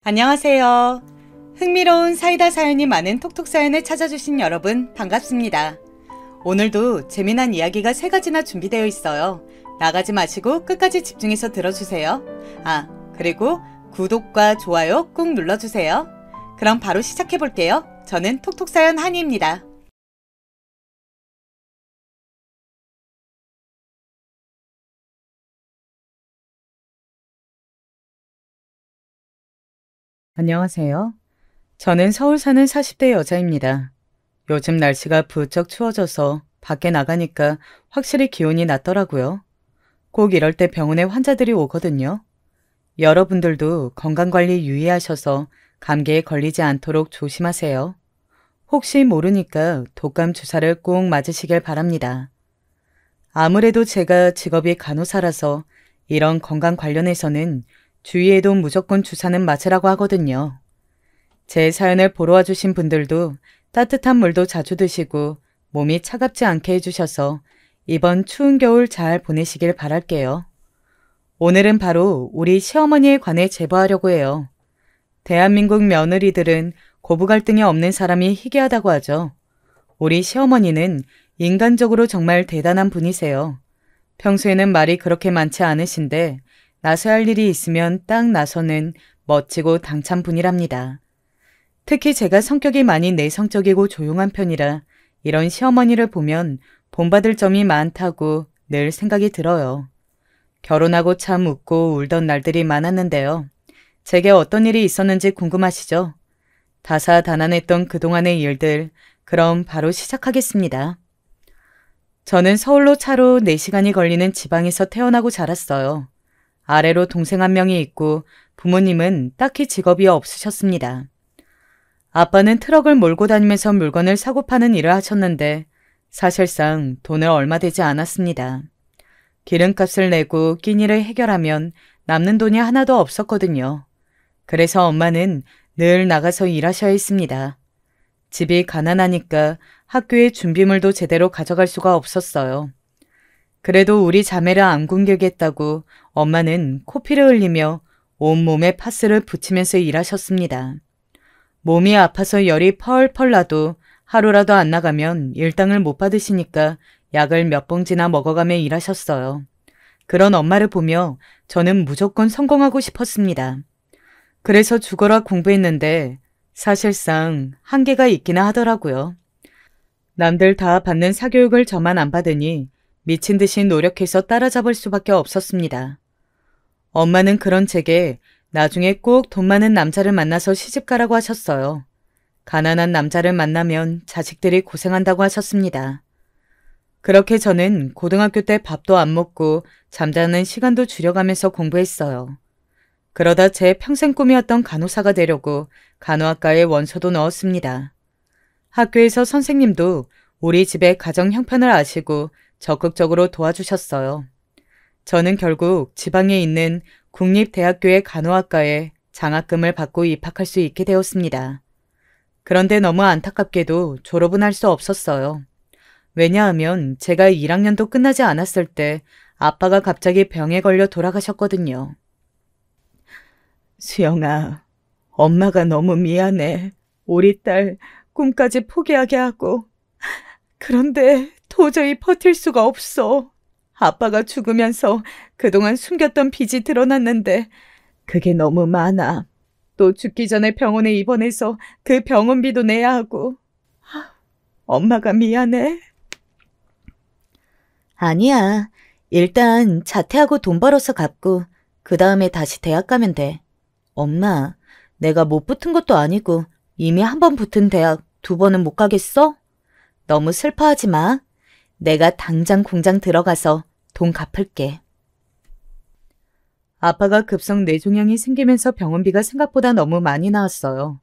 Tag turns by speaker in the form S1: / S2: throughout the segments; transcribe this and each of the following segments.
S1: 안녕하세요. 흥미로운 사이다 사연이 많은 톡톡 사연을 찾아주신 여러분 반갑습니다. 오늘도 재미난 이야기가 3가지나 준비되어 있어요. 나가지 마시고 끝까지 집중해서 들어주세요. 그리고 구독과 좋아요 꾹 눌러주세요. 그럼 바로 시작해볼게요. 저는 톡톡 사연 한이입니다. 안녕하세요. 저는 서울 사는 40대 여자입니다. 요즘 날씨가 부쩍 추워져서 밖에 나가니까 확실히 기온이 낮더라고요. 꼭 이럴 때 병원에 환자들이 오거든요. 여러분들도 건강관리 유의하셔서 감기에 걸리지 않도록 조심하세요. 혹시 모르니까 독감 주사를 꼭 맞으시길 바랍니다. 아무래도 제가 직업이 간호사라서 이런 건강 관련해서는 주위에도 무조건 주사는 맞으라고 하거든요. 제 사연을 보러 와주신 분들도 따뜻한 물도 자주 드시고 몸이 차갑지 않게 해주셔서 이번 추운 겨울 잘 보내시길 바랄게요. 오늘은 바로 우리 시어머니에 관해 제보하려고 해요. 대한민국 며느리들은 고부 갈등이 없는 사람이 희귀하다고 하죠. 우리 시어머니는 인간적으로 정말 대단한 분이세요. 평소에는 말이 그렇게 많지 않으신데 나서야 할 일이 있으면 딱 나서는 멋지고 당찬 분이랍니다. 특히 제가 성격이 많이 내성적이고 조용한 편이라 이런 시어머니를 보면 본받을 점이 많다고 늘 생각이 들어요. 결혼하고 참 웃고 울던 날들이 많았는데요. 제게 어떤 일이 있었는지 궁금하시죠? 다사다난했던 그동안의 일들, 그럼 바로 시작하겠습니다. 저는 서울로 차로 4시간이 걸리는 지방에서 태어나고 자랐어요. 아래로 동생 한 명이 있고 부모님은 딱히 직업이 없으셨습니다. 아빠는 트럭을 몰고 다니면서 물건을 사고 파는 일을 하셨는데 사실상 돈을 얼마 되지 않았습니다. 기름값을 내고 끼니를 해결하면 남는 돈이 하나도 없었거든요. 그래서 엄마는 늘 나가서 일하셔야 했습니다. 집이 가난하니까 학교에 준비물도 제대로 가져갈 수가 없었어요. 그래도 우리 자매를 안 굶기겠다고 엄마는 코피를 흘리며 온몸에 파스를 붙이면서 일하셨습니다. 몸이 아파서 열이 펄펄 나도 하루라도 안 나가면 일당을 못 받으시니까 약을 몇 봉지나 먹어가며 일하셨어요. 그런 엄마를 보며 저는 무조건 성공하고 싶었습니다. 그래서 죽어라 공부했는데 사실상 한계가 있기는 하더라고요. 남들 다 받는 사교육을 저만 안 받으니 미친 듯이 노력해서 따라잡을 수밖에 없었습니다. 엄마는 그런 제게 나중에 꼭 돈 많은 남자를 만나서 시집가라고 하셨어요. 가난한 남자를 만나면 자식들이 고생한다고 하셨습니다. 그렇게 저는 고등학교 때 밥도 안 먹고 잠자는 시간도 줄여가면서 공부했어요. 그러다 제 평생 꿈이었던 간호사가 되려고 간호학과에 원서도 넣었습니다. 학교에서 선생님도 우리 집의 가정 형편을 아시고 적극적으로 도와주셨어요. 저는 결국 지방에 있는 국립대학교의 간호학과에 장학금을 받고 입학할 수 있게 되었습니다. 그런데 너무 안타깝게도 졸업은 할 수 없었어요. 왜냐하면 제가 1학년도 끝나지 않았을 때 아빠가 갑자기 병에 걸려 돌아가셨거든요. 수영아, 엄마가 너무 미안해. 우리 딸 꿈까지 포기하게 하고. 그런데 도저히 버틸 수가 없어. 아빠가 죽으면서 그동안 숨겼던 빚이 드러났는데 그게 너무 많아. 또 죽기 전에 병원에 입원해서 그 병원비도 내야 하고. 엄마가 미안해.
S2: 아니야. 일단 자퇴하고 돈 벌어서 갚고 그 다음에 다시 대학 가면 돼. 엄마, 내가 못 붙은 것도 아니고 이미 한 번 붙은 대학 2번은 못 가겠어? 너무 슬퍼하지 마. 내가 당장 공장 들어가서 돈 갚을게.
S1: 아빠가 급성 뇌종양이 생기면서 병원비가 생각보다 너무 많이 나왔어요.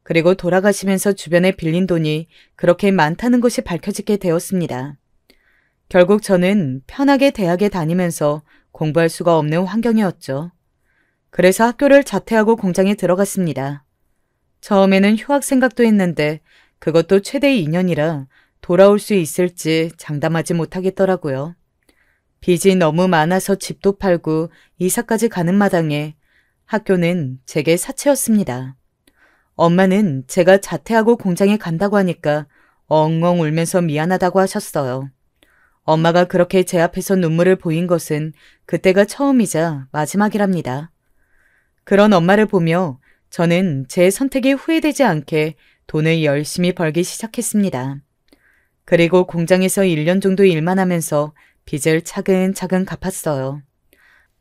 S1: 그리고 돌아가시면서 주변에 빌린 돈이 그렇게 많다는 것이 밝혀지게 되었습니다. 결국 저는 편하게 대학에 다니면서 공부할 수가 없는 환경이었죠. 그래서 학교를 자퇴하고 공장에 들어갔습니다. 처음에는 휴학 생각도 했는데 그것도 최대 2년이라 돌아올 수 있을지 장담하지 못하겠더라고요. 빚이 너무 많아서 집도 팔고 이사까지 가는 마당에 학교는 제게 사채였습니다. 엄마는 제가 자퇴하고 공장에 간다고 하니까 엉엉 울면서 미안하다고 하셨어요. 엄마가 그렇게 제 앞에서 눈물을 보인 것은 그때가 처음이자 마지막이랍니다. 그런 엄마를 보며 저는 제 선택이 후회되지 않게 돈을 열심히 벌기 시작했습니다. 그리고 공장에서 1년 정도 일만 하면서 빚을 차근차근 갚았어요.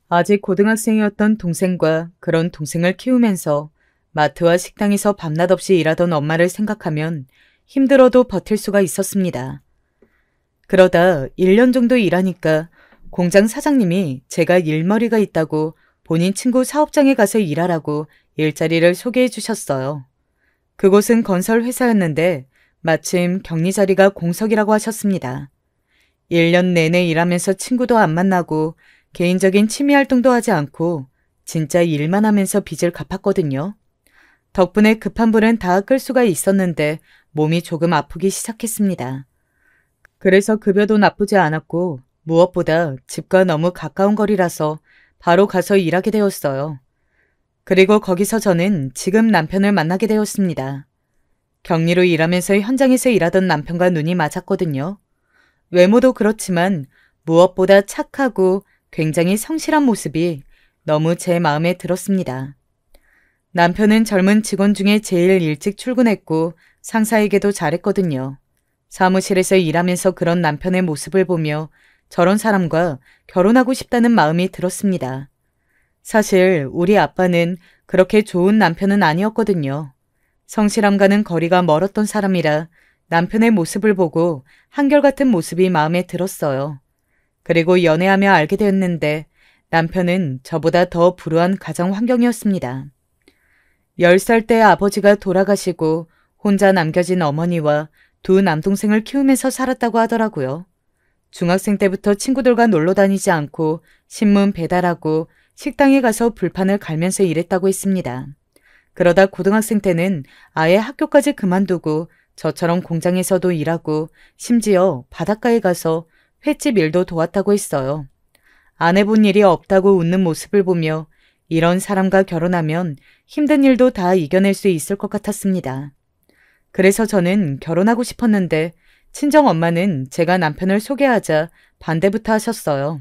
S1: 아직 고등학생이었던 동생과 그런 동생을 키우면서 마트와 식당에서 밤낮 없이 일하던 엄마를 생각하면 힘들어도 버틸 수가 있었습니다. 그러다 1년 정도 일하니까 공장 사장님이 제가 일머리가 있다고 본인 친구 사업장에 가서 일하라고 일자리를 소개해 주셨어요. 그곳은 건설 회사였는데 마침 격리 자리가 공석이라고 하셨습니다. 1년 내내 일하면서 친구도 안 만나고 개인적인 취미 활동도 하지 않고 진짜 일만 하면서 빚을 갚았거든요. 덕분에 급한 불은 다 끌 수가 있었는데 몸이 조금 아프기 시작했습니다. 그래서 급여도 나쁘지 않았고 무엇보다 집과 너무 가까운 거리라서 바로 가서 일하게 되었어요. 그리고 거기서 저는 지금 남편을 만나게 되었습니다. 격리로 일하면서 현장에서 일하던 남편과 눈이 맞았거든요. 외모도 그렇지만 무엇보다 착하고 굉장히 성실한 모습이 너무 제 마음에 들었습니다. 남편은 젊은 직원 중에 제일 일찍 출근했고 상사에게도 잘했거든요. 사무실에서 일하면서 그런 남편의 모습을 보며 저런 사람과 결혼하고 싶다는 마음이 들었습니다. 사실 우리 아빠는 그렇게 좋은 남편은 아니었거든요. 성실함과는 거리가 멀었던 사람이라 남편의 모습을 보고 한결같은 모습이 마음에 들었어요. 그리고 연애하며 알게 되었는데 남편은 저보다 더 불우한 가정 환경이었습니다. 10살 때 아버지가 돌아가시고 혼자 남겨진 어머니와 두 남동생을 키우면서 살았다고 하더라고요. 중학생 때부터 친구들과 놀러 다니지 않고 신문 배달하고 식당에 가서 불판을 갈면서 일했다고 했습니다. 그러다 고등학생 때는 아예 학교까지 그만두고 저처럼 공장에서도 일하고 심지어 바닷가에 가서 횟집 일도 도왔다고 했어요. 안 해본 일이 없다고 웃는 모습을 보며 이런 사람과 결혼하면 힘든 일도 다 이겨낼 수 있을 것 같았습니다. 그래서 저는 결혼하고 싶었는데 친정 엄마는 제가 남편을 소개하자 반대부터 하셨어요.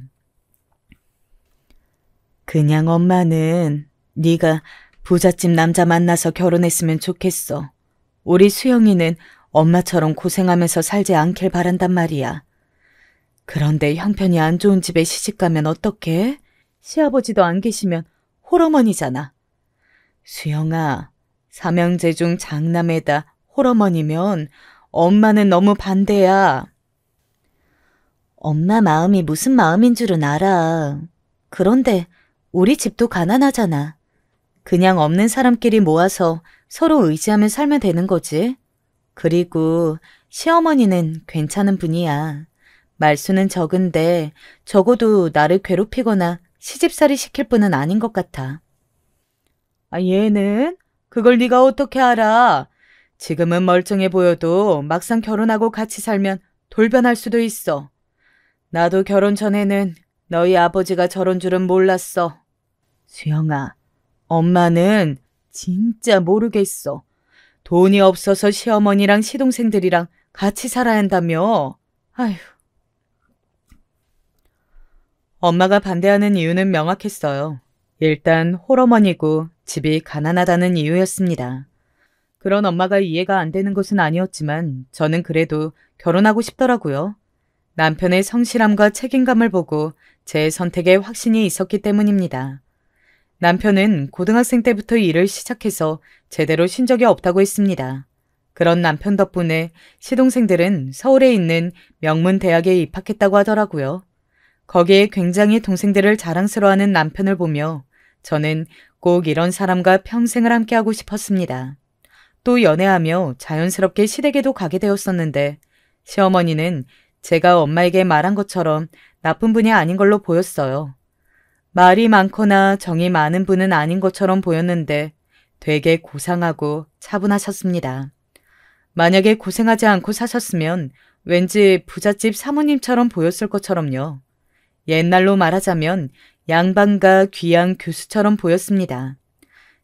S1: 그냥 엄마는 네가 부잣집 남자 만나서 결혼했으면 좋겠어. 우리 수영이는 엄마처럼 고생하면서 살지 않길 바란단 말이야. 그런데 형편이 안 좋은 집에 시집가면 어떡해? 시아버지도 안 계시면 홀어머니잖아. 수영아, 삼형제 중 장남에다 홀어머니면 엄마는 너무 반대야.
S2: 엄마 마음이 무슨 마음인 줄은 알아. 그런데 우리 집도 가난하잖아. 그냥 없는 사람끼리 모아서 서로 의지하며 살면 되는 거지. 그리고 시어머니는 괜찮은 분이야. 말수는 적은데 적어도 나를 괴롭히거나 시집살이 시킬 분은 아닌 것 같아.
S1: 아, 얘는? 그걸 네가 어떻게 알아? 지금은 멀쩡해 보여도 막상 결혼하고 같이 살면 돌변할 수도 있어. 나도 결혼 전에는 너희 아버지가 저런 줄은 몰랐어. 수영아, 엄마는 진짜 모르겠어. 돈이 없어서 시어머니랑 시동생들이랑 같이 살아야 한다며. 아휴. 엄마가 반대하는 이유는 명확했어요. 일단 홀어머니고 집이 가난하다는 이유였습니다. 그런 엄마가 이해가 안 되는 것은 아니었지만 저는 그래도 결혼하고 싶더라고요. 남편의 성실함과 책임감을 보고 제 선택에 확신이 있었기 때문입니다. 남편은 고등학생 때부터 일을 시작해서 제대로 쉰 적이 없다고 했습니다. 그런 남편 덕분에 시동생들은 서울에 있는 명문 대학에 입학했다고 하더라고요. 거기에 굉장히 동생들을 자랑스러워하는 남편을 보며 저는 꼭 이런 사람과 평생을 함께하고 싶었습니다. 또 연애하며 자연스럽게 시댁에도 가게 되었었는데 시어머니는 제가 엄마에게 말한 것처럼 나쁜 분이 아닌 걸로 보였어요. 말이 많거나 정이 많은 분은 아닌 것처럼 보였는데 되게 고상하고 차분하셨습니다. 만약에 고생하지 않고 사셨으면 왠지 부잣집 사모님처럼 보였을 것처럼요. 옛날로 말하자면 양반가 귀양 교수처럼 보였습니다.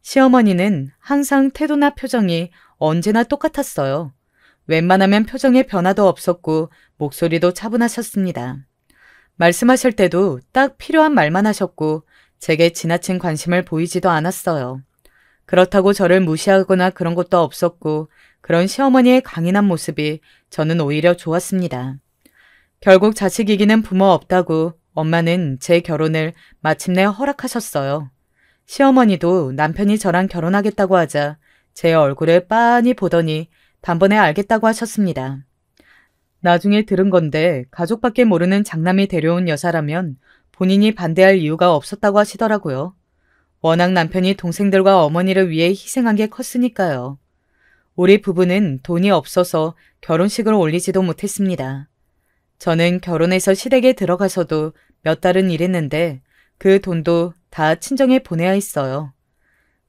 S1: 시어머니는 항상 태도나 표정이 언제나 똑같았어요. 웬만하면 표정에 변화도 없었고 목소리도 차분하셨습니다. 말씀하실 때도 딱 필요한 말만 하셨고 제게 지나친 관심을 보이지도 않았어요. 그렇다고 저를 무시하거나 그런 것도 없었고 그런 시어머니의 강인한 모습이 저는 오히려 좋았습니다. 결국 자식 이기는 부모 없다고 엄마는 제 결혼을 마침내 허락하셨어요. 시어머니도 남편이 저랑 결혼하겠다고 하자 제 얼굴을 빤히 보더니 단번에 알겠다고 하셨습니다. 나중에 들은 건데 가족밖에 모르는 장남이 데려온 여사라면 본인이 반대할 이유가 없었다고 하시더라고요. 워낙 남편이 동생들과 어머니를 위해 희생한 게 컸으니까요. 우리 부부는 돈이 없어서 결혼식을 올리지도 못했습니다. 저는 결혼해서 시댁에 들어가서도 몇 달은 일했는데 그 돈도 다 친정에 보내야 했어요.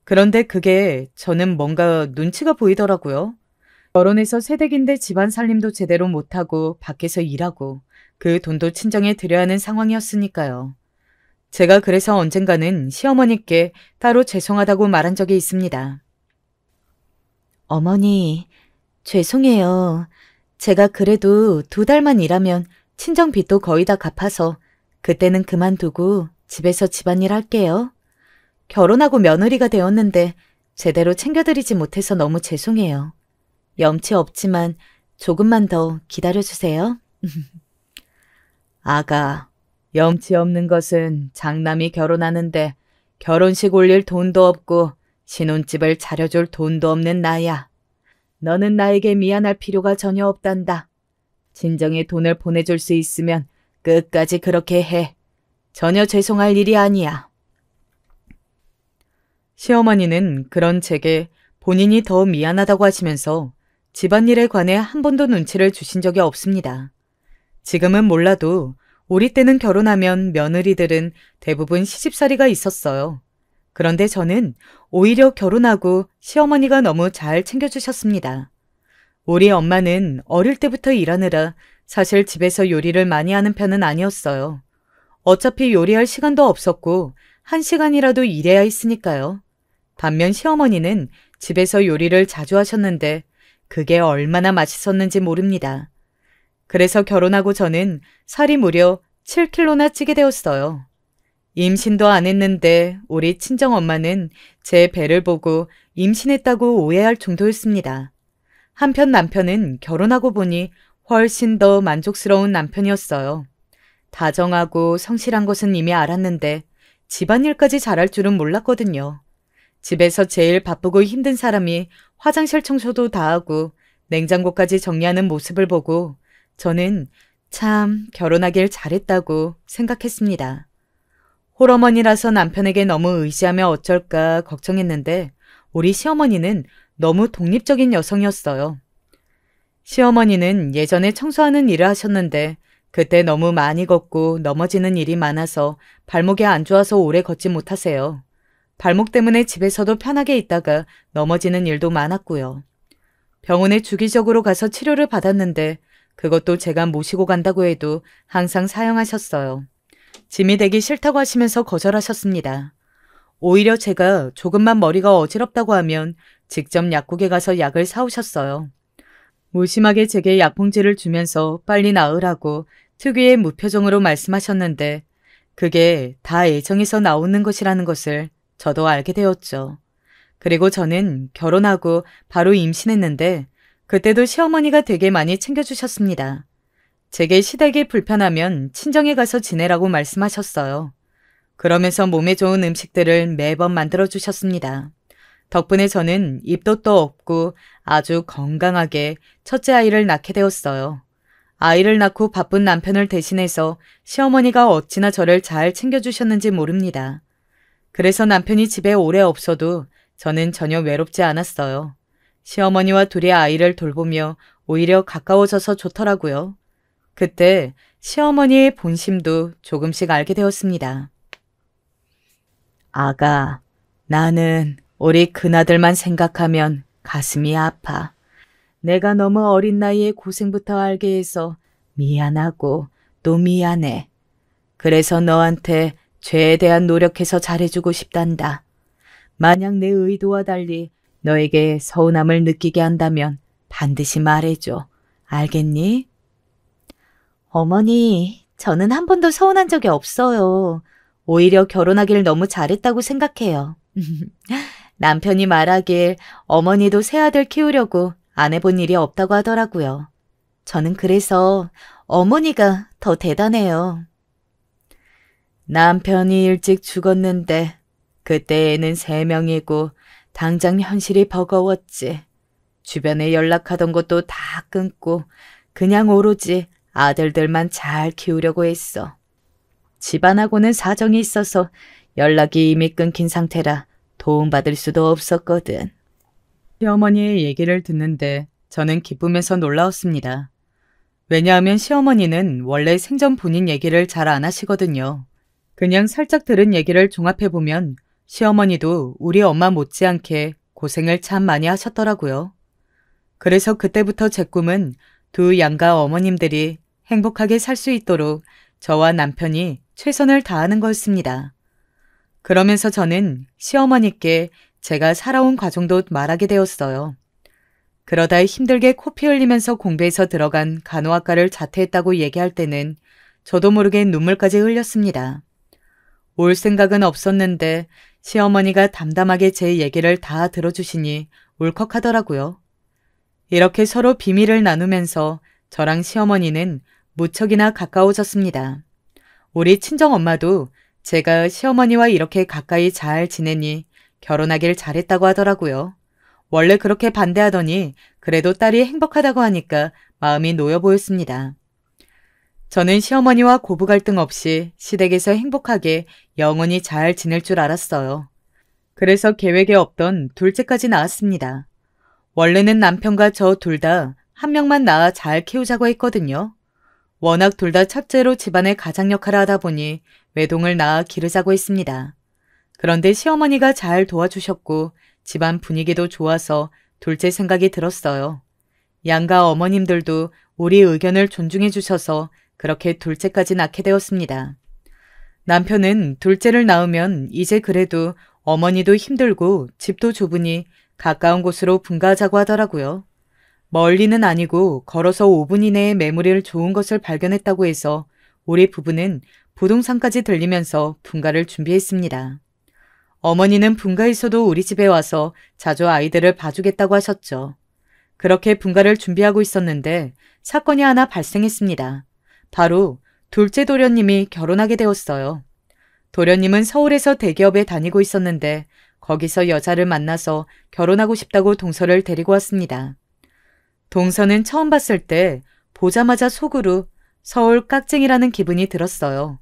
S1: 그런데 그게 저는 뭔가 눈치가 보이더라고요. 결혼해서 새댁인데 집안 살림도 제대로 못하고 밖에서 일하고 그 돈도 친정에 드려야 하는 상황이었으니까요. 제가 그래서 언젠가는 시어머니께 따로 죄송하다고 말한 적이 있습니다.
S2: 어머니, 죄송해요. 제가 그래도 2달만 일하면 친정 빚도 거의 다 갚아서 그때는 그만두고 집에서 집안일 할게요. 결혼하고 며느리가 되었는데 제대로 챙겨드리지 못해서 너무 죄송해요. 염치 없지만 조금만 더 기다려주세요.
S1: 아가, 염치 없는 것은 장남이 결혼하는데 결혼식 올릴 돈도 없고 신혼집을 차려줄 돈도 없는 나야. 너는 나에게 미안할 필요가 전혀 없단다. 친정에 돈을 보내줄 수 있으면 끝까지 그렇게 해. 전혀 죄송할 일이 아니야. 시어머니는 그런 제게 본인이 더 미안하다고 하시면서 집안일에 관해 한 번도 눈치를 주신 적이 없습니다. 지금은 몰라도 우리 때는 결혼하면 며느리들은 대부분 시집살이가 있었어요. 그런데 저는 오히려 결혼하고 시어머니가 너무 잘 챙겨주셨습니다. 우리 엄마는 어릴 때부터 일하느라 사실 집에서 요리를 많이 하는 편은 아니었어요. 어차피 요리할 시간도 없었고 1시간이라도 일해야 했으니까요. 반면 시어머니는 집에서 요리를 자주 하셨는데 그게 얼마나 맛있었는지 모릅니다. 그래서 결혼하고 저는 살이 무려 7kg나 찌게 되었어요. 임신도 안 했는데 우리 친정엄마는 제 배를 보고 임신했다고 오해할 정도였습니다. 한편 남편은 결혼하고 보니 훨씬 더 만족스러운 남편이었어요. 다정하고 성실한 것은 이미 알았는데 집안일까지 잘할 줄은 몰랐거든요. 집에서 제일 바쁘고 힘든 사람이 화장실 청소도 다 하고 냉장고까지 정리하는 모습을 보고 저는 참 결혼하길 잘했다고 생각했습니다. 홀어머니라서 남편에게 너무 의지하며 어쩔까 걱정했는데 우리 시어머니는 너무 독립적인 여성이었어요. 시어머니는 예전에 청소하는 일을 하셨는데 그때 너무 많이 걷고 넘어지는 일이 많아서 발목이 안 좋아서 오래 걷지 못하세요. 발목 때문에 집에서도 편하게 있다가 넘어지는 일도 많았고요. 병원에 주기적으로 가서 치료를 받았는데 그것도 제가 모시고 간다고 해도 항상 사용하셨어요. 짐이 되기 싫다고 하시면서 거절하셨습니다. 오히려 제가 조금만 머리가 어지럽다고 하면 직접 약국에 가서 약을 사오셨어요. 무심하게 제게 약봉지를 주면서 빨리 나으라고 특유의 무표정으로 말씀하셨는데 그게 다 애정에서 나오는 것이라는 것을 저도 알게 되었죠. 그리고 저는 결혼하고 바로 임신했는데 그때도 시어머니가 되게 많이 챙겨주셨습니다. 제게 시댁이 불편하면 친정에 가서 지내라고 말씀하셨어요. 그러면서 몸에 좋은 음식들을 매번 만들어주셨습니다. 덕분에 저는 입덧도 없고 아주 건강하게 첫째 아이를 낳게 되었어요. 아이를 낳고 바쁜 남편을 대신해서 시어머니가 어찌나 저를 잘 챙겨주셨는지 모릅니다. 그래서 남편이 집에 오래 없어도 저는 전혀 외롭지 않았어요. 시어머니와 둘이 아이를 돌보며 오히려 가까워져서 좋더라고요. 그때 시어머니의 본심도 조금씩 알게 되었습니다. 아가, 나는 우리 큰아들만 생각하면 가슴이 아파. 내가 너무 어린 나이에 고생부터 알게 해서 미안하고 또 미안해. 그래서 너한테 최대한 노력해서 잘해주고 싶단다. 만약 내 의도와 달리 너에게 서운함을 느끼게 한다면 반드시 말해줘. 알겠니?
S2: 어머니, 저는 한 번도 서운한 적이 없어요. 오히려 결혼하길 너무 잘했다고 생각해요. 남편이 말하길 어머니도 새아들 키우려고 안 해본 일이 없다고 하더라고요. 저는 그래서 어머니가 더 대단해요.
S1: 남편이 일찍 죽었는데 그때 애는 3명이고 당장 현실이 버거웠지. 주변에 연락하던 것도 다 끊고 그냥 오로지 아들들만 잘 키우려고 했어. 집안하고는 사정이 있어서 연락이 이미 끊긴 상태라 도움받을 수도 없었거든. 시어머니의 얘기를 듣는데 저는 기쁘면서 놀라웠습니다. 왜냐하면 시어머니는 원래 생전 본인 얘기를 잘 안 하시거든요. 그냥 살짝 들은 얘기를 종합해보면 시어머니도 우리 엄마 못지않게 고생을 참 많이 하셨더라고요. 그래서 그때부터 제 꿈은 두 양가 어머님들이 행복하게 살 수 있도록 저와 남편이 최선을 다하는 거였습니다. 그러면서 저는 시어머니께 제가 살아온 과정도 말하게 되었어요. 그러다 힘들게 코피 흘리면서 공부해서 들어간 간호학과를 자퇴했다고 얘기할 때는 저도 모르게 눈물까지 흘렸습니다. 올 생각은 없었는데 시어머니가 담담하게 제 얘기를 다 들어주시니 울컥하더라고요. 이렇게 서로 비밀을 나누면서 저랑 시어머니는 무척이나 가까워졌습니다. 우리 친정엄마도 제가 시어머니와 이렇게 가까이 잘 지내니 결혼하길 잘했다고 하더라고요. 원래 그렇게 반대하더니 그래도 딸이 행복하다고 하니까 마음이 놓여 보였습니다. 저는 시어머니와 고부 갈등 없이 시댁에서 행복하게 영원히 잘 지낼 줄 알았어요. 그래서 계획에 없던 둘째까지 낳았습니다. 원래는 남편과 저 둘 다 한 명만 낳아 잘 키우자고 했거든요. 워낙 둘 다 첫째로 집안의 가장 역할을 하다 보니 외동을 낳아 기르자고 했습니다. 그런데 시어머니가 잘 도와주셨고 집안 분위기도 좋아서 둘째 생각이 들었어요. 양가 어머님들도 우리 의견을 존중해 주셔서 그렇게 둘째까지 낳게 되었습니다. 남편은 둘째를 낳으면 이제 그래도 어머니도 힘들고 집도 좁으니 가까운 곳으로 분가하자고 하더라고요. 멀리는 아니고 걸어서 5분 이내에 매물일 좋은 것을 발견했다고 해서 우리 부부는 부동산까지 들리면서 분가를 준비했습니다. 어머니는 분가에서도 우리 집에 와서 자주 아이들을 봐주겠다고 하셨죠. 그렇게 분가를 준비하고 있었는데 사건이 하나 발생했습니다. 바로 둘째 도련님이 결혼하게 되었어요. 도련님은 서울에서 대기업에 다니고 있었는데 거기서 여자를 만나서 결혼하고 싶다고 동서를 데리고 왔습니다. 동서는 처음 봤을 때 보자마자 속으로 서울 깍쟁이라는 기분이 들었어요.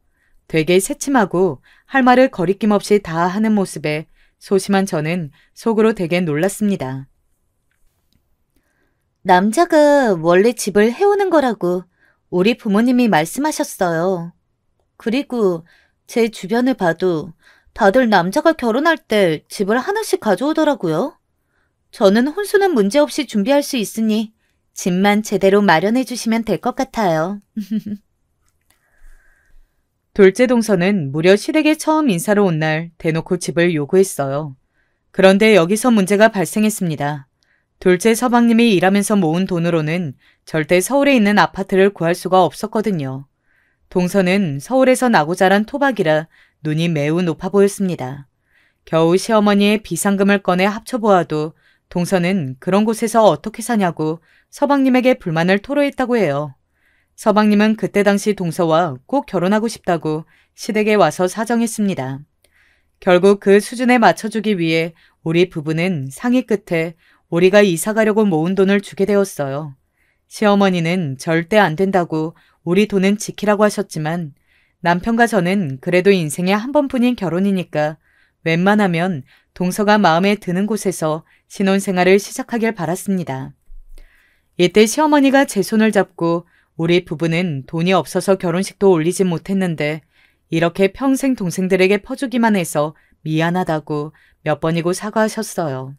S1: 되게 새침하고 할 말을 거리낌 없이 다 하는 모습에 소심한 저는 속으로 되게 놀랐습니다.
S2: 남자가 원래 집을 해오는 거라고 우리 부모님이 말씀하셨어요. 그리고 제 주변을 봐도 다들 남자가 결혼할 때 집을 하나씩 가져오더라고요. 저는 혼수는 문제없이 준비할 수 있으니 집만 제대로 마련해 주시면 될 것 같아요.
S1: 둘째 동서는 무려 시댁에 처음 인사로 온 날 대놓고 집을 요구했어요. 그런데 여기서 문제가 발생했습니다. 둘째 서방님이 일하면서 모은 돈으로는 절대 서울에 있는 아파트를 구할 수가 없었거든요. 동서는 서울에서 나고 자란 토박이라 눈이 매우 높아 보였습니다. 겨우 시어머니의 비상금을 꺼내 합쳐보아도 동서는 그런 곳에서 어떻게 사냐고 서방님에게 불만을 토로했다고 해요. 서방님은 그때 당시 동서와 꼭 결혼하고 싶다고 시댁에 와서 사정했습니다. 결국 그 수준에 맞춰주기 위해 우리 부부는 상의 끝에 우리가 이사 가려고 모은 돈을 주게 되었어요. 시어머니는 절대 안 된다고 우리 돈은 지키라고 하셨지만 남편과 저는 그래도 인생에 한 번뿐인 결혼이니까 웬만하면 동서가 마음에 드는 곳에서 신혼생활을 시작하길 바랐습니다. 이때 시어머니가 제 손을 잡고 우리 부부는 돈이 없어서 결혼식도 올리지 못했는데 이렇게 평생 동생들에게 퍼주기만 해서 미안하다고 몇 번이고 사과하셨어요.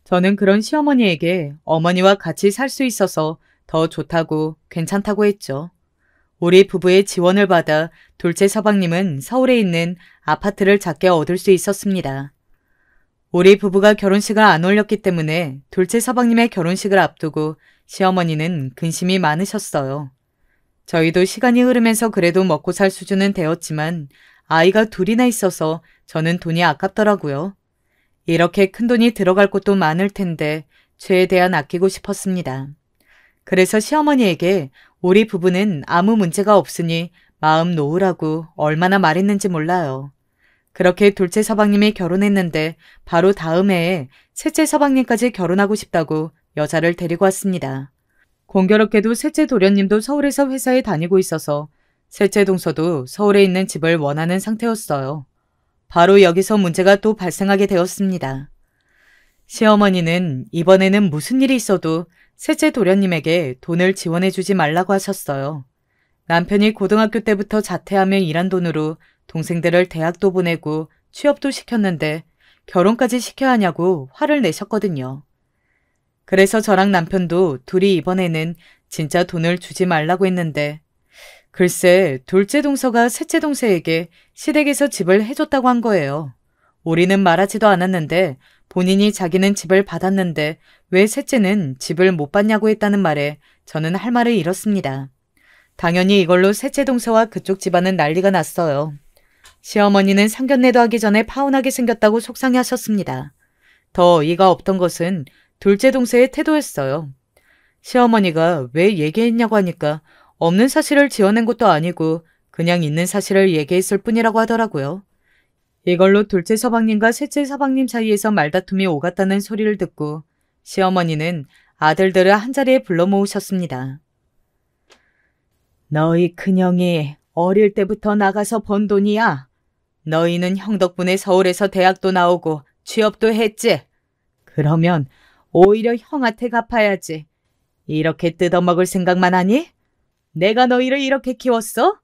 S1: 저는 그런 시어머니에게 어머니와 같이 살 수 있어서 더 좋다고 괜찮다고 했죠. 우리 부부의 지원을 받아 둘째 서방님은 서울에 있는 아파트를 작게 얻을 수 있었습니다. 우리 부부가 결혼식을 안 올렸기 때문에 둘째 서방님의 결혼식을 앞두고 시어머니는 근심이 많으셨어요. 저희도 시간이 흐르면서 그래도 먹고 살 수준은 되었지만 아이가 둘이나 있어서 저는 돈이 아깝더라고요. 이렇게 큰돈이 들어갈 곳도 많을 텐데 최대한 아끼고 싶었습니다. 그래서 시어머니에게 우리 부부는 아무 문제가 없으니 마음 놓으라고 얼마나 말했는지 몰라요. 그렇게 둘째 서방님이 결혼했는데 바로 다음 해에 셋째 서방님까지 결혼하고 싶다고 여자를 데리고 왔습니다. 공교롭게도 셋째 도련님도 서울에서 회사에 다니고 있어서 셋째 동서도 서울에 있는 집을 원하는 상태였어요. 바로 여기서 문제가 또 발생하게 되었습니다. 시어머니는 이번에는 무슨 일이 있어도 셋째 도련님에게 돈을 지원해주지 말라고 하셨어요. 남편이 고등학교 때부터 자퇴하며 일한 돈으로 동생들을 대학도 보내고 취업도 시켰는데 결혼까지 시켜야 하냐고 화를 내셨거든요. 그래서 저랑 남편도 둘이 이번에는 진짜 돈을 주지 말라고 했는데 글쎄 둘째 동서가 셋째 동서에게 시댁에서 집을 해줬다고 한 거예요. 우리는 말하지도 않았는데 본인이 자기는 집을 받았는데 왜 셋째는 집을 못 받냐고 했다는 말에 저는 할 말을 잃었습니다. 당연히 이걸로 셋째 동서와 그쪽 집안은 난리가 났어요. 시어머니는 상견례도 하기 전에 파혼하게 생겼다고 속상해하셨습니다. 더 어이가 없던 것은 둘째 동서의 태도였어요. 시어머니가 왜 얘기했냐고 하니까 없는 사실을 지어낸 것도 아니고 그냥 있는 사실을 얘기했을 뿐이라고 하더라고요. 이걸로 둘째 서방님과 셋째 서방님 사이에서 말다툼이 오갔다는 소리를 듣고 시어머니는 아들들을 한자리에 불러 모으셨습니다. 너희 큰형이 어릴 때부터 나가서 번 돈이야. 너희는 형 덕분에 서울에서 대학도 나오고 취업도 했지. 그러면 오히려 형한테 갚아야지. 이렇게 뜯어먹을 생각만 하니? 내가 너희를 이렇게 키웠어?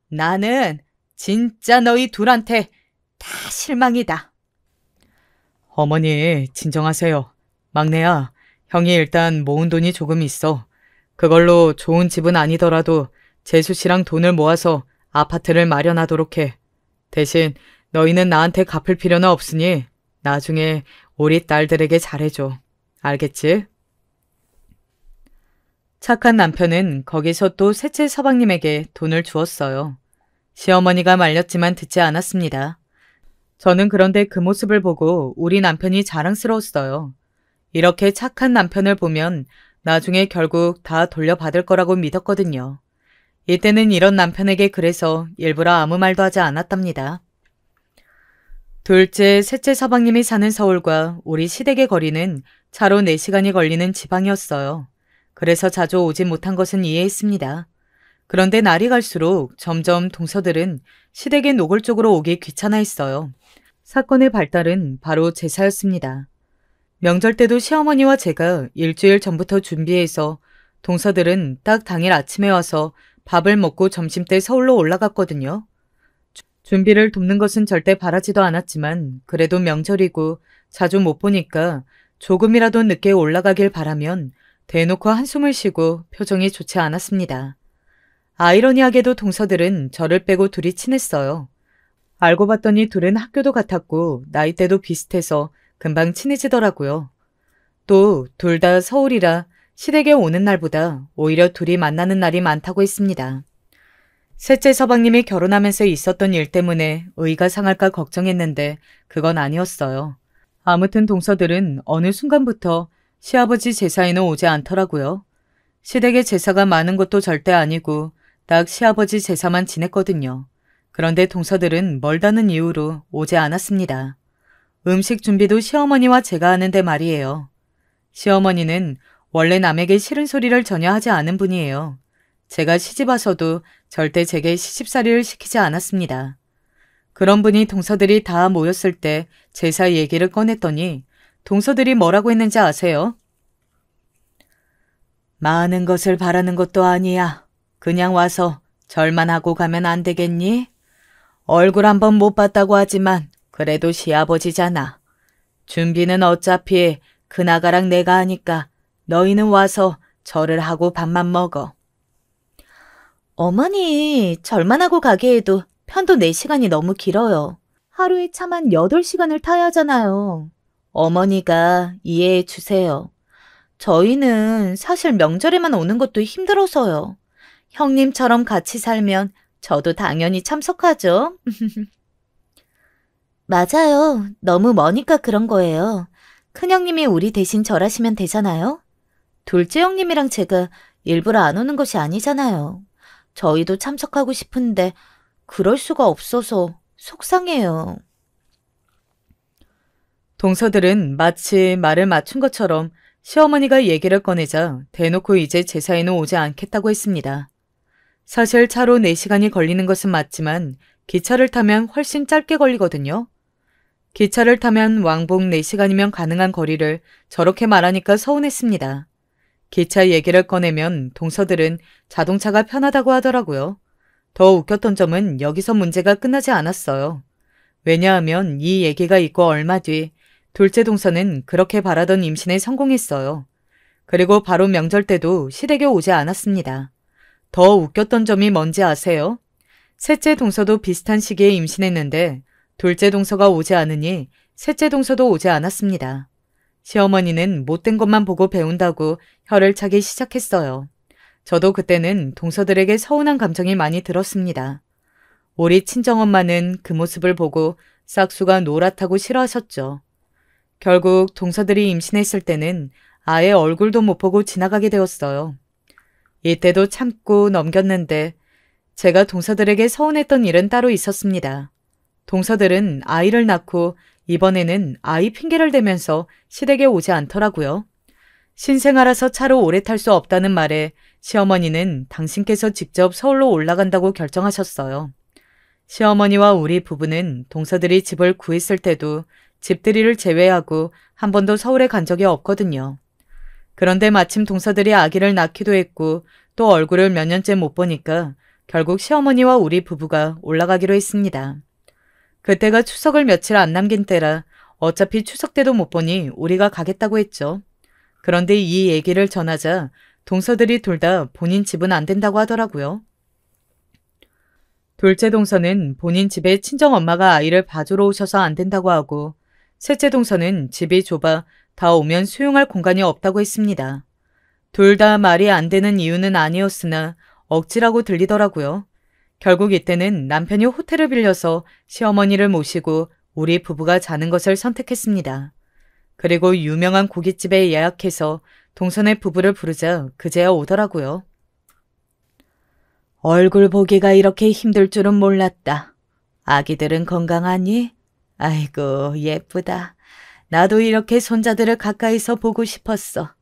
S1: 나는 진짜 너희 둘한테 다 실망이다. 어머니, 진정하세요. 막내야, 형이 일단 모은 돈이 조금 있어. 그걸로 좋은 집은 아니더라도 재수 씨랑 돈을 모아서 아파트를 마련하도록 해. 대신 너희는 나한테 갚을 필요는 없으니 나중에 우리 딸들에게 잘해줘. 알겠지? 착한 남편은 거기서 또 셋째 서방님에게 돈을 주었어요. 시어머니가 말렸지만 듣지 않았습니다. 저는 그런데 그 모습을 보고 우리 남편이 자랑스러웠어요. 이렇게 착한 남편을 보면 나중에 결국 다 돌려받을 거라고 믿었거든요. 이때는 이런 남편에게 그래서 일부러 아무 말도 하지 않았답니다. 둘째, 셋째 서방님이 사는 서울과 우리 시댁의 거리는 차로 4시간이 걸리는 지방이었어요. 그래서 자주 오지 못한 것은 이해했습니다. 그런데 날이 갈수록 점점 동서들은 시댁의 노골 쪽으로 오기 귀찮아했어요. 사건의 발달은 바로 제사였습니다. 명절 때도 시어머니와 제가 일주일 전부터 준비해서 동서들은 딱 당일 아침에 와서 밥을 먹고 점심때 서울로 올라갔거든요. 준비를 돕는 것은 절대 바라지도 않았지만 그래도 명절이고 자주 못 보니까 조금이라도 늦게 올라가길 바라면 대놓고 한숨을 쉬고 표정이 좋지 않았습니다. 아이러니하게도 동서들은 저를 빼고 둘이 친했어요. 알고 봤더니 둘은 학교도 같았고 나이대도 비슷해서 금방 친해지더라고요. 또 둘 다 서울이라 시댁에 오는 날보다 오히려 둘이 만나는 날이 많다고 했습니다. 셋째 서방님이 결혼하면서 있었던 일 때문에 의가 상할까 걱정했는데 그건 아니었어요. 아무튼 동서들은 어느 순간부터 시아버지 제사에는 오지 않더라고요. 시댁에 제사가 많은 것도 절대 아니고 딱 시아버지 제사만 지냈거든요. 그런데 동서들은 멀다는 이유로 오지 않았습니다. 음식 준비도 시어머니와 제가 하는데 말이에요. 시어머니는 원래 남에게 싫은 소리를 전혀 하지 않은 분이에요. 제가 시집 와서도 절대 제게 시집살이를 시키지 않았습니다. 그런 분이 동서들이 다 모였을 때 제사 얘기를 꺼냈더니 동서들이 뭐라고 했는지 아세요? 많은 것을 바라는 것도 아니야. 그냥 와서 절만 하고 가면 안 되겠니? 얼굴 한번 못 봤다고 하지만 그래도 시아버지잖아. 준비는 어차피 그나가랑 내가 하니까 너희는 와서 절을 하고 밥만 먹어.
S2: 어머니, 절만하고 가기에도 편도 4시간이 너무 길어요. 하루에 차 한 8시간을 타야 하잖아요. 어머니가 이해해 주세요. 저희는 사실 명절에만 오는 것도 힘들어서요. 형님처럼 같이 살면 저도 당연히 참석하죠. 맞아요. 너무 머니까 그런 거예요. 큰형님이 우리 대신 절하시면 되잖아요. 둘째 형님이랑 제가 일부러 안 오는 것이 아니잖아요. 저희도 참석하고 싶은데 그럴 수가 없어서 속상해요.
S1: 동서들은 마치 말을 맞춘 것처럼 시어머니가 얘기를 꺼내자 대놓고 이제 제사에는 오지 않겠다고 했습니다. 사실 차로 4시간이 걸리는 것은 맞지만 기차를 타면 훨씬 짧게 걸리거든요. 기차를 타면 왕복 4시간이면 가능한 거리를 저렇게 말하니까 서운했습니다. 기차 얘기를 꺼내면 동서들은 자동차가 편하다고 하더라고요. 더 웃겼던 점은 여기서 문제가 끝나지 않았어요. 왜냐하면 이 얘기가 있고 얼마 뒤 둘째 동서는 그렇게 바라던 임신에 성공했어요. 그리고 바로 명절 때도 시댁에 오지 않았습니다. 더 웃겼던 점이 뭔지 아세요? 셋째 동서도 비슷한 시기에 임신했는데 둘째 동서가 오지 않으니 셋째 동서도 오지 않았습니다. 시어머니는 못된 것만 보고 배운다고 혀를 차기 시작했어요. 저도 그때는 동서들에게 서운한 감정이 많이 들었습니다. 우리 친정엄마는 그 모습을 보고 싹수가 노랗다고 싫어하셨죠. 결국 동서들이 임신했을 때는 아예 얼굴도 못 보고 지나가게 되었어요. 이때도 참고 넘겼는데 제가 동서들에게 서운했던 일은 따로 있었습니다. 동서들은 아이를 낳고 이번에는 아이 핑계를 대면서 시댁에 오지 않더라고요. 신생아라서 차로 오래 탈 수 없다는 말에 시어머니는 당신께서 직접 서울로 올라간다고 결정하셨어요. 시어머니와 우리 부부는 동서들이 집을 구했을 때도 집들이를 제외하고 한 번도 서울에 간 적이 없거든요. 그런데 마침 동서들이 아기를 낳기도 했고 또 얼굴을 몇 년째 못 보니까 결국 시어머니와 우리 부부가 올라가기로 했습니다. 그때가 추석을 며칠 안 남긴 때라 어차피 추석 때도 못 보니 우리가 가겠다고 했죠. 그런데 이 얘기를 전하자 동서들이 둘 다 본인 집은 안 된다고 하더라고요. 둘째 동서는 본인 집에 친정엄마가 아이를 봐주러 오셔서 안 된다고 하고 셋째 동서는 집이 좁아 다 오면 수용할 공간이 없다고 했습니다. 둘 다 말이 안 되는 이유는 아니었으나 억지라고 들리더라고요. 결국 이때는 남편이 호텔을 빌려서 시어머니를 모시고 우리 부부가 자는 것을 선택했습니다. 그리고 유명한 고깃집에 예약해서 동서네 부부를 부르자 그제야 오더라고요. 얼굴 보기가 이렇게 힘들 줄은 몰랐다. 아기들은 건강하니? 아이고 예쁘다. 나도 이렇게 손자들을 가까이서 보고 싶었어.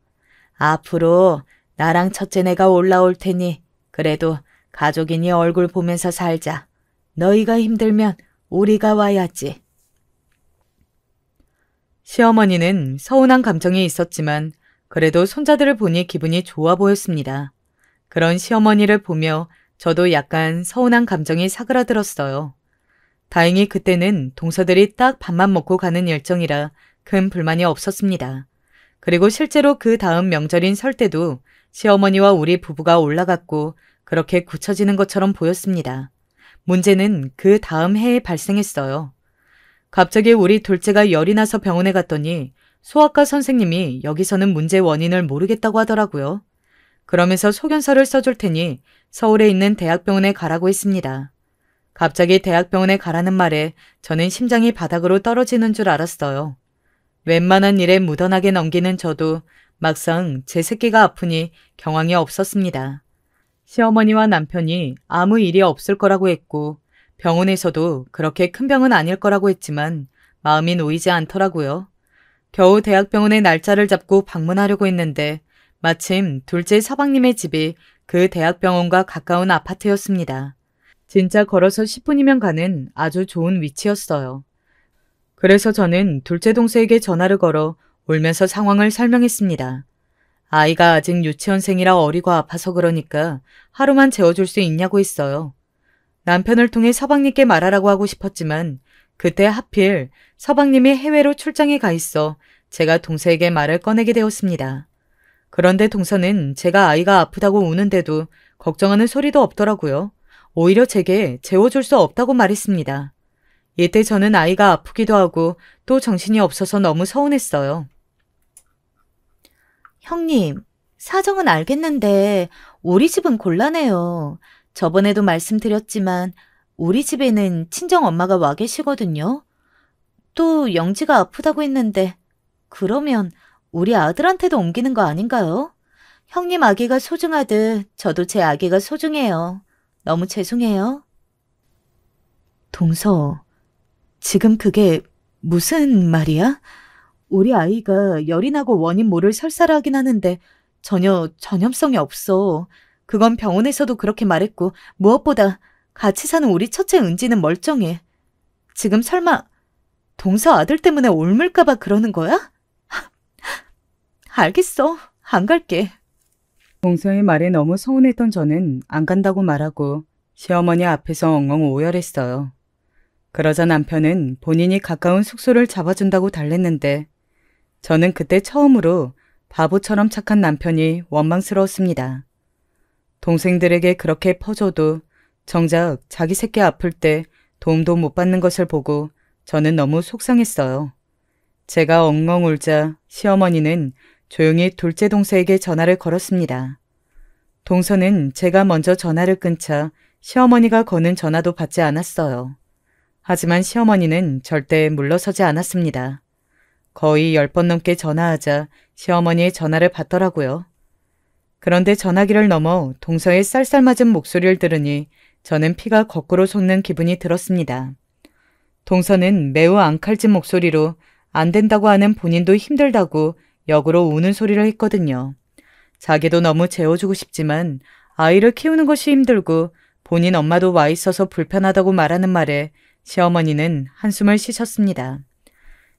S1: 앞으로 나랑 첫째네가 올라올 테니 그래도 가족이니 얼굴 보면서 살자. 너희가 힘들면 우리가 와야지. 시어머니는 서운한 감정이 있었지만 그래도 손자들을 보니 기분이 좋아 보였습니다. 그런 시어머니를 보며 저도 약간 서운한 감정이 사그라들었어요. 다행히 그때는 동서들이 딱 밥만 먹고 가는 일정이라 큰 불만이 없었습니다. 그리고 실제로 그 다음 명절인 설 때도 시어머니와 우리 부부가 올라갔고 그렇게 굳혀지는 것처럼 보였습니다. 문제는 그 다음 해에 발생했어요. 갑자기 우리 둘째가 열이 나서 병원에 갔더니 소아과 선생님이 여기서는 문제 원인을 모르겠다고 하더라고요. 그러면서 소견서를 써줄 테니 서울에 있는 대학병원에 가라고 했습니다. 갑자기 대학병원에 가라는 말에 저는 심장이 바닥으로 떨어지는 줄 알았어요. 웬만한 일에 무던하게 넘기는 저도 막상 제 새끼가 아프니 경황이 없었습니다. 시어머니와 남편이 아무 일이 없을 거라고 했고 병원에서도 그렇게 큰 병은 아닐 거라고 했지만 마음이 놓이지 않더라고요. 겨우 대학병원의 날짜를 잡고 방문하려고 했는데 마침 둘째 서방님의 집이 그 대학병원과 가까운 아파트였습니다. 진짜 걸어서 10분이면 가는 아주 좋은 위치였어요. 그래서 저는 둘째 동서에게 전화를 걸어 울면서 상황을 설명했습니다. 아이가 아직 유치원생이라 어리고 아파서 그러니까 하루만 재워줄 수 있냐고 했어요. 남편을 통해 서방님께 말하라고 하고 싶었지만 그때 하필 서방님이 해외로 출장에 가 있어 제가 동서에게 말을 꺼내게 되었습니다. 그런데 동서는 제가 아이가 아프다고 우는데도 걱정하는 소리도 없더라고요. 오히려 제게 재워줄 수 없다고 말했습니다. 이때 저는 아이가 아프기도 하고 또 정신이 없어서 너무 서운했어요.
S2: 형님, 사정은 알겠는데 우리 집은 곤란해요. 저번에도 말씀드렸지만 우리 집에는 친정 엄마가 와 계시거든요. 또 영지가 아프다고 했는데 그러면 우리 아들한테도 옮기는 거 아닌가요? 형님 아기가 소중하듯 저도 제 아기가 소중해요. 너무 죄송해요. 동서, 지금 그게 무슨 말이야? 우리 아이가 열이 나고 원인 모를 설사를 하긴 하는데 전혀 전염성이 없어. 그건 병원에서도 그렇게 말했고 무엇보다 같이 사는 우리 첫째 은지는 멀쩡해. 지금 설마 동서 아들 때문에 옮을까 봐 그러는 거야? 알겠어. 안 갈게.
S1: 동서의 말에 너무 서운했던 저는 안 간다고 말하고 시어머니 앞에서 엉엉 오열했어요. 그러자 남편은 본인이 가까운 숙소를 잡아준다고 달랬는데 저는 그때 처음으로 바보처럼 착한 남편이 원망스러웠습니다. 동생들에게 그렇게 퍼줘도 정작 자기 새끼 아플 때 도움도 못 받는 것을 보고 저는 너무 속상했어요. 제가 엉엉 울자 시어머니는 조용히 둘째 동서에게 전화를 걸었습니다. 동서는 제가 먼저 전화를 끊자 시어머니가 거는 전화도 받지 않았어요. 하지만 시어머니는 절대 물러서지 않았습니다. 거의 10번 넘게 전화하자 시어머니의 전화를 받더라고요. 그런데 전화기를 넘어 동서의 쌀쌀맞은 목소리를 들으니 저는 피가 거꾸로 솟는 기분이 들었습니다. 동서는 매우 앙칼진 목소리로 안 된다고 하는 본인도 힘들다고 역으로 우는 소리를 했거든요. 자기도 너무 재워주고 싶지만 아이를 키우는 것이 힘들고 본인 엄마도 와 있어서 불편하다고 말하는 말에 시어머니는 한숨을 쉬셨습니다.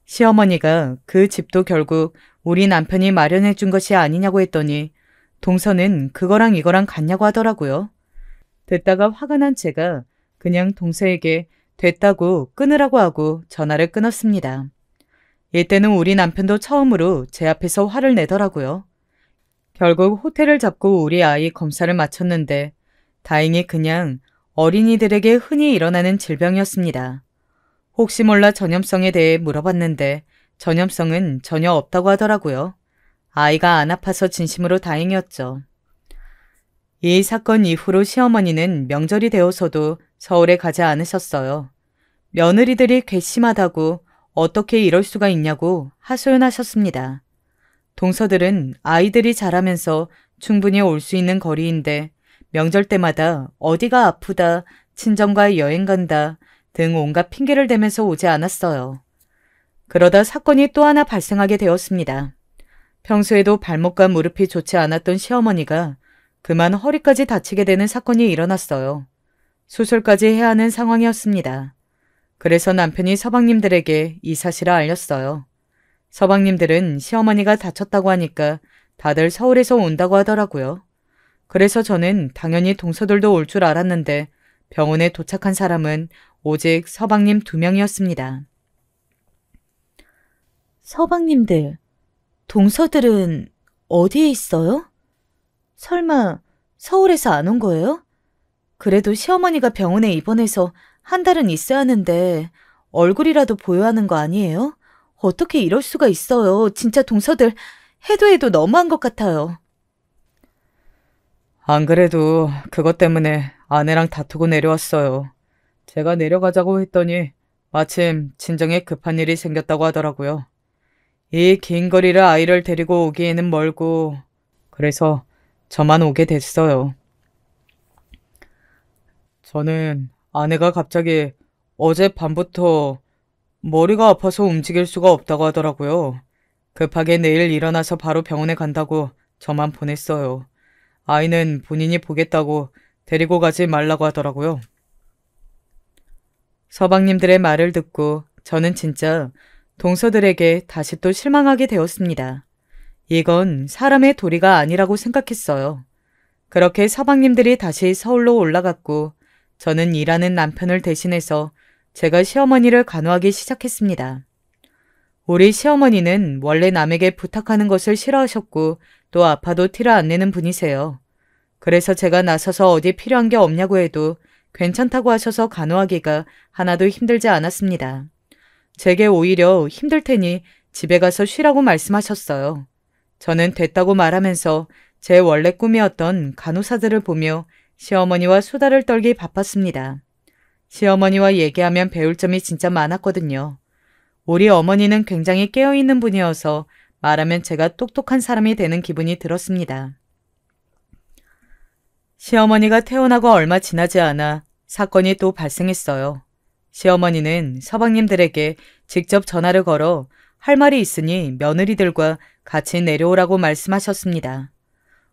S1: 시어머니가 그 집도 결국 우리 남편이 마련해 준 것이 아니냐고 했더니 동서는 그거랑 이거랑 같냐고 하더라고요. 듣다가 화가 난 제가 그냥 동서에게 됐다고 끊으라고 하고 전화를 끊었습니다. 이때는 우리 남편도 처음으로 제 앞에서 화를 내더라고요. 결국 호텔을 잡고 우리 아이 검사를 마쳤는데 다행히 그냥 어린이들에게 흔히 일어나는 질병이었습니다. 혹시 몰라 전염성에 대해 물어봤는데 전염성은 전혀 없다고 하더라고요. 아이가 안 아파서 진심으로 다행이었죠. 이 사건 이후로 시어머니는 명절이 되어서도 서울에 가지 않으셨어요. 며느리들이 괘씸하다고 어떻게 이럴 수가 있냐고 하소연하셨습니다. 동서들은 아이들이 자라면서 충분히 올 수 있는 거리인데 명절 때마다 어디가 아프다, 친정과 여행 간다 등 온갖 핑계를 대면서 오지 않았어요. 그러다 사건이 또 하나 발생하게 되었습니다. 평소에도 발목과 무릎이 좋지 않았던 시어머니가 그만 허리까지 다치게 되는 사건이 일어났어요. 수술까지 해야 하는 상황이었습니다. 그래서 남편이 서방님들에게 이 사실을 알렸어요. 서방님들은 시어머니가 다쳤다고 하니까 다들 서울에서 온다고 하더라고요. 그래서 저는 당연히 동서들도 올 줄 알았는데 병원에 도착한 사람은 오직 서방님 2명이었습니다.
S2: 서방님들, 동서들은 어디에 있어요? 설마 서울에서 안 온 거예요? 그래도 시어머니가 병원에 입원해서 한 달은 있어야 하는데 얼굴이라도 보여야 하는 거 아니에요? 어떻게 이럴 수가 있어요. 진짜 동서들 해도 해도 너무한 것 같아요.
S1: 안 그래도 그것 때문에 아내랑 다투고 내려왔어요. 제가 내려가자고 했더니 마침 친정에 급한 일이 생겼다고 하더라고요. 이 긴 거리를 아이를 데리고 오기에는 멀고 그래서 저만 오게 됐어요. 저는 아내가 갑자기 어젯밤부터 머리가 아파서 움직일 수가 없다고 하더라고요. 급하게 내일 일어나서 바로 병원에 간다고 저만 보냈어요. 아이는 본인이 보겠다고 데리고 가지 말라고 하더라고요. 서방님들의 말을 듣고 저는 진짜 동서들에게 다시 또 실망하게 되었습니다. 이건 사람의 도리가 아니라고 생각했어요. 그렇게 서방님들이 다시 서울로 올라갔고 저는 일하는 남편을 대신해서 제가 시어머니를 간호하기 시작했습니다. 우리 시어머니는 원래 남에게 부탁하는 것을 싫어하셨고 또 아파도 티를 안 내는 분이세요. 그래서 제가 나서서 어디 필요한 게 없냐고 해도 괜찮다고 하셔서 간호하기가 하나도 힘들지 않았습니다. 제게 오히려 힘들 테니 집에 가서 쉬라고 말씀하셨어요. 저는 됐다고 말하면서 제 원래 꿈이었던 간호사들을 보며 시어머니와 수다를 떨기 바빴습니다. 시어머니와 얘기하면 배울 점이 진짜 많았거든요. 우리 어머니는 굉장히 깨어있는 분이어서 말하면 제가 똑똑한 사람이 되는 기분이 들었습니다. 시어머니가 태어나고 얼마 지나지 않아 사건이 또 발생했어요. 시어머니는 서방님들에게 직접 전화를 걸어 할 말이 있으니 며느리들과 같이 내려오라고 말씀하셨습니다.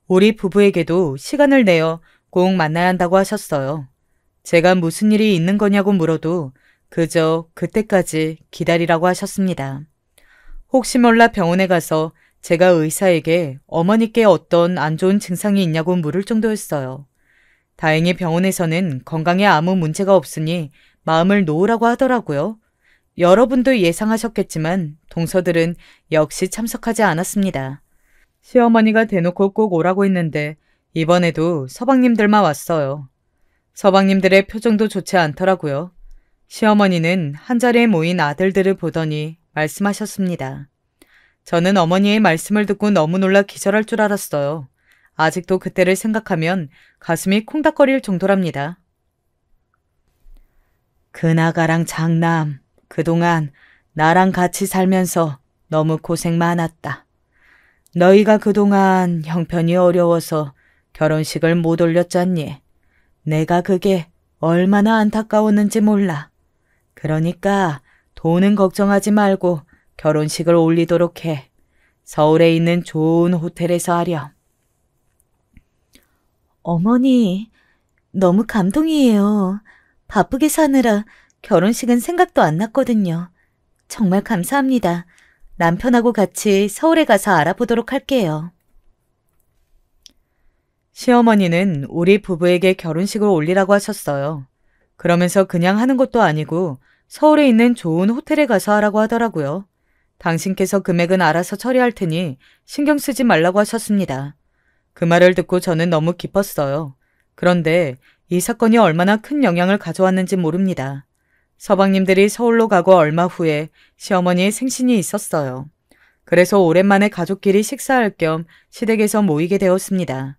S1: 우리 부부에게도 시간을 내어 꼭 만나야 한다고 하셨어요. 제가 무슨 일이 있는 거냐고 물어도 그저 그때까지 기다리라고 하셨습니다. 혹시 몰라 병원에 가서 제가 의사에게 어머니께 어떤 안 좋은 증상이 있냐고 물을 정도였어요. 다행히 병원에서는 건강에 아무 문제가 없으니 마음을 놓으라고 하더라고요. 여러분도 예상하셨겠지만 동서들은 역시 참석하지 않았습니다. 시어머니가 대놓고 꼭 오라고 했는데 이번에도 서방님들만 왔어요. 서방님들의 표정도 좋지 않더라고요. 시어머니는 한자리에 모인 아들들을 보더니 말씀하셨습니다. 저는 어머니의 말씀을 듣고 너무 놀라 기절할 줄 알았어요. 아직도 그때를 생각하면 가슴이 콩닥거릴 정도랍니다. 그나가랑 장남, 그동안 나랑 같이 살면서 너무 고생 많았다. 너희가 그동안 형편이 어려워서 결혼식을 못 올렸잖니. 내가 그게 얼마나 안타까웠는지 몰라. 그러니까 돈은 걱정하지 말고 결혼식을 올리도록 해. 서울에 있는 좋은 호텔에서 하렴.
S2: 어머니, 너무 감동이에요. 바쁘게 사느라 결혼식은 생각도 안 났거든요. 정말 감사합니다. 남편하고 같이 서울에 가서 알아보도록 할게요.
S1: 시어머니는 우리 부부에게 결혼식을 올리라고 하셨어요. 그러면서 그냥 하는 것도 아니고 서울에 있는 좋은 호텔에 가서 하라고 하더라고요. 당신께서 금액은 알아서 처리할 테니 신경 쓰지 말라고 하셨습니다. 그 말을 듣고 저는 너무 기뻤어요. 그런데 이 사건이 얼마나 큰 영향을 가져왔는지 모릅니다. 서방님들이 서울로 가고 얼마 후에 시어머니의 생신이 있었어요. 그래서 오랜만에 가족끼리 식사할 겸 시댁에서 모이게 되었습니다.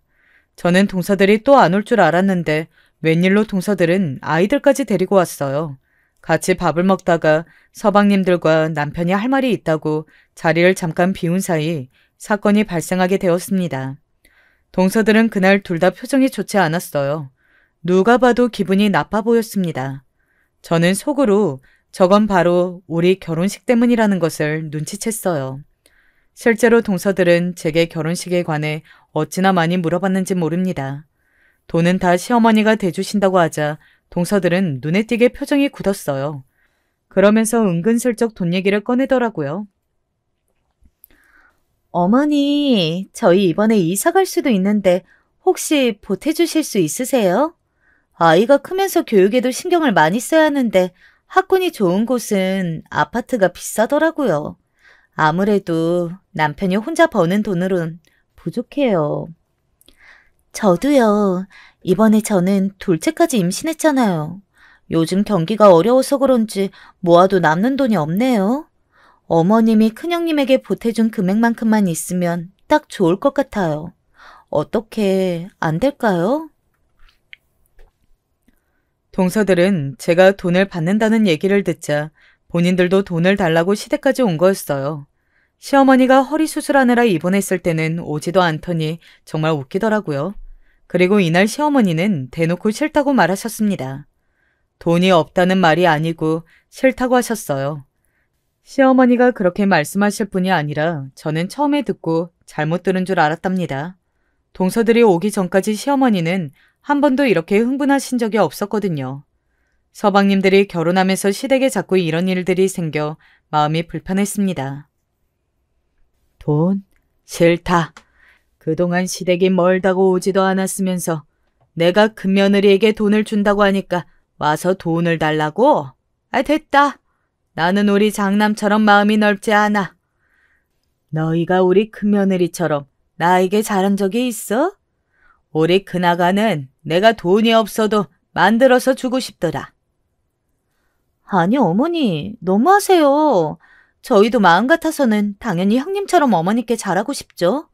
S1: 저는 동서들이 또 안 올 줄 알았는데 웬일로 동서들은 아이들까지 데리고 왔어요. 같이 밥을 먹다가 서방님들과 남편이 할 말이 있다고 자리를 잠깐 비운 사이 사건이 발생하게 되었습니다. 동서들은 그날 둘 다 표정이 좋지 않았어요. 누가 봐도 기분이 나빠 보였습니다. 저는 속으로 저건 바로 우리 결혼식 때문이라는 것을 눈치챘어요. 실제로 동서들은 제게 결혼식에 관해 어찌나 많이 물어봤는지 모릅니다. 돈은 다 시어머니가 대주신다고 하자 동서들은 눈에 띄게 표정이 굳었어요. 그러면서 은근슬쩍 돈 얘기를 꺼내더라고요.
S2: 어머니, 저희 이번에 이사 갈 수도 있는데 혹시 보태주실 수 있으세요? 아이가 크면서 교육에도 신경을 많이 써야 하는데 학군이 좋은 곳은 아파트가 비싸더라고요. 아무래도 남편이 혼자 버는 돈으론 부족해요. 저도요. 이번에 저는 둘째까지 임신했잖아요. 요즘 경기가 어려워서 그런지 모아도 남는 돈이 없네요. 어머님이 큰형님에게 보태준 금액만큼만 있으면 딱 좋을 것 같아요. 어떻게 안 될까요?
S1: 동서들은 제가 돈을 받는다는 얘기를 듣자 본인들도 돈을 달라고 시댁까지 온 거였어요. 시어머니가 허리 수술하느라 입원했을 때는 오지도 않더니 정말 웃기더라고요. 그리고 이날 시어머니는 대놓고 싫다고 말하셨습니다. 돈이 없다는 말이 아니고 싫다고 하셨어요. 시어머니가 그렇게 말씀하실 뿐이 아니라 저는 처음에 듣고 잘못 들은 줄 알았답니다. 동서들이 오기 전까지 시어머니는 한 번도 이렇게 흥분하신 적이 없었거든요. 서방님들이 결혼하면서 시댁에 자꾸 이런 일들이 생겨 마음이 불편했습니다. 돈? 싫다. 그동안 시댁이 멀다고 오지도 않았으면서 내가 큰며느리에게 돈을 준다고 하니까 와서 돈을 달라고? 아, 됐다. 나는 우리 장남처럼 마음이 넓지 않아. 너희가 우리 큰며느리처럼 나에게 잘한 적이 있어?
S2: 우리 그나가는 내가 돈이 없어도 만들어서 주고 싶더라. 아니, 어머니, 너무하세요. 저희도 마음 같아서는 당연히 형님처럼 어머니께 잘하고 싶죠.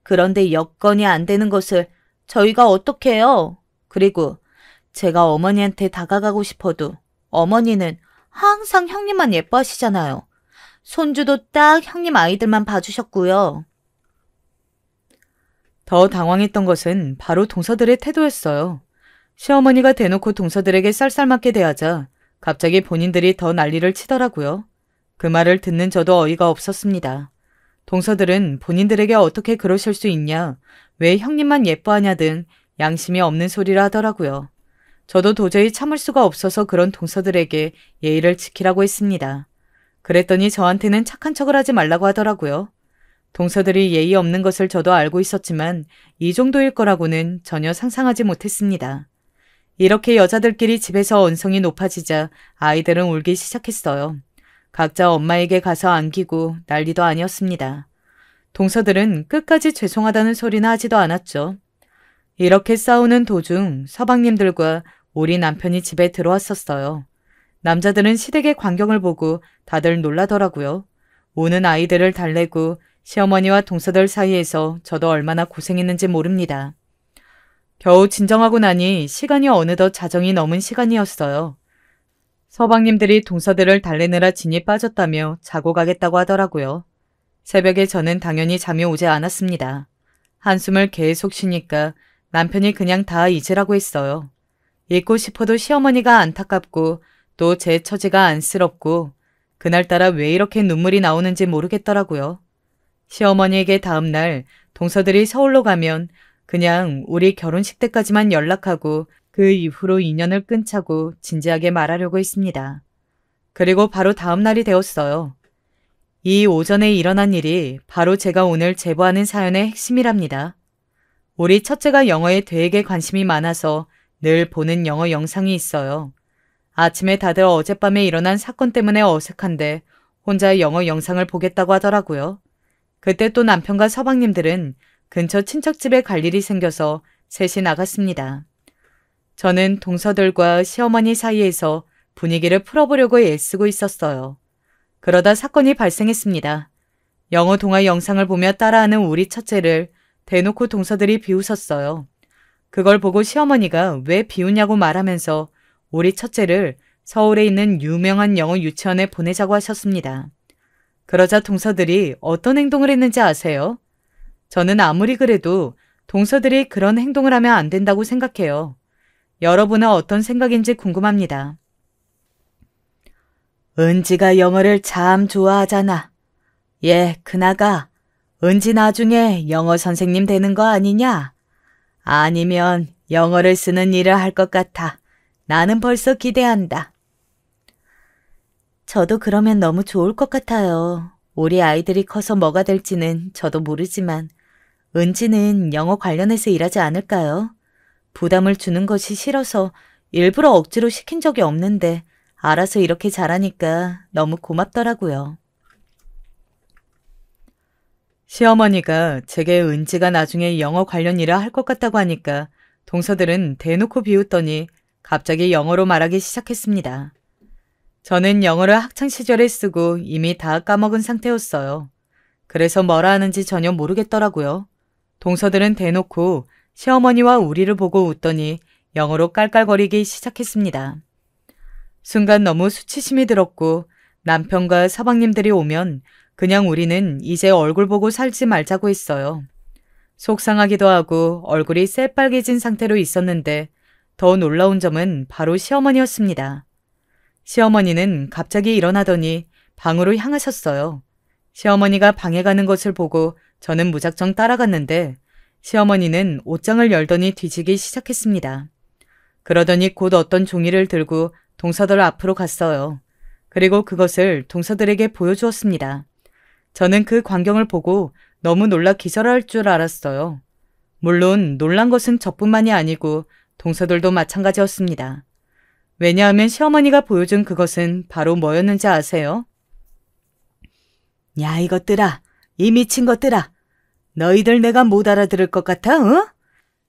S2: 그런데 여건이 안 되는 것을 저희가 어떻게 해요? 그리고 제가 어머니한테 다가가고 싶어도 어머니는 항상 형님만 예뻐하시잖아요. 손주도 딱 형님 아이들만 봐주셨고요.
S1: 더 당황했던 것은 바로 동서들의 태도였어요. 시어머니가 대놓고 동서들에게 쌀쌀맞게 대하자 갑자기 본인들이 더 난리를 치더라고요. 그 말을 듣는 저도 어이가 없었습니다. 동서들은 본인들에게 어떻게 그러실 수 있냐, 왜 형님만 예뻐하냐 등 양심이 없는 소리를 하더라고요. 저도 도저히 참을 수가 없어서 그런 동서들에게 예의를 지키라고 했습니다. 그랬더니 저한테는 착한 척을 하지 말라고 하더라고요. 동서들이 예의 없는 것을 저도 알고 있었지만 이 정도일 거라고는 전혀 상상하지 못했습니다. 이렇게 여자들끼리 집에서 언성이 높아지자 아이들은 울기 시작했어요. 각자 엄마에게 가서 안기고 난리도 아니었습니다. 동서들은 끝까지 죄송하다는 소리는 하지도 않았죠. 이렇게 싸우는 도중 서방님들과 우리 남편이 집에 들어왔었어요. 남자들은 시댁의 광경을 보고 다들 놀라더라고요. 우는 아이들을 달래고 시어머니와 동서들 사이에서 저도 얼마나 고생했는지 모릅니다. 겨우 진정하고 나니 시간이 어느덧 자정이 넘은 시간이었어요. 서방님들이 동서들을 달래느라 진이 빠졌다며 자고 가겠다고 하더라고요. 새벽에 저는 당연히 잠이 오지 않았습니다. 한숨을 계속 쉬니까 남편이 그냥 다 잊으라고 했어요. 잊고 싶어도 시어머니가 안타깝고 또 제 처지가 안쓰럽고 그날따라 왜 이렇게 눈물이 나오는지 모르겠더라고요. 시어머니에게 다음날 동서들이 서울로 가면 그냥 우리 결혼식 때까지만 연락하고 그 이후로 인연을 끊자고 진지하게 말하려고 했습니다. 그리고 바로 다음 날이 되었어요. 이 오전에 일어난 일이 바로 제가 오늘 제보하는 사연의 핵심이랍니다. 우리 첫째가 영어에 되게 관심이 많아서 늘 보는 영어 영상이 있어요. 아침에 다들 어젯밤에 일어난 사건 때문에 어색한데 혼자 영어 영상을 보겠다고 하더라고요. 그때 또 남편과 서방님들은 근처 친척집에 갈 일이 생겨서 셋이 나갔습니다. 저는 동서들과 시어머니 사이에서 분위기를 풀어보려고 애쓰고 있었어요. 그러다 사건이 발생했습니다. 영어 동화 영상을 보며 따라하는 우리 첫째를 대놓고 동서들이 비웃었어요. 그걸 보고 시어머니가 왜 비웃냐고 말하면서 우리 첫째를 서울에 있는 유명한 영어 유치원에 보내자고 하셨습니다. 그러자 동서들이 어떤 행동을 했는지 아세요? 저는 아무리 그래도 동서들이 그런 행동을 하면 안 된다고 생각해요. 여러분은 어떤 생각인지 궁금합니다. 은지가 영어를 참 좋아하잖아. 얘 그나가 은지 나중에 영어 선생님 되는 거 아니냐? 아니면 영어를 쓰는 일을 할 것 같아. 나는 벌써 기대한다. 저도 그러면 너무 좋을 것 같아요. 우리 아이들이 커서 뭐가 될지는 저도 모르지만 은지는 영어 관련해서 일하지 않을까요? 부담을 주는 것이 싫어서 일부러 억지로 시킨 적이 없는데 알아서 이렇게 잘하니까 너무 고맙더라고요. 시어머니가 제게 은지가 나중에 영어 관련 일을 할 것 같다고 하니까 동서들은 대놓고 비웃더니 갑자기 영어로 말하기 시작했습니다. 저는 영어를 학창시절에 쓰고 이미 다 까먹은 상태였어요. 그래서 뭐라 하는지 전혀 모르겠더라고요. 동서들은 대놓고 시어머니와 우리를 보고 웃더니 영어로 깔깔거리기 시작했습니다. 순간 너무 수치심이 들었고 남편과 서방님들이 오면 그냥 우리는 이제 얼굴 보고 살지 말자고 했어요. 속상하기도 하고 얼굴이 새빨개진 상태로 있었는데 더 놀라운 점은 바로 시어머니였습니다. 시어머니는 갑자기 일어나더니 방으로 향하셨어요. 시어머니가 방에 가는 것을 보고 저는 무작정 따라갔는데 시어머니는 옷장을 열더니 뒤지기 시작했습니다. 그러더니 곧 어떤 종이를 들고 동서들 앞으로 갔어요. 그리고 그것을 동서들에게 보여주었습니다. 저는 그 광경을 보고 너무 놀라 기절할 줄 알았어요. 물론 놀란 것은 저뿐만이 아니고 동서들도 마찬가지였습니다. 왜냐하면 시어머니가 보여준 그것은 바로 뭐였는지 아세요? 야, 이것들아, 이 미친 것들아. 너희들 내가 못 알아들을 것 같아, 어?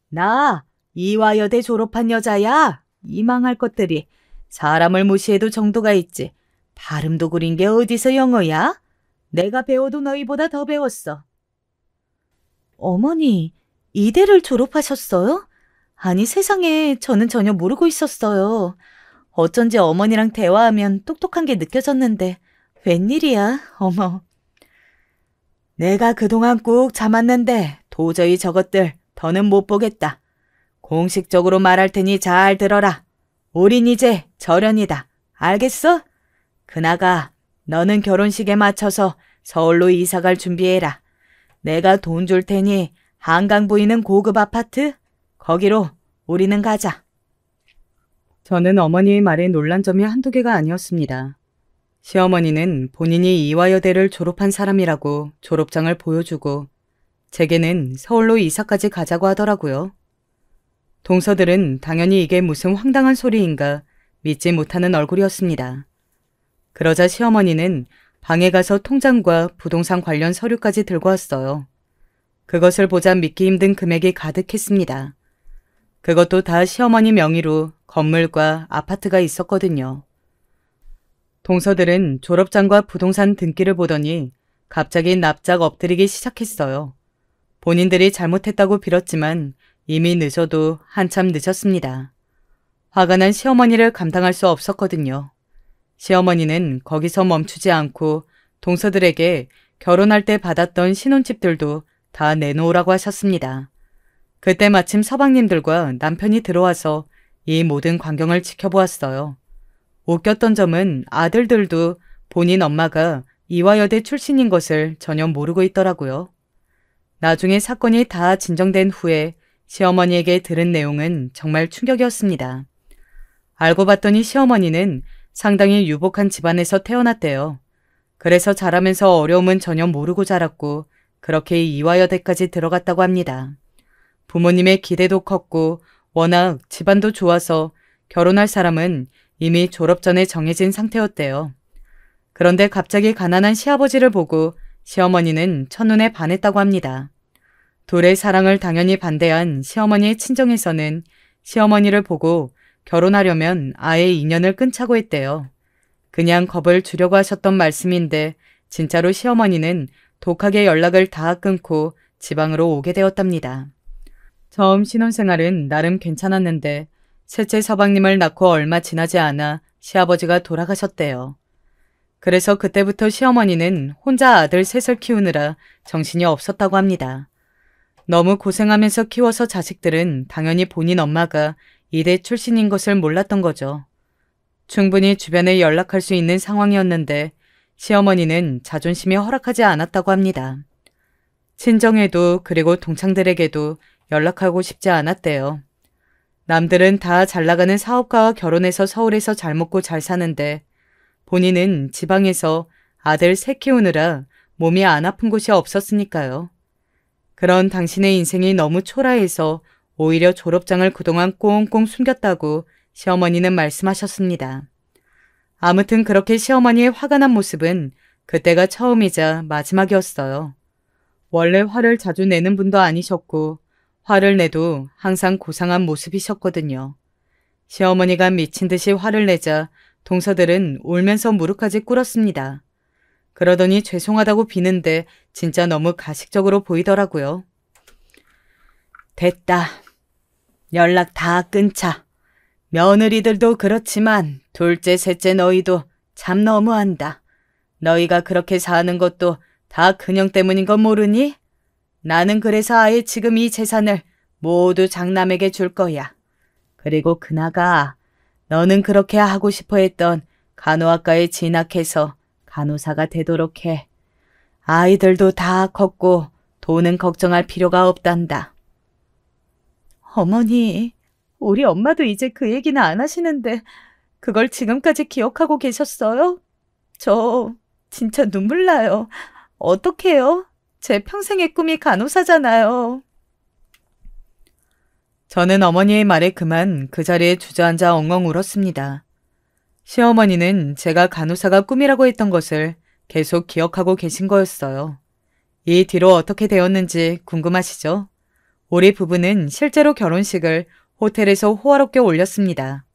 S2: 나 이화여대 졸업한 여자야. 이 망할 것들이. 사람을 무시해도 정도가 있지. 발음도 구린 게 어디서 영어야? 내가 배워도 너희보다 더 배웠어. 어머니, 이대를 졸업하셨어요? 아니 세상에 저는 전혀 모르고 있었어요. 어쩐지 어머니랑 대화하면 똑똑한 게 느껴졌는데 웬일이야, 어머. 내가 그동안 꾹 참았는데 도저히 저것들 더는 못 보겠다. 공식적으로 말할 테니 잘 들어라. 우린 이제 절연이다. 알겠어? 그나가 너는 결혼식에 맞춰서 서울로 이사갈 준비해라. 내가 돈 줄 테니 한강 보이는 고급 아파트? 거기로 우리는 가자.
S1: 저는 어머니의 말에 놀란 점이 한두 개가 아니었습니다. 시어머니는 본인이 이화여대를 졸업한 사람이라고 졸업장을 보여주고 제게는 서울로 이사까지 가자고 하더라고요. 동서들은 당연히 이게 무슨 황당한 소리인가 믿지 못하는 얼굴이었습니다. 그러자 시어머니는 방에 가서 통장과 부동산 관련 서류까지 들고 왔어요. 그것을 보자 믿기 힘든 금액이 가득했습니다. 그것도 다 시어머니 명의로 건물과 아파트가 있었거든요. 동서들은 졸업장과 부동산 등기를 보더니 갑자기 납작 엎드리기 시작했어요. 본인들이 잘못했다고 빌었지만 이미 늦어도 한참 늦었습니다. 화가 난 시어머니를 감당할 수 없었거든요. 시어머니는 거기서 멈추지 않고 동서들에게 결혼할 때 받았던 신혼집들도 다 내놓으라고 하셨습니다. 그때 마침 서방님들과 남편이 들어와서 이 모든 광경을 지켜보았어요. 웃겼던 점은 아들들도 본인 엄마가 이화여대 출신인 것을 전혀 모르고 있더라고요. 나중에 사건이 다 진정된 후에 시어머니에게 들은 내용은 정말 충격이었습니다. 알고 봤더니 시어머니는 상당히 유복한 집안에서 태어났대요. 그래서 자라면서 어려움은 전혀 모르고 자랐고 그렇게 이화여대까지 들어갔다고 합니다. 부모님의 기대도 컸고 워낙 집안도 좋아서 결혼할 사람은 이미 졸업 전에 정해진 상태였대요. 그런데 갑자기 가난한 시아버지를 보고 시어머니는 첫눈에 반했다고 합니다. 둘의 사랑을 당연히 반대한 시어머니의 친정에서는 시어머니를 보고 결혼하려면 아예 인연을 끊자고 했대요. 그냥 겁을 주려고 하셨던 말씀인데 진짜로 시어머니는 독하게 연락을 다 끊고 지방으로 오게 되었답니다. 처음 신혼생활은 나름 괜찮았는데 셋째 서방님을 낳고 얼마 지나지 않아 시아버지가 돌아가셨대요. 그래서 그때부터 시어머니는 혼자 아들 셋을 키우느라 정신이 없었다고 합니다. 너무 고생하면서 키워서 자식들은 당연히 본인 엄마가 이대 출신인 것을 몰랐던 거죠. 충분히 주변에 연락할 수 있는 상황이었는데 시어머니는 자존심이 허락하지 않았다고 합니다. 친정에도 그리고 동창들에게도 연락하고 싶지 않았대요. 남들은 다 잘나가는 사업가와 결혼해서 서울에서 잘 먹고 잘 사는데 본인은 지방에서 아들 셋 키우느라 몸이 안 아픈 곳이 없었으니까요. 그런 당신의 인생이 너무 초라해서 오히려 졸업장을 그동안 꽁꽁 숨겼다고 시어머니는 말씀하셨습니다. 아무튼 그렇게 시어머니의 화가 난 모습은 그때가 처음이자 마지막이었어요. 원래 화를 자주 내는 분도 아니셨고 화를 내도 항상 고상한 모습이셨거든요. 시어머니가 미친 듯이 화를 내자 동서들은 울면서 무릎까지 꿇었습니다. 그러더니 죄송하다고 비는데 진짜 너무 가식적으로 보이더라고요. 됐다. 연락 다 끊자. 며느리들도 그렇지만 둘째, 셋째 너희도 참 너무한다. 너희가 그렇게 사는 것도 다 그냥 때문인 건 모르니? 나는 그래서 아예 지금 이 재산을 모두 장남에게 줄 거야. 그리고 그나가 너는 그렇게 하고 싶어 했던 간호학과에 진학해서 간호사가 되도록 해. 아이들도 다 컸고 돈은 걱정할 필요가 없단다. 어머니, 우리 엄마도 이제 그 얘기는 안 하시는데 그걸 지금까지 기억하고 계셨어요? 저 진짜 눈물 나요. 어떡해요? 제 평생의 꿈이 간호사잖아요. 저는 어머니의 말에 그만 그 자리에 주저앉아 엉엉 울었습니다. 시어머니는 제가 간호사가 꿈이라고 했던 것을 계속 기억하고 계신 거였어요. 이 뒤로 어떻게 되었는지 궁금하시죠? 우리 부부는 실제로 결혼식을 호텔에서 호화롭게 올렸습니다.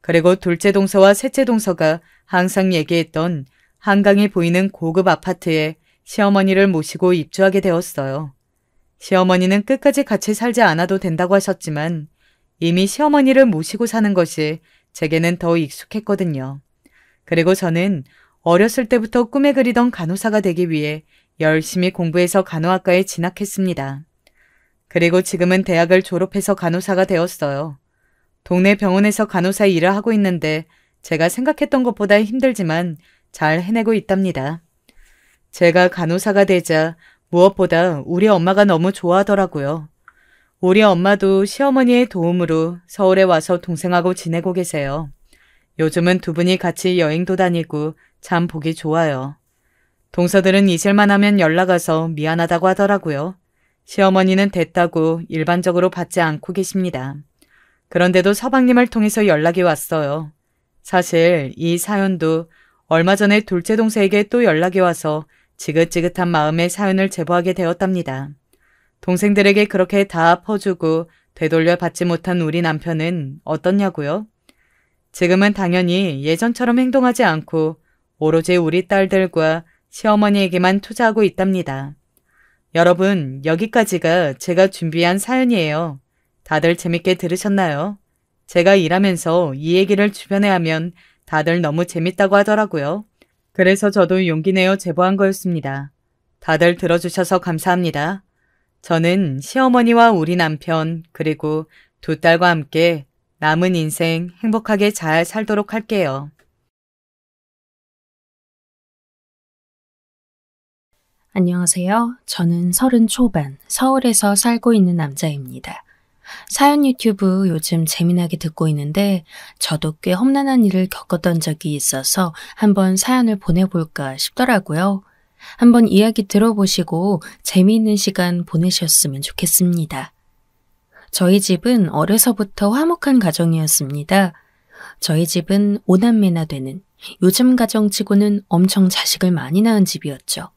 S1: 그리고 둘째 동서와 셋째 동서가 항상 얘기했던 한강이 보이는 고급 아파트에 시어머니를 모시고 입주하게 되었어요. 시어머니는 끝까지 같이 살지 않아도 된다고 하셨지만 이미 시어머니를 모시고 사는 것이 제게는 더 익숙했거든요. 그리고 저는 어렸을 때부터 꿈에 그리던 간호사가 되기 위해 열심히 공부해서 간호학과에 진학했습니다. 그리고 지금은 대학을 졸업해서 간호사가 되었어요. 동네 병원에서 간호사 일을 하고 있는데 제가 생각했던 것보다 힘들지만 잘 해내고 있답니다. 제가 간호사가 되자 무엇보다 우리 엄마가 너무 좋아하더라고요. 우리 엄마도 시어머니의 도움으로 서울에 와서 동생하고 지내고 계세요. 요즘은 두 분이 같이 여행도 다니고 참 보기 좋아요. 동서들은 잊을만 하면 연락 와서 미안하다고 하더라고요. 시어머니는 됐다고 일반적으로 받지 않고 계십니다. 그런데도 서방님을 통해서 연락이 왔어요. 사실 이 사연도 얼마 전에 둘째 동생에게 또 연락이 와서 지긋지긋한 마음에 사연을 제보하게 되었답니다. 동생들에게 그렇게 다 퍼주고 되돌려 받지 못한 우리 남편은 어떻냐고요? 지금은 당연히 예전처럼 행동하지 않고 오로지 우리 딸들과 시어머니에게만 투자하고 있답니다. 여러분, 여기까지가 제가 준비한 사연이에요. 다들 재밌게 들으셨나요? 제가 일하면서 이 얘기를 주변에 하면 다들 너무 재밌다고 하더라고요. 그래서 저도 용기 내어 제보한 거였습니다. 다들 들어주셔서 감사합니다. 저는 시어머니와 우리 남편 그리고 두 딸과 함께 남은 인생 행복하게 잘 살도록 할게요.
S3: 안녕하세요. 저는 30 초반 서울에서 살고 있는 남자입니다. 사연 유튜브 요즘 재미나게 듣고 있는데 저도 꽤 험난한 일을 겪었던 적이 있어서 한번 사연을 보내볼까 싶더라고요. 한번 이야기 들어보시고 재미있는 시간 보내셨으면 좋겠습니다. 저희 집은 어려서부터 화목한 가정이었습니다. 저희 집은 5남매나 되는 요즘 가정치고는 엄청 자식을 많이 낳은 집이었죠.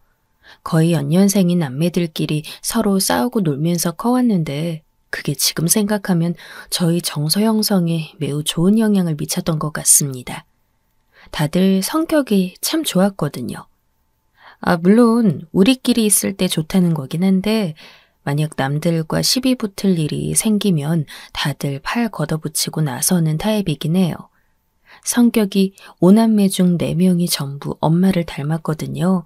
S3: 거의 연년생인 남매들끼리 서로 싸우고 놀면서 커왔는데 그게 지금 생각하면 저희 정서 형성에 매우 좋은 영향을 미쳤던 것 같습니다. 다들 성격이 참 좋았거든요. 물론 우리끼리 있을 때 좋다는 거긴 한데 만약 남들과 시비 붙을 일이 생기면 다들 팔 걷어붙이고 나서는 타입이긴 해요. 성격이 5남매 중 4명이 전부 엄마를 닮았거든요.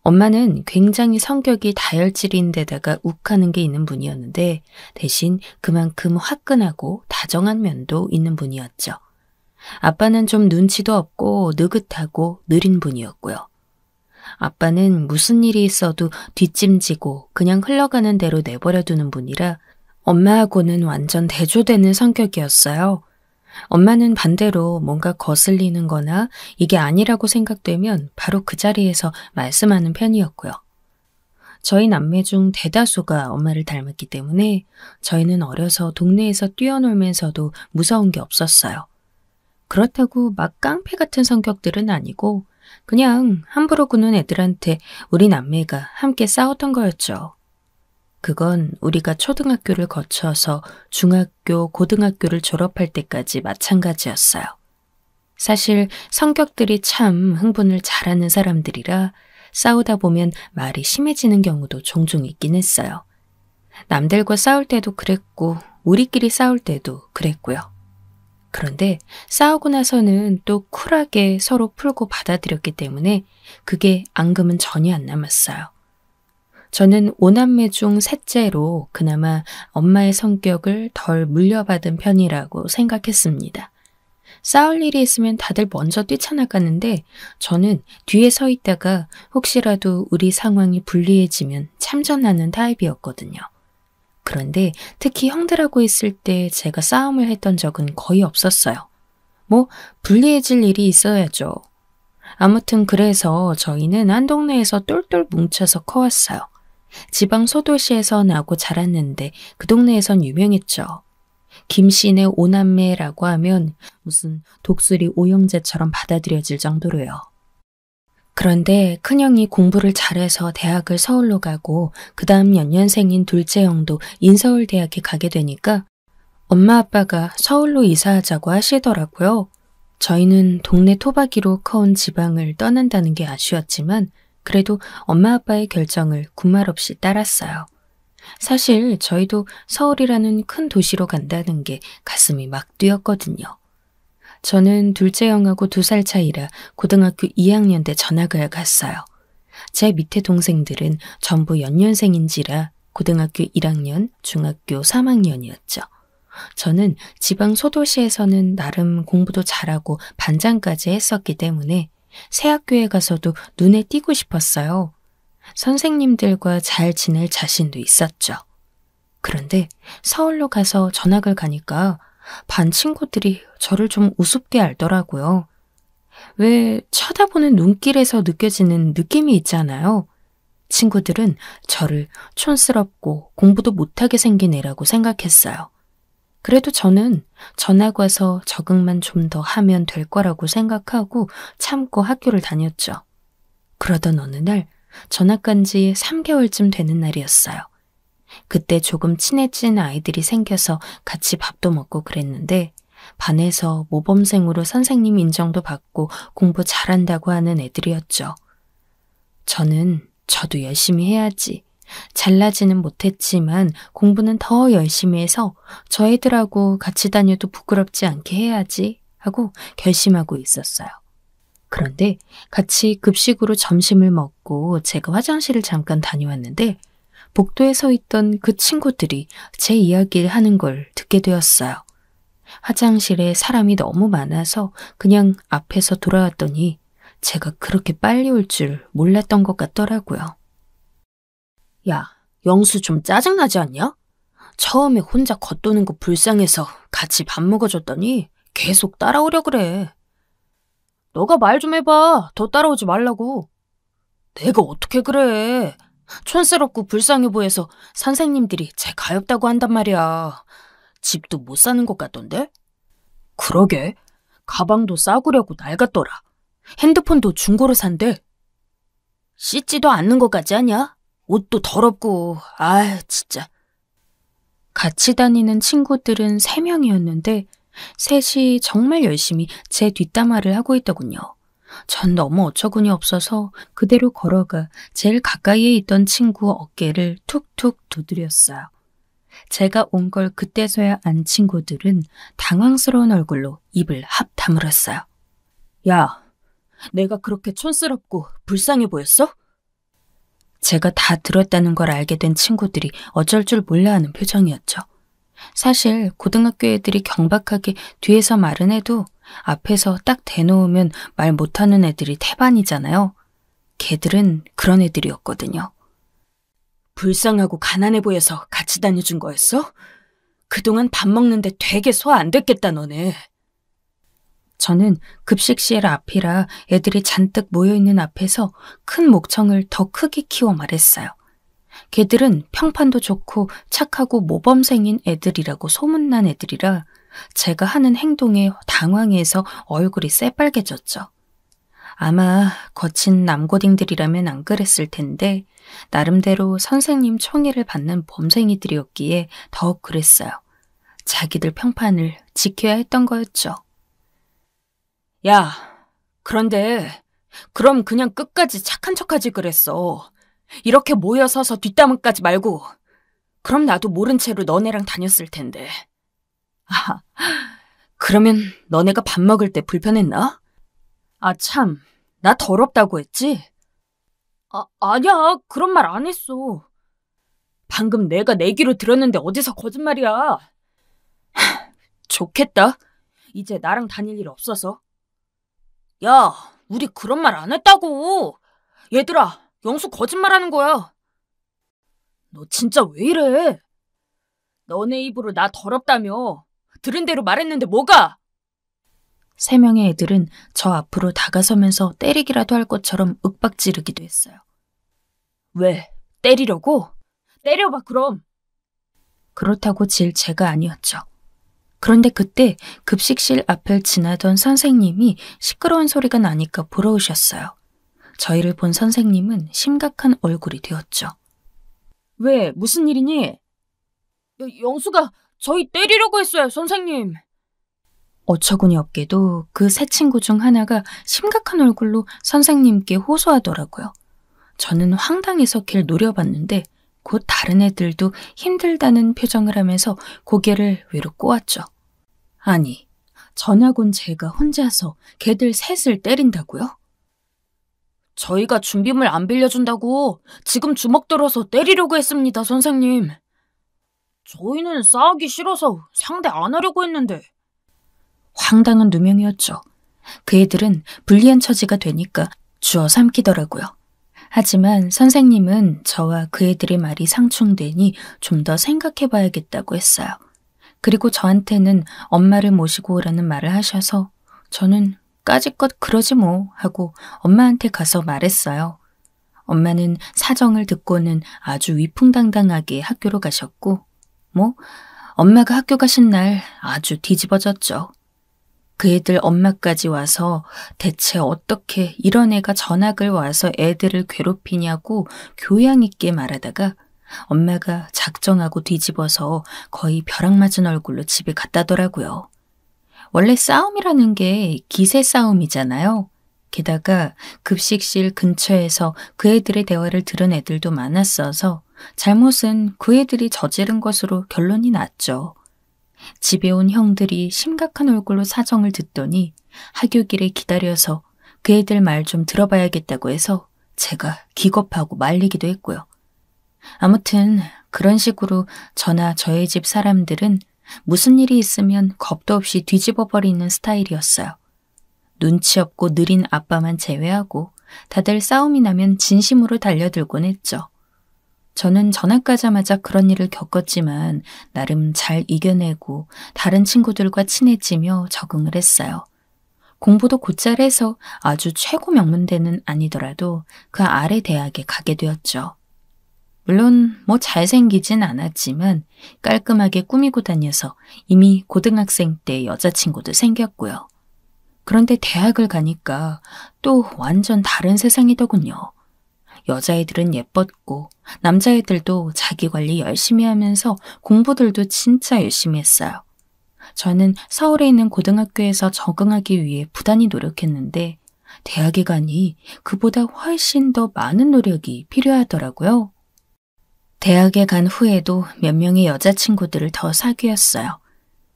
S3: 엄마는 굉장히 성격이 다혈질인데다가 욱하는 게 있는 분이었는데 대신 그만큼 화끈하고 다정한 면도 있는 분이었죠. 아빠는 좀 눈치도 없고 느긋하고 느린 분이었고요. 아빠는 무슨 일이 있어도 뒷짐지고 그냥 흘러가는 대로 내버려두는 분이라 엄마하고는 완전 대조되는 성격이었어요. 엄마는 반대로 뭔가 거슬리는 거나 이게 아니라고 생각되면 바로 그 자리에서 말씀하는 편이었고요. 저희 남매 중 대다수가 엄마를 닮았기 때문에 저희는 어려서 동네에서 뛰어놀면서도 무서운 게 없었어요. 그렇다고 막 깡패 같은 성격들은 아니고 그냥 함부로 구는 애들한테 우리 남매가 함께 싸웠던 거였죠. 그건 우리가 초등학교를 거쳐서 중학교, 고등학교를 졸업할 때까지 마찬가지였어요. 사실 성격들이 참 흥분을 잘하는 사람들이라 싸우다 보면 말이 심해지는 경우도 종종 있긴 했어요. 남들과 싸울 때도 그랬고 우리끼리 싸울 때도 그랬고요. 그런데 싸우고 나서는 또 쿨하게 서로 풀고 받아들였기 때문에 그게 앙금은 전혀 안 남았어요. 저는 5남매 중 셋째로 그나마 엄마의 성격을 덜 물려받은 편이라고 생각했습니다. 싸울 일이 있으면 다들 먼저 뛰쳐나가는데 저는 뒤에 서 있다가 혹시라도 우리 상황이 불리해지면 참전하는 타입이었거든요. 그런데 특히 형들하고 있을 때 제가 싸움을 했던 적은 거의 없었어요. 불리해질 일이 있어야죠. 아무튼 그래서 저희는 한 동네에서 똘똘 뭉쳐서 커왔어요. 지방 소도시에서 나고 자랐는데 그 동네에선 유명했죠. 김씨네 5남매라고 하면 무슨 독수리 5형제처럼 받아들여질 정도로요. 그런데 큰형이 공부를 잘해서 대학을 서울로 가고 그 다음 연년생인 둘째 형도 인서울대학에 가게 되니까 엄마 아빠가 서울로 이사하자고 하시더라고요. 저희는 동네 토박이로 커온 지방을 떠난다는 게 아쉬웠지만 그래도 엄마 아빠의 결정을 군말 없이 따랐어요. 사실 저희도 서울이라는 큰 도시로 간다는 게 가슴이 막 뛰었거든요. 저는 둘째 형하고 2살 차이라 고등학교 2학년 때 전학을 갔어요. 제 밑에 동생들은 전부 연년생인지라 고등학교 1학년, 중학교 3학년이었죠. 저는 지방 소도시에서는 나름 공부도 잘하고 반장까지 했었기 때문에 새 학교에 가서도 눈에 띄고 싶었어요. 선생님들과 잘 지낼 자신도 있었죠. 그런데 서울로 가서 전학을 가니까 반 친구들이 저를 좀 우습게 알더라고요. 왜 쳐다보는 눈길에서 느껴지는 느낌이 있잖아요. 친구들은 저를 촌스럽고 공부도 못하게 생긴 애라고 생각했어요. 그래도 저는 전학 와서 적응만 좀 더 하면 될 거라고 생각하고 참고 학교를 다녔죠. 그러던 어느 날 전학 간 지 3개월쯤 되는 날이었어요. 그때 조금 친해진 아이들이 생겨서 같이 밥도 먹고 그랬는데 반에서 모범생으로 선생님 인정도 받고 공부 잘한다고 하는 애들이었죠. 저도 열심히 해야지. 잘나지는 못했지만 공부는 더 열심히 해서 저 애들하고 같이 다녀도 부끄럽지 않게 해야지 하고 결심하고 있었어요. 그런데 같이 급식으로 점심을 먹고 제가 화장실을 잠깐 다녀왔는데 복도에 서 있던 그 친구들이 제 이야기를 하는 걸 듣게 되었어요. 화장실에 사람이 너무 많아서 그냥 앞에서 돌아왔더니 제가 그렇게 빨리 올 줄 몰랐던 것 같더라고요. 야, 영수 좀 짜증나지 않냐? 처음에 혼자 겉도는 거 불쌍해서 같이 밥 먹어줬더니 계속 따라오려 그래. 너가 말 좀 해봐. 더 따라오지 말라고. 내가 어떻게 그래. 촌스럽고 불쌍해 보여서 선생님들이 쟤 가엾다고 한단 말이야. 집도 못 사는 것 같던데? 그러게. 가방도 싸구려고 낡았더라. 핸드폰도 중고로 산대. 씻지도 않는 것 같지 않냐? 옷도 더럽고, 진짜. 같이 다니는 친구들은 3명이었는데 셋이 정말 열심히 제 뒷담화를 하고 있더군요. 전 너무 어처구니 없어서 그대로 걸어가 제일 가까이에 있던 친구 어깨를 툭툭 두드렸어요. 제가 온 걸 그때서야 안 친구들은 당황스러운 얼굴로 입을 합 다물었어요. 야, 내가 그렇게 촌스럽고 불쌍해 보였어? 제가 다 들었다는 걸 알게 된 친구들이 어쩔 줄 몰라 하는 표정이었죠. 사실 고등학교 애들이 경박하게 뒤에서 말은 해도 앞에서 딱 대놓으면 말 못하는 애들이 태반이잖아요. 걔들은 그런 애들이었거든요. 불쌍하고 가난해 보여서 같이 다녀준 거였어? 그동안 밥 먹는데 되게 소화 안 됐겠다 너네. 저는 급식실 앞이라 애들이 잔뜩 모여있는 앞에서 큰 목청을 더 크게 키워 말했어요. 걔들은 평판도 좋고 착하고 모범생인 애들이라고 소문난 애들이라 제가 하는 행동에 당황해서 얼굴이 새빨개졌죠. 아마 거친 남고딩들이라면 안 그랬을 텐데 나름대로 선생님 총애를 받는 범생이들이었기에 더욱 그랬어요. 자기들 평판을 지켜야 했던 거였죠. 야, 그런데 그럼 그냥 끝까지 착한 척하지 그랬어. 이렇게 모여서서 뒷담화까지 말고. 그럼 나도 모른 채로 너네랑 다녔을 텐데. 그러면 너네가 밥 먹을 때 불편했나? 참, 나 더럽다고 했지? 아니야, 그런 말 안 했어. 방금 내가 내 귀로 들었는데 어디서 거짓말이야. 좋겠다. 이제 나랑 다닐 일 없어서. 야, 우리 그런 말 안 했다고. 얘들아, 영수 거짓말하는 거야. 너 진짜 왜 이래? 너네 입으로 나 더럽다며. 들은 대로 말했는데 뭐가? 3명의 애들은 저 앞으로 다가서면서 때리기라도 할 것처럼 윽박지르기도 했어요. 왜? 때리려고? 때려봐 그럼. 그렇다고 질 제가 아니었죠. 그런데 그때 급식실 앞을 지나던 선생님이 시끄러운 소리가 나니까 보러 오셨어요. 저희를 본 선생님은 심각한 얼굴이 되었죠. 왜? 무슨 일이니? 영수가 저희 때리려고 했어요, 선생님. 어처구니 없게도 그 세 친구 중 하나가 심각한 얼굴로 선생님께 호소하더라고요. 저는 황당해서 걔를 노려봤는데 곧 다른 애들도 힘들다는 표정을 하면서 고개를 위로 꼬았죠. 아니, 전학온 제가 혼자서 걔들 셋을 때린다고요? 저희가 준비물 안 빌려준다고 지금 주먹 들어서 때리려고 했습니다, 선생님. 저희는 싸우기 싫어서 상대 안 하려고 했는데. 황당한 누명이었죠. 그 애들은 불리한 처지가 되니까 주워 삼키더라고요. 하지만 선생님은 저와 그 애들의 말이 상충되니 좀 더 생각해봐야겠다고 했어요. 그리고 저한테는 엄마를 모시고 오라는 말을 하셔서 저는 까짓것 그러지 뭐 하고 엄마한테 가서 말했어요. 엄마는 사정을 듣고는 아주 위풍당당하게 학교로 가셨고 엄마가 학교 가신 날 아주 뒤집어졌죠. 그 애들 엄마까지 와서 대체 어떻게 이런 애가 전학을 와서 애들을 괴롭히냐고 교양 있게 말하다가 엄마가 작정하고 뒤집어서 거의 벼락 맞은 얼굴로 집에 갔다더라고요. 원래 싸움이라는 게 기세 싸움이잖아요. 게다가 급식실 근처에서 그 애들의 대화를 들은 애들도 많았어서 잘못은 그 애들이 저지른 것으로 결론이 났죠. 집에 온 형들이 심각한 얼굴로 사정을 듣더니 하교길에 기다려서 그 애들 말 좀 들어봐야겠다고 해서 제가 기겁하고 말리기도 했고요. 아무튼 그런 식으로 저나 저희 집 사람들은 무슨 일이 있으면 겁도 없이 뒤집어버리는 스타일이었어요. 눈치 없고 느린 아빠만 제외하고 다들 싸움이 나면 진심으로 달려들곤 했죠. 저는 전학 가자마자 그런 일을 겪었지만 나름 잘 이겨내고 다른 친구들과 친해지며 적응을 했어요. 공부도 곧잘 해서 아주 최고 명문대는 아니더라도 그 아래 대학에 가게 되었죠. 물론 잘생기진 않았지만 깔끔하게 꾸미고 다녀서 이미 고등학생 때 여자친구도 생겼고요. 그런데 대학을 가니까 또 완전 다른 세상이더군요. 여자애들은 예뻤고 남자애들도 자기 관리 열심히 하면서 공부들도 진짜 열심히 했어요. 저는 서울에 있는 고등학교에서 적응하기 위해 부단히 노력했는데 대학에 가니 그보다 훨씬 더 많은 노력이 필요하더라고요. 대학에 간 후에도 몇 명의 여자친구들을 더 사귀었어요.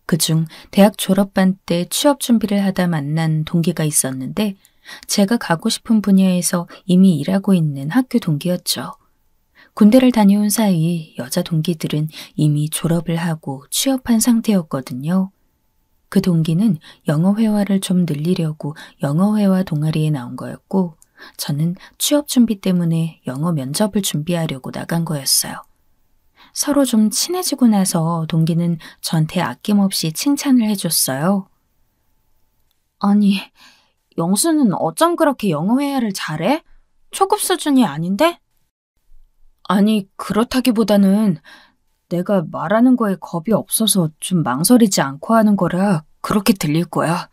S3: 그중 대학 졸업반 때 취업 준비를 하다 만난 동기가 있었는데 제가 가고 싶은 분야에서 이미 일하고 있는 학교 동기였죠. 군대를 다녀온 사이 여자 동기들은 이미 졸업을 하고 취업한 상태였거든요. 그 동기는 영어회화를 좀 늘리려고 영어회화 동아리에 나온 거였고 저는 취업 준비 때문에 영어 면접을 준비하려고 나간 거였어요. 서로 좀 친해지고 나서 동기는 저한테 아낌없이 칭찬을 해줬어요. 아니, 영수는 어쩜 그렇게 영어회화를 잘해? 초급 수준이 아닌데? 아니, 그렇다기보다는 내가 말하는 거에 겁이 없어서 좀 망설이지 않고 하는 거라 그렇게 들릴 거야.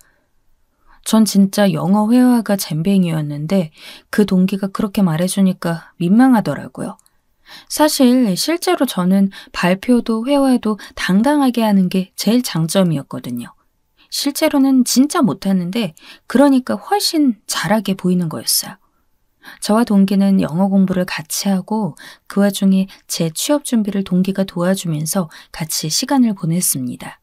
S3: 전 진짜 영어 회화가 젬병이었는데 그 동기가 그렇게 말해주니까 민망하더라고요. 사실 실제로 저는 발표도 회화도 당당하게 하는 게 제일 장점이었거든요. 실제로는 진짜 못하는데 그러니까 훨씬 잘하게 보이는 거였어요. 저와 동기는 영어 공부를 같이 하고 그 와중에 제 취업 준비를 동기가 도와주면서 같이 시간을 보냈습니다.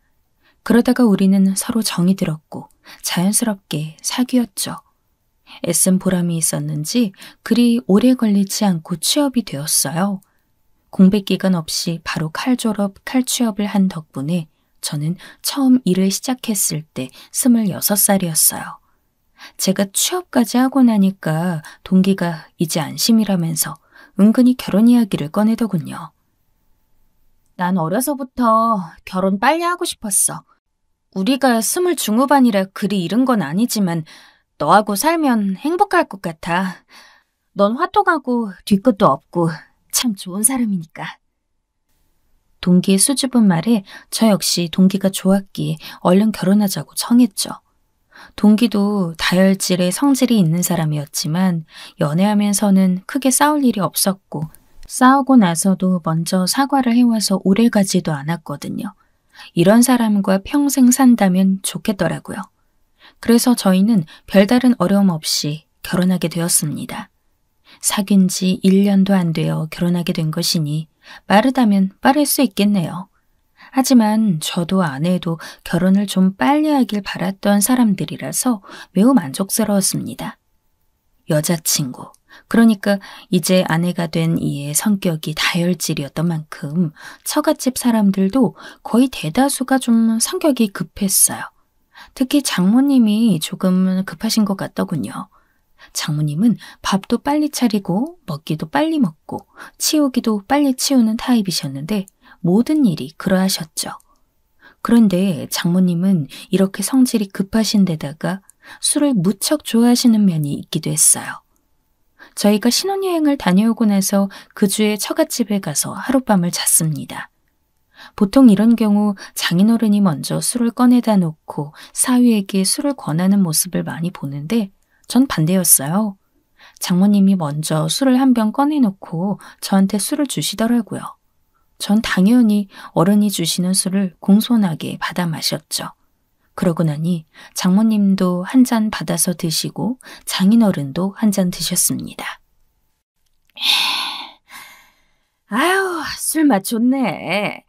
S3: 그러다가 우리는 서로 정이 들었고 자연스럽게 사귀었죠. 애쓴 보람이 있었는지 그리 오래 걸리지 않고 취업이 되었어요. 공백 기간 없이 바로 칼 졸업, 칼 취업을 한 덕분에 저는 처음 일을 시작했을 때 26살이었어요. 제가 취업까지 하고 나니까 동기가 이제 안심이라면서 은근히 결혼 이야기를 꺼내더군요. 난 어려서부터 결혼 빨리 하고 싶었어. 우리가 20 중후반이라 그리 이른 건 아니지만 너하고 살면 행복할 것 같아. 넌 화통하고 뒤끝도 없고 참 좋은 사람이니까. 동기의 수줍은 말에 저 역시 동기가 좋았기에 얼른 결혼하자고 청했죠. 동기도 다혈질의 성질이 있는 사람이었지만 연애하면서는 크게 싸울 일이 없었고 싸우고 나서도 먼저 사과를 해와서 오래가지도 않았거든요. 이런 사람과 평생 산다면 좋겠더라고요. 그래서 저희는 별다른 어려움 없이 결혼하게 되었습니다. 사귄 지 1년도 안 되어 결혼하게 된 것이니 빠르다면 빠를 수 있겠네요. 하지만 저도 아내도 결혼을 좀 빨리 하길 바랐던 사람들이라서 매우 만족스러웠습니다. 여자친구, 그러니까 이제 아내가 된 이의 성격이 다혈질이었던 만큼 처갓집 사람들도 거의 대다수가 좀 성격이 급했어요. 특히 장모님이 조금 급하신 것 같더군요. 장모님은 밥도 빨리 차리고 먹기도 빨리 먹고 치우기도 빨리 치우는 타입이셨는데 모든 일이 그러하셨죠. 그런데 장모님은 이렇게 성질이 급하신 데다가 술을 무척 좋아하시는 면이 있기도 했어요. 저희가 신혼여행을 다녀오고 나서 그 주에 처갓집에 가서 하룻밤을 잤습니다. 보통 이런 경우 장인어른이 먼저 술을 꺼내다 놓고 사위에게 술을 권하는 모습을 많이 보는데 전 반대였어요. 장모님이 먼저 술을 한 병 꺼내놓고 저한테 술을 주시더라고요. 전 당연히 어른이 주시는 술을 공손하게 받아 마셨죠. 그러고 나니 장모님도 한 잔 받아서 드시고 장인어른도 한 잔 드셨습니다. 아유, 술맛 좋네.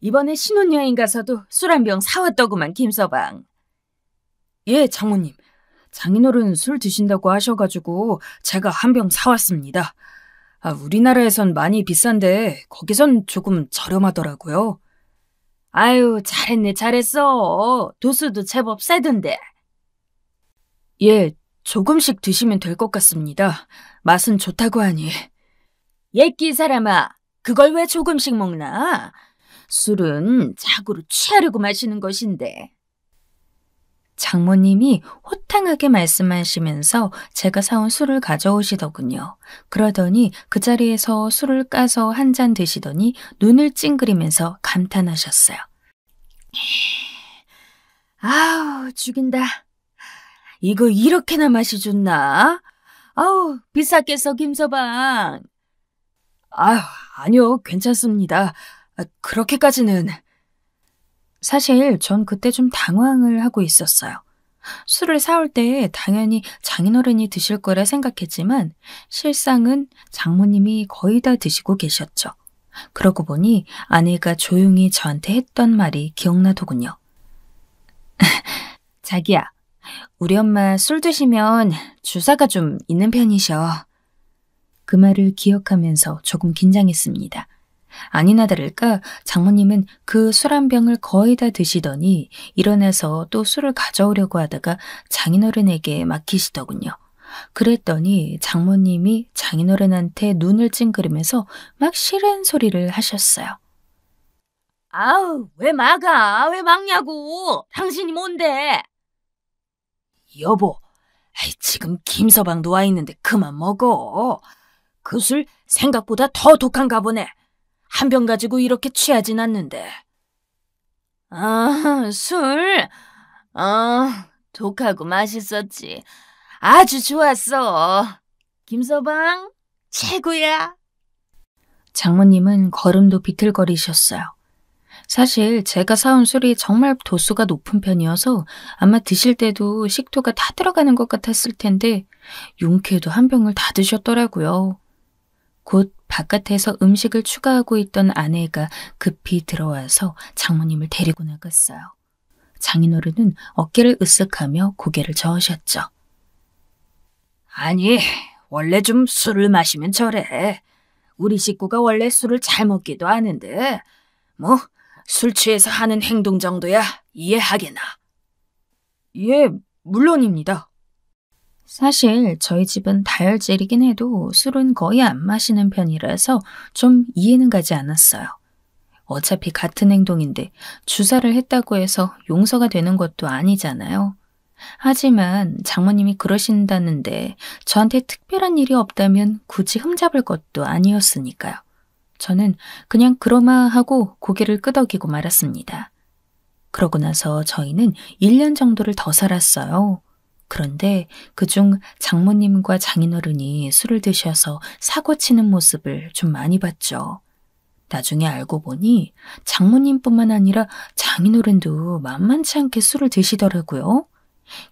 S3: 이번에 신혼여행 가서도 술 한 병 사왔더구만, 김서방. 예, 장모님. 장인어른 술 드신다고 하셔가지고 제가 한 병 사왔습니다. 우리나라에선 많이 비싼데 거기선 조금 저렴하더라고요. 아유, 잘했네, 잘했어. 도수도 제법 세던데. 예, 조금씩 드시면 될 것 같습니다. 맛은 좋다고 하니. 옛끼 사람아, 그걸 왜 조금씩 먹나? 술은 자고로 취하려고 마시는 것인데. 장모님이 호탕하게 말씀하시면서 제가 사온 술을 가져오시더군요. 그러더니 그 자리에서 술을 까서 한 잔 드시더니 눈을 찡그리면서 감탄하셨어요. 아우, 죽인다. 이거 이렇게나 맛이 좋나? 아우, 비쌌겠어, 김서방. 아유, 아니요, 괜찮습니다. 그렇게까지는. 사실 전 그때 좀 당황을 하고 있었어요. 술을 사올 때 당연히 장인어른이 드실 거라 생각했지만 실상은 장모님이 거의 다 드시고 계셨죠. 그러고 보니 아내가 조용히 저한테 했던 말이 기억나더군요. 자기야, 우리 엄마 술 드시면 주사가 좀 있는 편이셔. 그 말을 기억하면서 조금 긴장했습니다. 아니나 다를까 장모님은 그 술 한 병을 거의 다 드시더니 일어나서 또 술을 가져오려고 하다가 장인어른에게 맡기시더군요. 그랬더니 장모님이 장인어른한테 눈을 찡그리면서 막 싫은 소리를 하셨어요. 아우, 왜 막아? 왜 막냐고? 당신이 뭔데? 여보, 지금 김서방도 와 있는데 그만 먹어. 그 술 생각보다 더 독한가 보네. 한 병 가지고 이렇게 취하진 않는데. 술? 독하고 맛있었지. 아주 좋았어. 김서방, 최고야. 장모님은 걸음도 비틀거리셨어요. 사실 제가 사온 술이 정말 도수가 높은 편이어서 아마 드실 때도 식도가 다 들어가는 것 같았을 텐데 용케도 한 병을 다 드셨더라고요. 곧 바깥에서 음식을 추가하고 있던 아내가 급히 들어와서 장모님을 데리고 나갔어요. 장인어른은 어깨를 으쓱하며 고개를 저으셨죠. 아니, 원래 좀 술을 마시면 저래. 우리 식구가 원래 술을 잘 먹기도 하는데 뭐 술 취해서 하는 행동 정도야 이해하게나. 예, 물론입니다. 사실 저희 집은 다혈질이긴 해도 술은 거의 안 마시는 편이라서 좀 이해는 가지 않았어요. 어차피 같은 행동인데 주사를 했다고 해서 용서가 되는 것도 아니잖아요. 하지만 장모님이 그러신다는데 저한테 특별한 일이 없다면 굳이 흠잡을 것도 아니었으니까요. 저는 그냥 그러마하고 고개를 끄덕이고 말았습니다. 그러고 나서 저희는 1년 정도를 더 살았어요. 그런데 그중 장모님과 장인어른이 술을 드셔서 사고 치는 모습을 좀 많이 봤죠. 나중에 알고 보니 장모님뿐만 아니라 장인어른도 만만치 않게 술을 드시더라고요.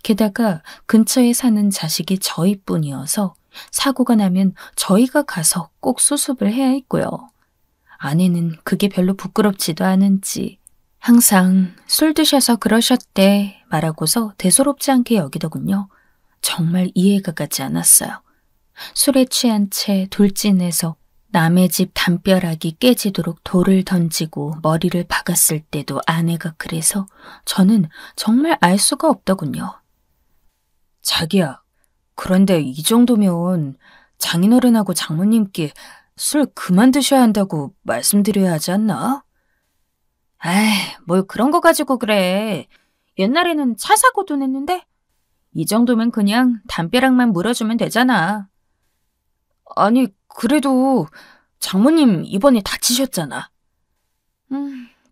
S3: 게다가 근처에 사는 자식이 저희뿐이어서 사고가 나면 저희가 가서 꼭 수습을 해야 했고요. 아내는 그게 별로 부끄럽지도 않은지 항상 술 드셔서 그러셨대 말하고서 대수롭지 않게 여기더군요. 정말 이해가 가지 않았어요. 술에 취한 채 돌진해서 남의 집 담벼락이 깨지도록 돌을 던지고 머리를 박았을 때도 아내가 그래서 저는 정말 알 수가 없더군요. 자기야, 그런데 이 정도면 장인어른하고 장모님께 술 그만 드셔야 한다고 말씀드려야 하지 않나? 아이, 뭘 그런 거 가지고 그래. 옛날에는 차 사고도 냈는데 이 정도면 그냥 담벼락만 물어주면 되잖아. 아니, 그래도 장모님 이번에 다치셨잖아.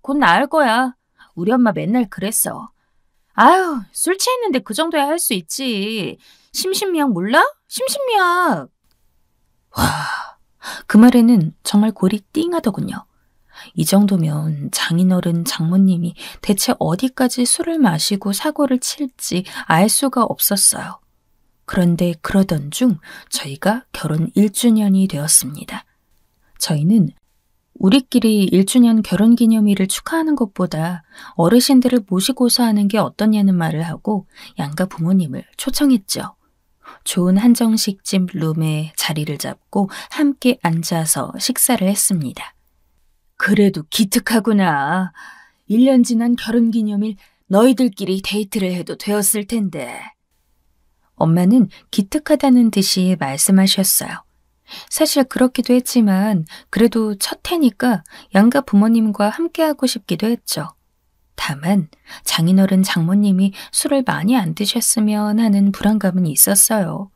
S3: 곧 나을 거야. 우리 엄마 맨날 그랬어. 아유, 술 취했는데 그 정도야 할 수 있지. 심신미약 몰라? 심신미약. 와, 그 말에는 정말 골이 띵하더군요. 이 정도면 장인어른 장모님이 대체 어디까지 술을 마시고 사고를 칠지 알 수가 없었어요. 그런데 그러던 중 저희가 결혼 1주년이 되었습니다. 저희는 우리끼리 1주년 결혼기념일을 축하하는 것보다 어르신들을 모시고서 하는 게 어떠냐는 말을 하고 양가 부모님을 초청했죠. 좋은 한정식집 룸에 자리를 잡고 함께 앉아서 식사를 했습니다. 그래도 기특하구나. 1년 지난 결혼기념일 너희들끼리 데이트를 해도 되었을 텐데. 엄마는 기특하다는 듯이 말씀하셨어요. 사실 그렇기도 했지만 그래도 첫 해니까 양가 부모님과 함께하고 싶기도 했죠. 다만 장인어른 장모님이 술을 많이 안 드셨으면 하는 불안감은 있었어요.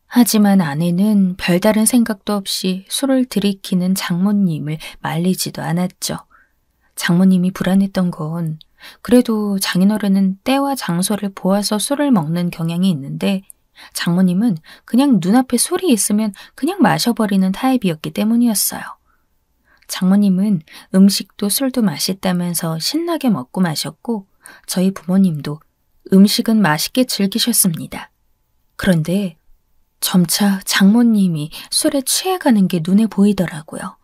S3: 하지만 아내는 별다른 생각도 없이 술을 들이키는 장모님을 말리지도 않았죠. 장모님이 불안했던 건 그래도 장인어른은 때와 장소를 보아서 술을 먹는 경향이 있는데 장모님은 그냥 눈앞에 술이 있으면 그냥 마셔버리는 타입이었기 때문이었어요. 장모님은 음식도 술도 맛있다면서 신나게 먹고 마셨고 저희 부모님도 음식은 맛있게 즐기셨습니다. 그런데 점차 장모님이 술에 취해가는 게 눈에 보이더라고요.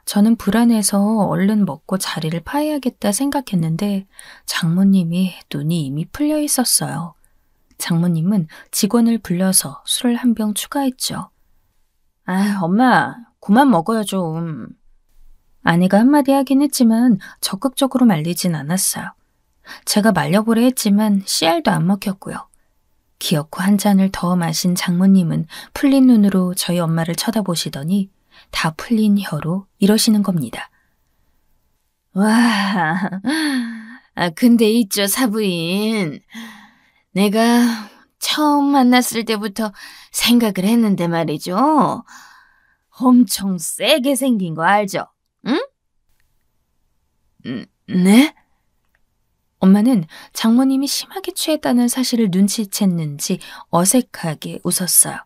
S3: 저는 불안해서 얼른 먹고 자리를 파해야겠다 생각했는데 장모님이 눈이 이미 풀려 있었어요. 장모님은 직원을 불러서 술을 한 병 추가했죠. 아, 엄마, 그만 먹어요 좀. 아내가 한마디 하긴 했지만 적극적으로 말리진 않았어요. 제가 말려보려 했지만 씨알도 안 먹혔고요. 기어코 한 잔을 더 마신 장모님은 풀린 눈으로 저희 엄마를 쳐다보시더니 다 풀린 혀로 이러시는 겁니다. 와, 근데 있죠 사부인. 내가 처음 만났을 때부터 생각을 했는데 말이죠. 엄청 세게 생긴 거 알죠? 응? 네? 엄마는 장모님이 심하게 취했다는 사실을 눈치챘는지 어색하게 웃었어요.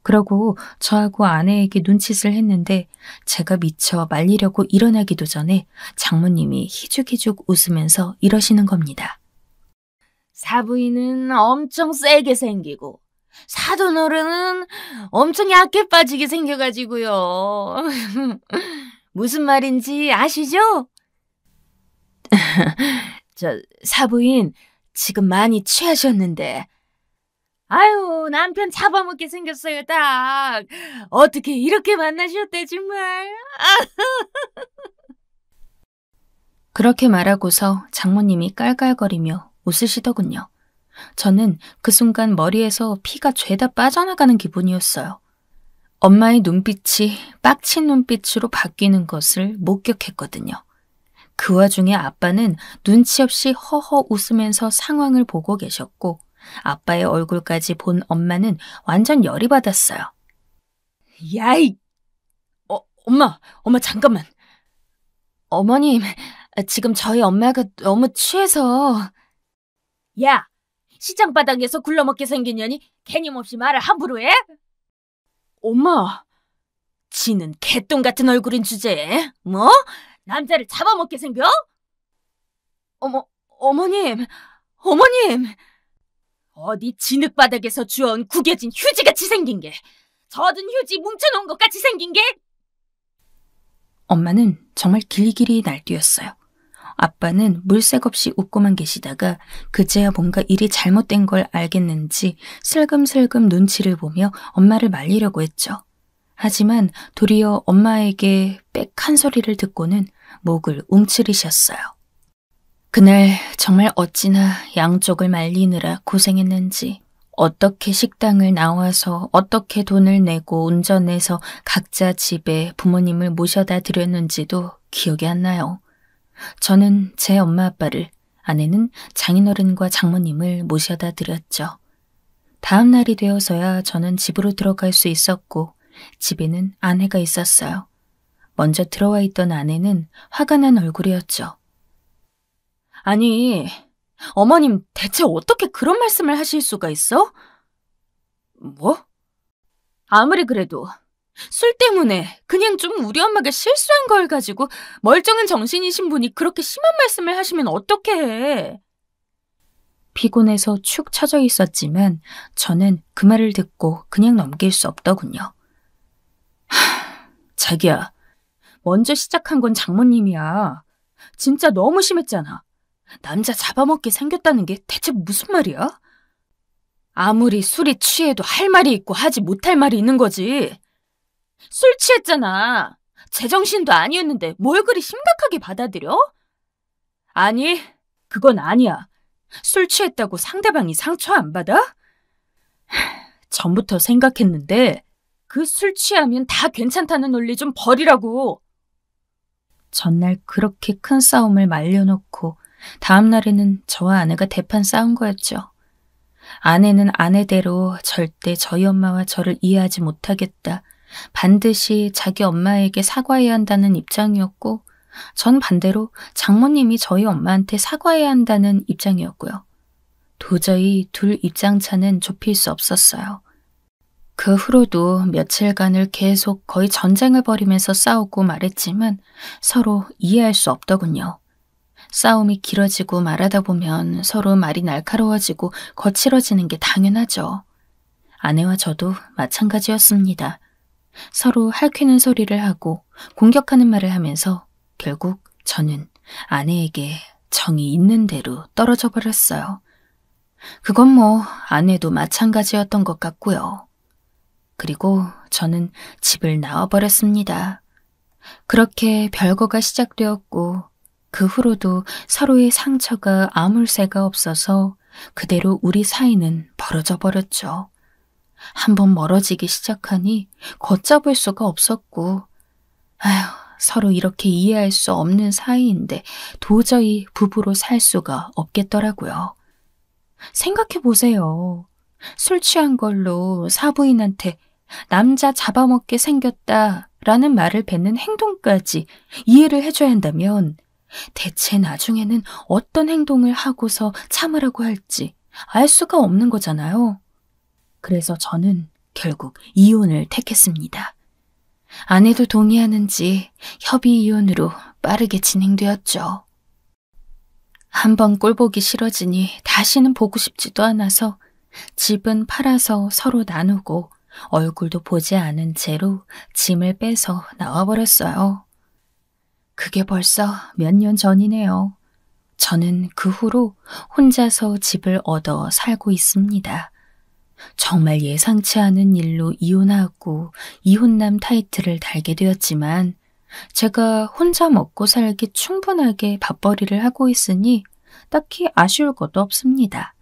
S3: 그러고 저하고 아내에게 눈짓을 했는데 제가 미처 말리려고 일어나기도 전에 장모님이 희죽희죽 웃으면서 이러시는 겁니다. 사부인은 엄청 세게 생기고 사돈어른은 엄청 약해 빠지게 생겨가지고요. 무슨 말인지 아시죠? 저 사부인 지금 많이 취하셨는데 아유 남편 잡아먹게 생겼어요 딱. 어떻게 이렇게 만나셨대 정말. 그렇게 말하고서 장모님이 깔깔거리며 웃으시더군요. 저는 그 순간 머리에서 피가 죄다 빠져나가는 기분이었어요. 엄마의 눈빛이 빡친 눈빛으로 바뀌는 것을 목격했거든요. 그 와중에 아빠는 눈치 없이 허허 웃으면서 상황을 보고 계셨고 아빠의 얼굴까지 본 엄마는 완전 열이 받았어요. 야이! 엄마 잠깐만. 어머님, 지금 저희 엄마가 너무 취해서. 야, 시장 바닥에서 굴러먹게 생긴 년이 개념없이 말을 함부로 해? 엄마, 지는 개똥 같은 얼굴인 주제에 뭐? 남자를 잡아먹게 생겨? 어머님. 어디 진흙바닥에서 주워온 구겨진 휴지같이 생긴 게, 젖은 휴지 뭉쳐놓은 것 같이 생긴 게. 엄마는 정말 길길이 날뛰었어요. 아빠는 물색 없이 웃고만 계시다가 그제야 뭔가 일이 잘못된 걸 알겠는지 슬금슬금 눈치를 보며 엄마를 말리려고 했죠. 하지만 도리어 엄마에게 빽 한 소리를 듣고는 목을 움츠리셨어요. 그날 정말 어찌나 양쪽을 말리느라 고생했는지, 어떻게 식당을 나와서 어떻게 돈을 내고 운전해서 각자 집에 부모님을 모셔다 드렸는지도 기억이 안 나요. 저는 제 엄마 아빠를, 아내는 장인어른과 장모님을 모셔다 드렸죠. 다음 날이 되어서야 저는 집으로 들어갈 수 있었고 집에는 아내가 있었어요. 먼저 들어와 있던 아내는 화가 난 얼굴이었죠. 아니, 어머님 대체 어떻게 그런 말씀을 하실 수가 있어? 뭐? 아무리 그래도 술 때문에 그냥 좀 우리 엄마가 실수한 걸 가지고 멀쩡한 정신이신 분이 그렇게 심한 말씀을 하시면 어떡해. 피곤해서 축 처져 있었지만 저는 그 말을 듣고 그냥 넘길 수 없더군요. 자기야, 먼저 시작한 건 장모님이야. 진짜 너무 심했잖아. 남자 잡아먹게 생겼다는 게 대체 무슨 말이야? 아무리 술이 취해도 할 말이 있고 하지 못할 말이 있는 거지. 술 취했잖아. 제정신도 아니었는데 뭘 그리 심각하게 받아들여? 아니, 그건 아니야. 술 취했다고 상대방이 상처 안 받아? 전부터 생각했는데 그 술 취하면 다 괜찮다는 논리 좀 버리라고. 전날 그렇게 큰 싸움을 말려놓고 다음 날에는 저와 아내가 대판 싸운 거였죠. 아내는 아내대로 절대 저희 엄마와 저를 이해하지 못하겠다, 반드시 자기 엄마에게 사과해야 한다는 입장이었고, 전 반대로 장모님이 저희 엄마한테 사과해야 한다는 입장이었고요. 도저히 둘 입장차는 좁힐 수 없었어요. 그 후로도 며칠간을 계속 거의 전쟁을 벌이면서 싸우고 말했지만 서로 이해할 수 없더군요. 싸움이 길어지고 말하다 보면 서로 말이 날카로워지고 거칠어지는 게 당연하죠. 아내와 저도 마찬가지였습니다. 서로 할퀴는 소리를 하고 공격하는 말을 하면서 결국 저는 아내에게 정이 있는 대로 떨어져 버렸어요. 그건 뭐 아내도 마찬가지였던 것 같고요. 그리고 저는 집을 나와버렸습니다. 그렇게 별거가 시작되었고 그 후로도 서로의 상처가 아물 새가 없어서 그대로 우리 사이는 벌어져 버렸죠. 한번 멀어지기 시작하니 걷잡을 수가 없었고, 서로 이렇게 이해할 수 없는 사이인데 도저히 부부로 살 수가 없겠더라고요. 생각해보세요. 술 취한 걸로 사부인한테 남자 잡아먹게 생겼다라는 말을 뱉는 행동까지 이해를 해줘야 한다면 대체 나중에는 어떤 행동을 하고서 참으라고 할지 알 수가 없는 거잖아요. 그래서 저는 결국 이혼을 택했습니다. 아내도 동의하는지 협의 이혼으로 빠르게 진행되었죠. 한번 꼴보기 싫어지니 다시는 보고 싶지도 않아서 집은 팔아서 서로 나누고 얼굴도 보지 않은 채로 짐을 빼서 나와버렸어요. 그게 벌써 몇 년 전이네요. 저는 그 후로 혼자서 집을 얻어 살고 있습니다. 정말 예상치 않은 일로 이혼하고 이혼남 타이틀을 달게 되었지만 제가 혼자 먹고 살기 충분하게 밥벌이를 하고 있으니 딱히 아쉬울 것도 없습니다.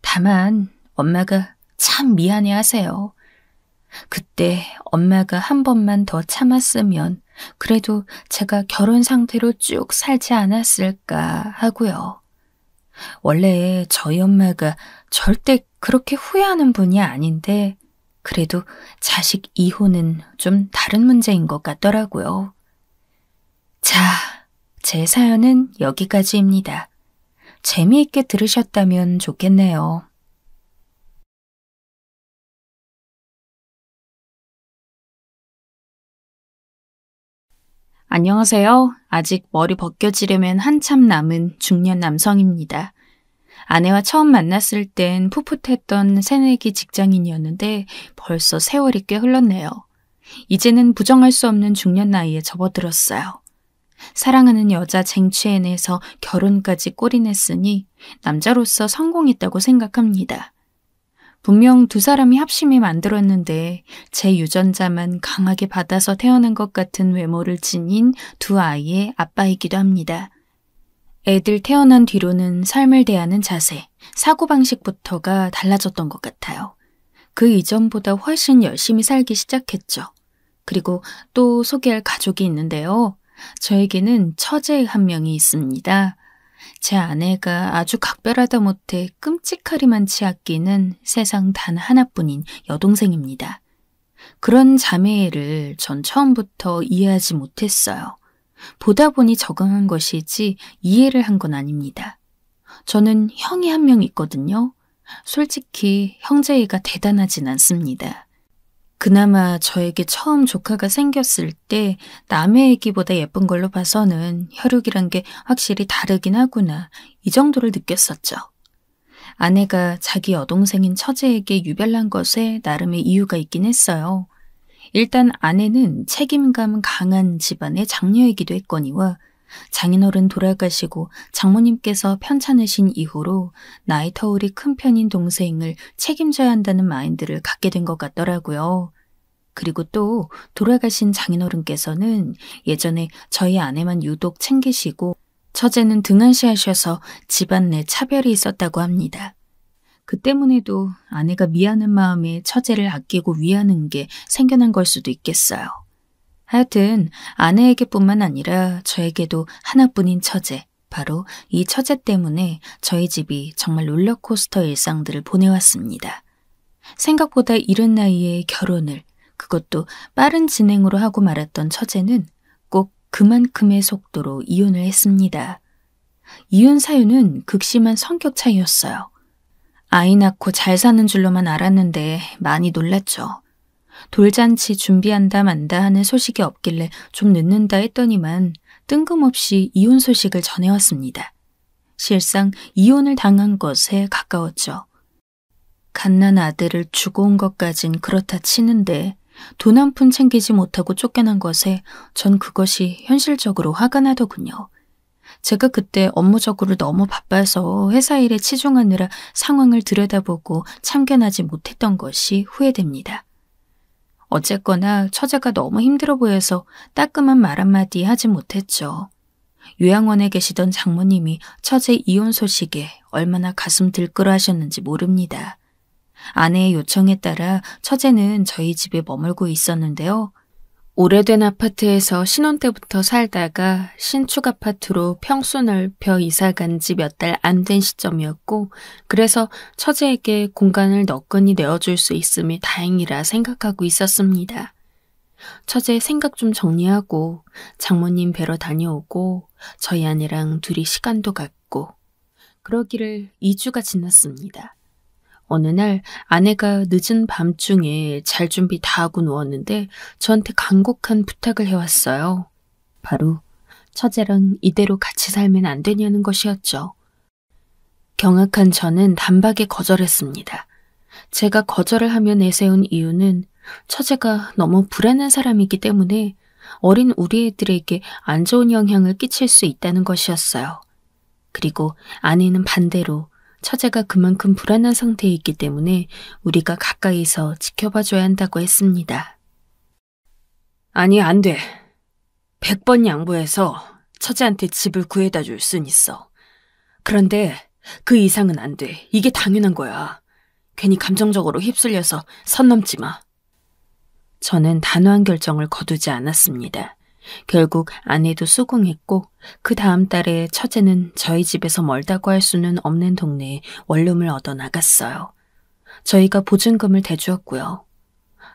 S3: 다만 엄마가 참 미안해하세요. 그때 엄마가 한 번만 더 참았으면 그래도 제가 결혼 상태로 쭉 살지 않았을까 하고요. 원래 저희 엄마가 절대 그렇게 후회하는 분이 아닌데 그래도 자식 이혼은 좀 다른 문제인 것 같더라고요. 자, 제 제 사연은 여기까지입니다. 재미있게 들으셨다면 좋겠네요. 안녕하세요. 아직 머리 벗겨지려면 한참 남은 중년 남성입니다. 아내와 처음 만났을 땐 풋풋했던 새내기 직장인이었는데 벌써 세월이 꽤 흘렀네요. 이제는 부정할 수 없는 중년 나이에 접어들었어요. 사랑하는 여자 쟁취해내서 결혼까지 꼬리냈으니 남자로서 성공했다고 생각합니다. 분명 두 사람이 합심해 만들었는데 제 유전자만 강하게 받아서 태어난 것 같은 외모를 지닌 두 아이의 아빠이기도 합니다. 애들 태어난 뒤로는 삶을 대하는 자세, 사고방식부터가 달라졌던 것 같아요. 그 이전보다 훨씬 열심히 살기 시작했죠. 그리고 또 소개할 가족이 있는데요. 저에게는 처제 한 명이 있습니다. 제 아내가 아주 각별하다 못해 끔찍하리만치 아끼는 세상 단 하나뿐인 여동생입니다. 그런 자매를 전 처음부터 이해하지 못했어요. 보다 보니 적응한 것이지 이해를 한 건 아닙니다. 저는 형이 한 명 있거든요. 솔직히 형제애가 대단하진 않습니다. 그나마 저에게 처음 조카가 생겼을 때 남의 애기보다 예쁜 걸로 봐서는 혈육이란 게 확실히 다르긴 하구나 이 정도를 느꼈었죠. 아내가 자기 여동생인 처제에게 유별난 것에 나름의 이유가 있긴 했어요. 일단 아내는 책임감 강한 집안의 장녀이기도 했거니와 장인어른 돌아가시고 장모님께서 편찮으신 이후로 나이 터울이 큰 편인 동생을 책임져야 한다는 마인드를 갖게 된 것 같더라고요. 그리고 또 돌아가신 장인어른께서는 예전에 저희 아내만 유독 챙기시고 처제는 등한시하셔서 집안 내 차별이 있었다고 합니다. 그 때문에도 아내가 미안한 마음에 처제를 아끼고 위하는 게 생겨난 걸 수도 있겠어요. 하여튼 아내에게뿐만 아니라 저에게도 하나뿐인 처제, 바로 이 처제 때문에 저희 집이 정말 롤러코스터 일상들을 보내왔습니다. 생각보다 이른 나이에 결혼을, 그것도 빠른 진행으로 하고 말았던 처제는 꼭 그만큼의 속도로 이혼을 했습니다. 이혼 사유는 극심한 성격 차이였어요. 아이 낳고 잘 사는 줄로만 알았는데 많이 놀랐죠. 돌잔치 준비한다 만다 하는 소식이 없길래 좀 늦는다 했더니만 뜬금없이 이혼 소식을 전해왔습니다. 실상 이혼을 당한 것에 가까웠죠. 갓난 아들을 주고 온 것까진 그렇다 치는데 돈 한 푼 챙기지 못하고 쫓겨난 것에 전 그것이 현실적으로 화가 나더군요. 제가 그때 업무적으로 너무 바빠서 회사 일에 치중하느라 상황을 들여다보고 참견하지 못했던 것이 후회됩니다. 어쨌거나 처제가 너무 힘들어 보여서 따끔한 말 한마디 하지 못했죠. 요양원에 계시던 장모님이 처제 이혼 소식에 얼마나 가슴 들끓어 하셨는지 모릅니다. 아내의 요청에 따라 처제는 저희 집에 머물고 있었는데요. 오래된 아파트에서 신혼 때부터 살다가 신축 아파트로 평수 넓혀 이사 간 지 몇 달 안 된 시점이었고, 그래서 처제에게 공간을 너끈히 내어줄 수 있음이 다행이라 생각하고 있었습니다. 처제 생각 좀 정리하고 장모님 뵈러 다녀오고 저희 아내랑 둘이 시간도 갖고 그러기를 2주가 지났습니다. 어느 날 아내가 늦은 밤중에 잘 준비 다 하고 누웠는데 저한테 간곡한 부탁을 해왔어요. 바로 처제랑 이대로 같이 살면 안 되냐는 것이었죠. 경악한 저는 단박에 거절했습니다. 제가 거절을 하며 내세운 이유는 처제가 너무 불안한 사람이기 때문에 어린 우리 애들에게 안 좋은 영향을 끼칠 수 있다는 것이었어요. 그리고 아내는 반대로 처제가 그만큼 불안한 상태에 있기 때문에 우리가 가까이서 지켜봐줘야 한다고 했습니다. 아니, 안 돼. 100번 양보해서 처제한테 집을 구해다 줄 순 있어. 그런데 그 이상은 안 돼. 이게 당연한 거야. 괜히 감정적으로 휩쓸려서 선 넘지 마. 저는 단호한 결정을 거두지 않았습니다. 결국 아내도 수긍했고 그 다음 달에 처제는 저희 집에서 멀다고 할 수는 없는 동네에 원룸을 얻어 나갔어요. 저희가 보증금을 대주었고요.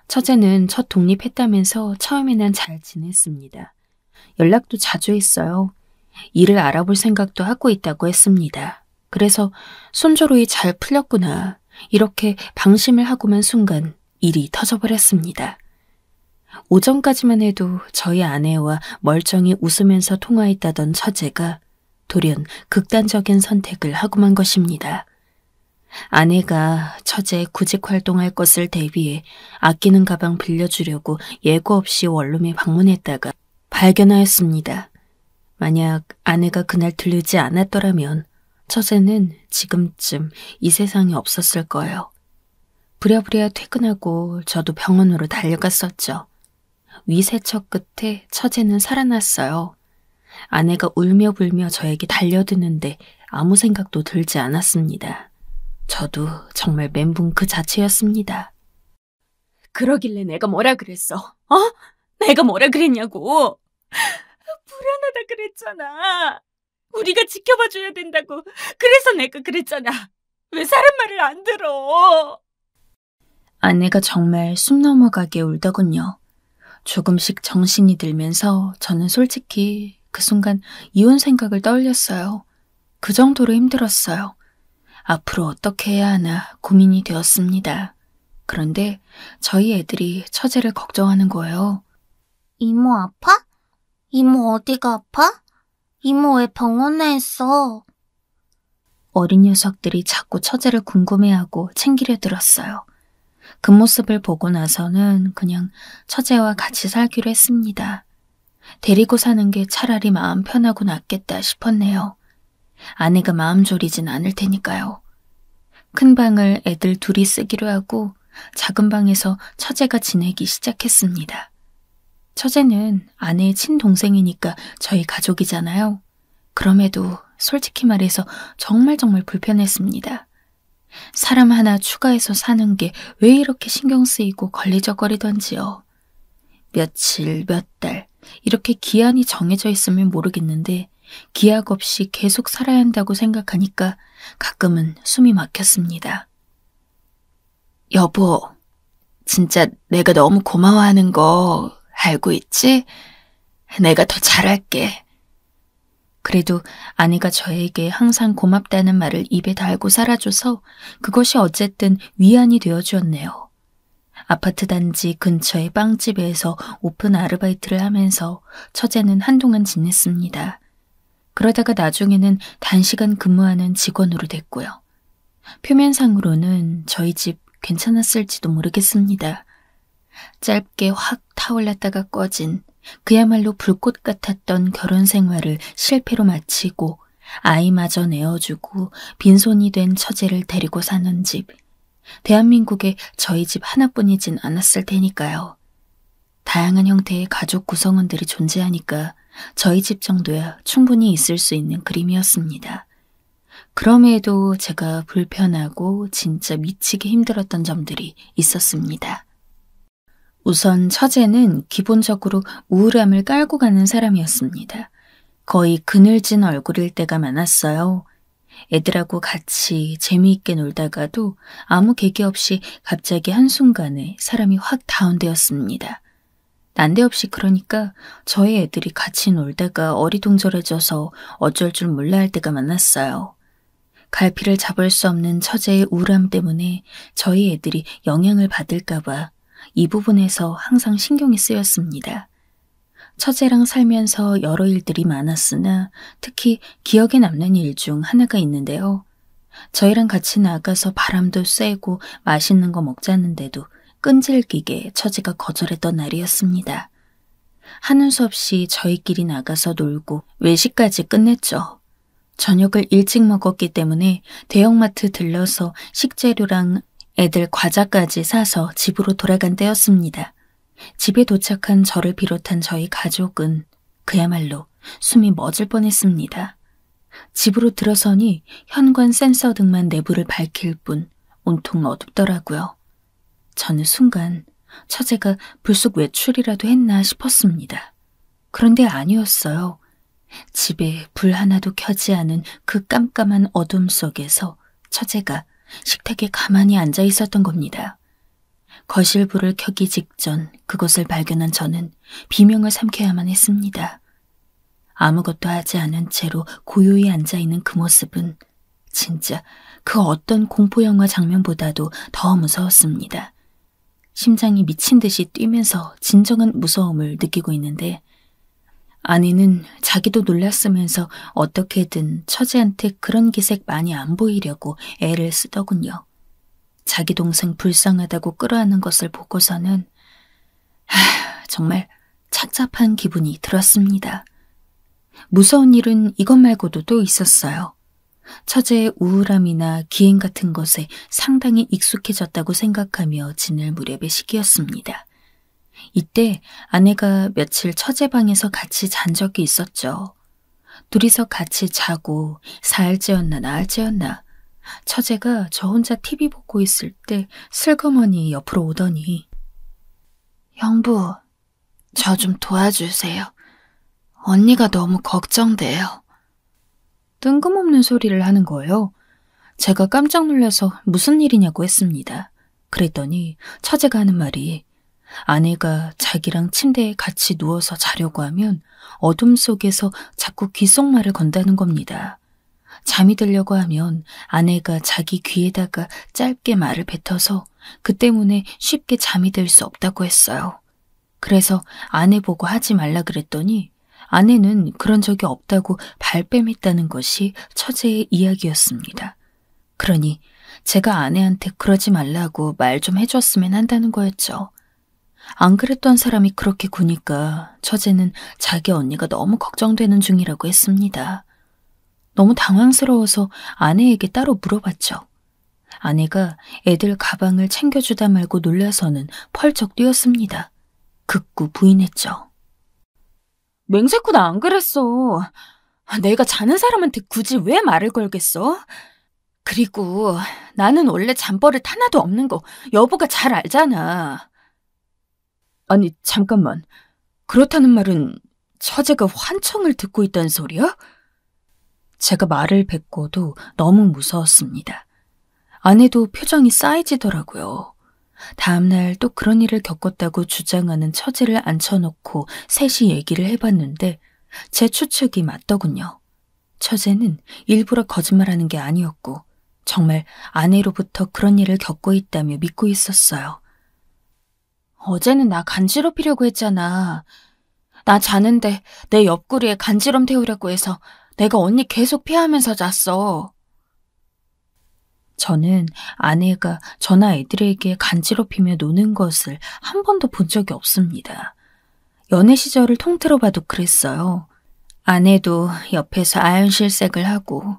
S3: 처제는 첫 독립했다면서 처음에는 잘 지냈습니다. 연락도 자주 했어요. 일을 알아볼 생각도 하고 있다고 했습니다. 그래서 손조로이 잘 풀렸구나. 이렇게 방심을 하고만 순간 일이 터져버렸습니다. 오전까지만 해도 저희 아내와 멀쩡히 웃으면서 통화했다던 처제가 돌연 극단적인 선택을 하고만 것입니다. 아내가 처제 구직 활동할 것을 대비해 아끼는 가방 빌려주려고 예고 없이 원룸에 방문했다가 발견하였습니다. 만약 아내가 그날 들르지 않았더라면 처제는 지금쯤 이 세상에 없었을 거예요. 부랴부랴 퇴근하고 저도 병원으로 달려갔었죠. 위세척 끝에 처제는 살아났어요. 아내가 울며 불며 저에게 달려드는데 아무 생각도 들지 않았습니다. 저도 정말 멘붕 그 자체였습니다. 그러길래 내가 뭐라 그랬어? 내가 뭐라 그랬냐고. 불안하다 그랬잖아. 우리가 지켜봐줘야 된다고. 그래서 내가 그랬잖아. 왜 사람 말을 안 들어? 아내가 정말 숨 넘어가게 울더군요. 조금씩 정신이 들면서 저는 솔직히 그 순간 이혼 생각을 떠올렸어요. 그 정도로 힘들었어요. 앞으로 어떻게 해야 하나 고민이 되었습니다. 그런데 저희 애들이 처제를 걱정하는 거예요.
S4: 이모 아파? 이모 어디가 아파? 이모 왜 병원에 있어?
S3: 어린 녀석들이 자꾸 처제를 궁금해하고 챙기려 들었어요. 그 모습을 보고 나서는 그냥 처제와 같이 살기로 했습니다. 데리고 사는 게 차라리 마음 편하고 낫겠다 싶었네요. 아내가 마음 졸이진 않을 테니까요. 큰 방을 애들 둘이 쓰기로 하고 작은 방에서 처제가 지내기 시작했습니다. 처제는 아내의 친동생이니까 저희 가족이잖아요. 그럼에도 솔직히 말해서 정말 불편했습니다. 사람 하나 추가해서 사는 게 왜 이렇게 신경 쓰이고 걸리적거리던지요. 며칠, 몇 달 이렇게 기한이 정해져 있으면 모르겠는데 기약 없이 계속 살아야 한다고 생각하니까 가끔은 숨이 막혔습니다. 여보, 진짜 내가 너무 고마워하는 거 알고 있지? 내가 더 잘할게. 그래도 아내가 저에게 항상 고맙다는 말을 입에 달고 살아줘서 그것이 어쨌든 위안이 되어주었네요. 아파트 단지 근처의 빵집에서 오픈 아르바이트를 하면서 처제는 한동안 지냈습니다. 그러다가 나중에는 단시간 근무하는 직원으로 됐고요. 표면상으로는 저희 집 괜찮았을지도 모르겠습니다. 짧게 확 타올랐다가 꺼진 그야말로 불꽃 같았던 결혼 생활을 실패로 마치고 아이마저 내어주고 빈손이 된 처제를 데리고 사는 집. 대한민국에 저희 집 하나뿐이진 않았을 테니까요. 다양한 형태의 가족 구성원들이 존재하니까 저희 집 정도야 충분히 있을 수 있는 그림이었습니다. 그럼에도 제가 불편하고 진짜 미치게 힘들었던 점들이 있었습니다. 우선 처제는 기본적으로 우울함을 깔고 가는 사람이었습니다. 거의 그늘진 얼굴일 때가 많았어요. 애들하고 같이 재미있게 놀다가도 아무 계기 없이 갑자기 한순간에 사람이 확 다운되었습니다. 난데없이 그러니까 저희 애들이 같이 놀다가 어리둥절해져서 어쩔 줄 몰라 할 때가 많았어요. 갈피를 잡을 수 없는 처제의 우울함 때문에 저희 애들이 영향을 받을까봐 이 부분에서 항상 신경이 쓰였습니다. 처제랑 살면서 여러 일들이 많았으나 특히 기억에 남는 일 중 하나가 있는데요. 저희랑 같이 나가서 바람도 쐬고 맛있는 거 먹자는데도 끈질기게 처제가 거절했던 날이었습니다. 하는 수 없이 저희끼리 나가서 놀고 외식까지 끝냈죠. 저녁을 일찍 먹었기 때문에 대형마트 들러서 식재료랑 애들 과자까지 사서 집으로 돌아간 때였습니다. 집에 도착한 저를 비롯한 저희 가족은 그야말로 숨이 멎을 뻔했습니다. 집으로 들어서니 현관 센서 등만 내부를 밝힐 뿐 온통 어둡더라고요. 저는 순간 처제가 불쑥 외출이라도 했나 싶었습니다. 그런데 아니었어요. 집에 불 하나도 켜지 않은 그 깜깜한 어둠 속에서 처제가 식탁에 가만히 앉아 있었던 겁니다. 거실 불을 켜기 직전 그것을 발견한 저는 비명을 삼켜야만 했습니다. 아무것도 하지 않은 채로 고요히 앉아있는 그 모습은 진짜 그 어떤 공포영화 장면보다도 더 무서웠습니다. 심장이 미친 듯이 뛰면서 진정한 무서움을 느끼고 있는데 아내는 자기도 놀랐으면서 어떻게든 처제한테 그런 기색 많이 안 보이려고 애를 쓰더군요. 자기 동생 불쌍하다고 끌어안는 것을 보고서는 정말 착잡한 기분이 들었습니다. 무서운 일은 이것 말고도 또 있었어요. 처제의 우울함이나 기행 같은 것에 상당히 익숙해졌다고 생각하며 지낼 무렵의 시기였습니다. 이때 아내가 며칠 처제 방에서 같이 잔 적이 있었죠. 둘이서 같이 자고 사흘째였나 나흘째였나 처제가 저 혼자 TV 보고 있을 때 슬그머니 옆으로 오더니 형부, 저 좀 도와주세요. 언니가 너무 걱정돼요. 뜬금없는 소리를 하는 거예요. 제가 깜짝 놀라서 무슨 일이냐고 했습니다. 그랬더니 처제가 하는 말이 아내가 자기랑 침대에 같이 누워서 자려고 하면 어둠 속에서 자꾸 귓속말을 건다는 겁니다. 잠이 들려고 하면 아내가 자기 귀에다가 짧게 말을 뱉어서 그 때문에 쉽게 잠이 들 수 없다고 했어요. 그래서 아내 보고 하지 말라 그랬더니 아내는 그런 적이 없다고 발뺌했다는 것이 처제의 이야기였습니다. 그러니 제가 아내한테 그러지 말라고 말 좀 해줬으면 한다는 거였죠. 안 그랬던 사람이 그렇게 구니까 처제는 자기 언니가 너무 걱정되는 중이라고 했습니다. 너무 당황스러워서 아내에게 따로 물어봤죠. 아내가 애들 가방을 챙겨주다 말고 놀라서는 펄쩍 뛰었습니다. 극구 부인했죠. 맹세코 나 안 그랬어. 내가 자는 사람한테 굳이 왜 말을 걸겠어? 그리고 나는 원래 잠버릇 하나도 없는 거 여보가 잘 알잖아. 아니 잠깐만. 그렇다는 말은 처제가 환청을 듣고 있다는 소리야? 제가 말을 뱉고도 너무 무서웠습니다. 아내도 표정이 싸해지더라고요. 다음날 또 그런 일을 겪었다고 주장하는 처제를 앉혀놓고 셋이 얘기를 해봤는데 제 추측이 맞더군요. 처제는 일부러 거짓말하는 게 아니었고 정말 아내로부터 그런 일을 겪고 있다며 믿고 있었어요. 어제는 나 간지럽히려고 했잖아. 나 자는데 내 옆구리에 간지럼 태우려고 해서 내가 언니 계속 피하면서 잤어. 저는 아내가 저나 애들에게 간지럽히며 노는 것을 한 번도 본 적이 없습니다. 연애 시절을 통틀어 봐도 그랬어요. 아내도 옆에서 아연실색을 하고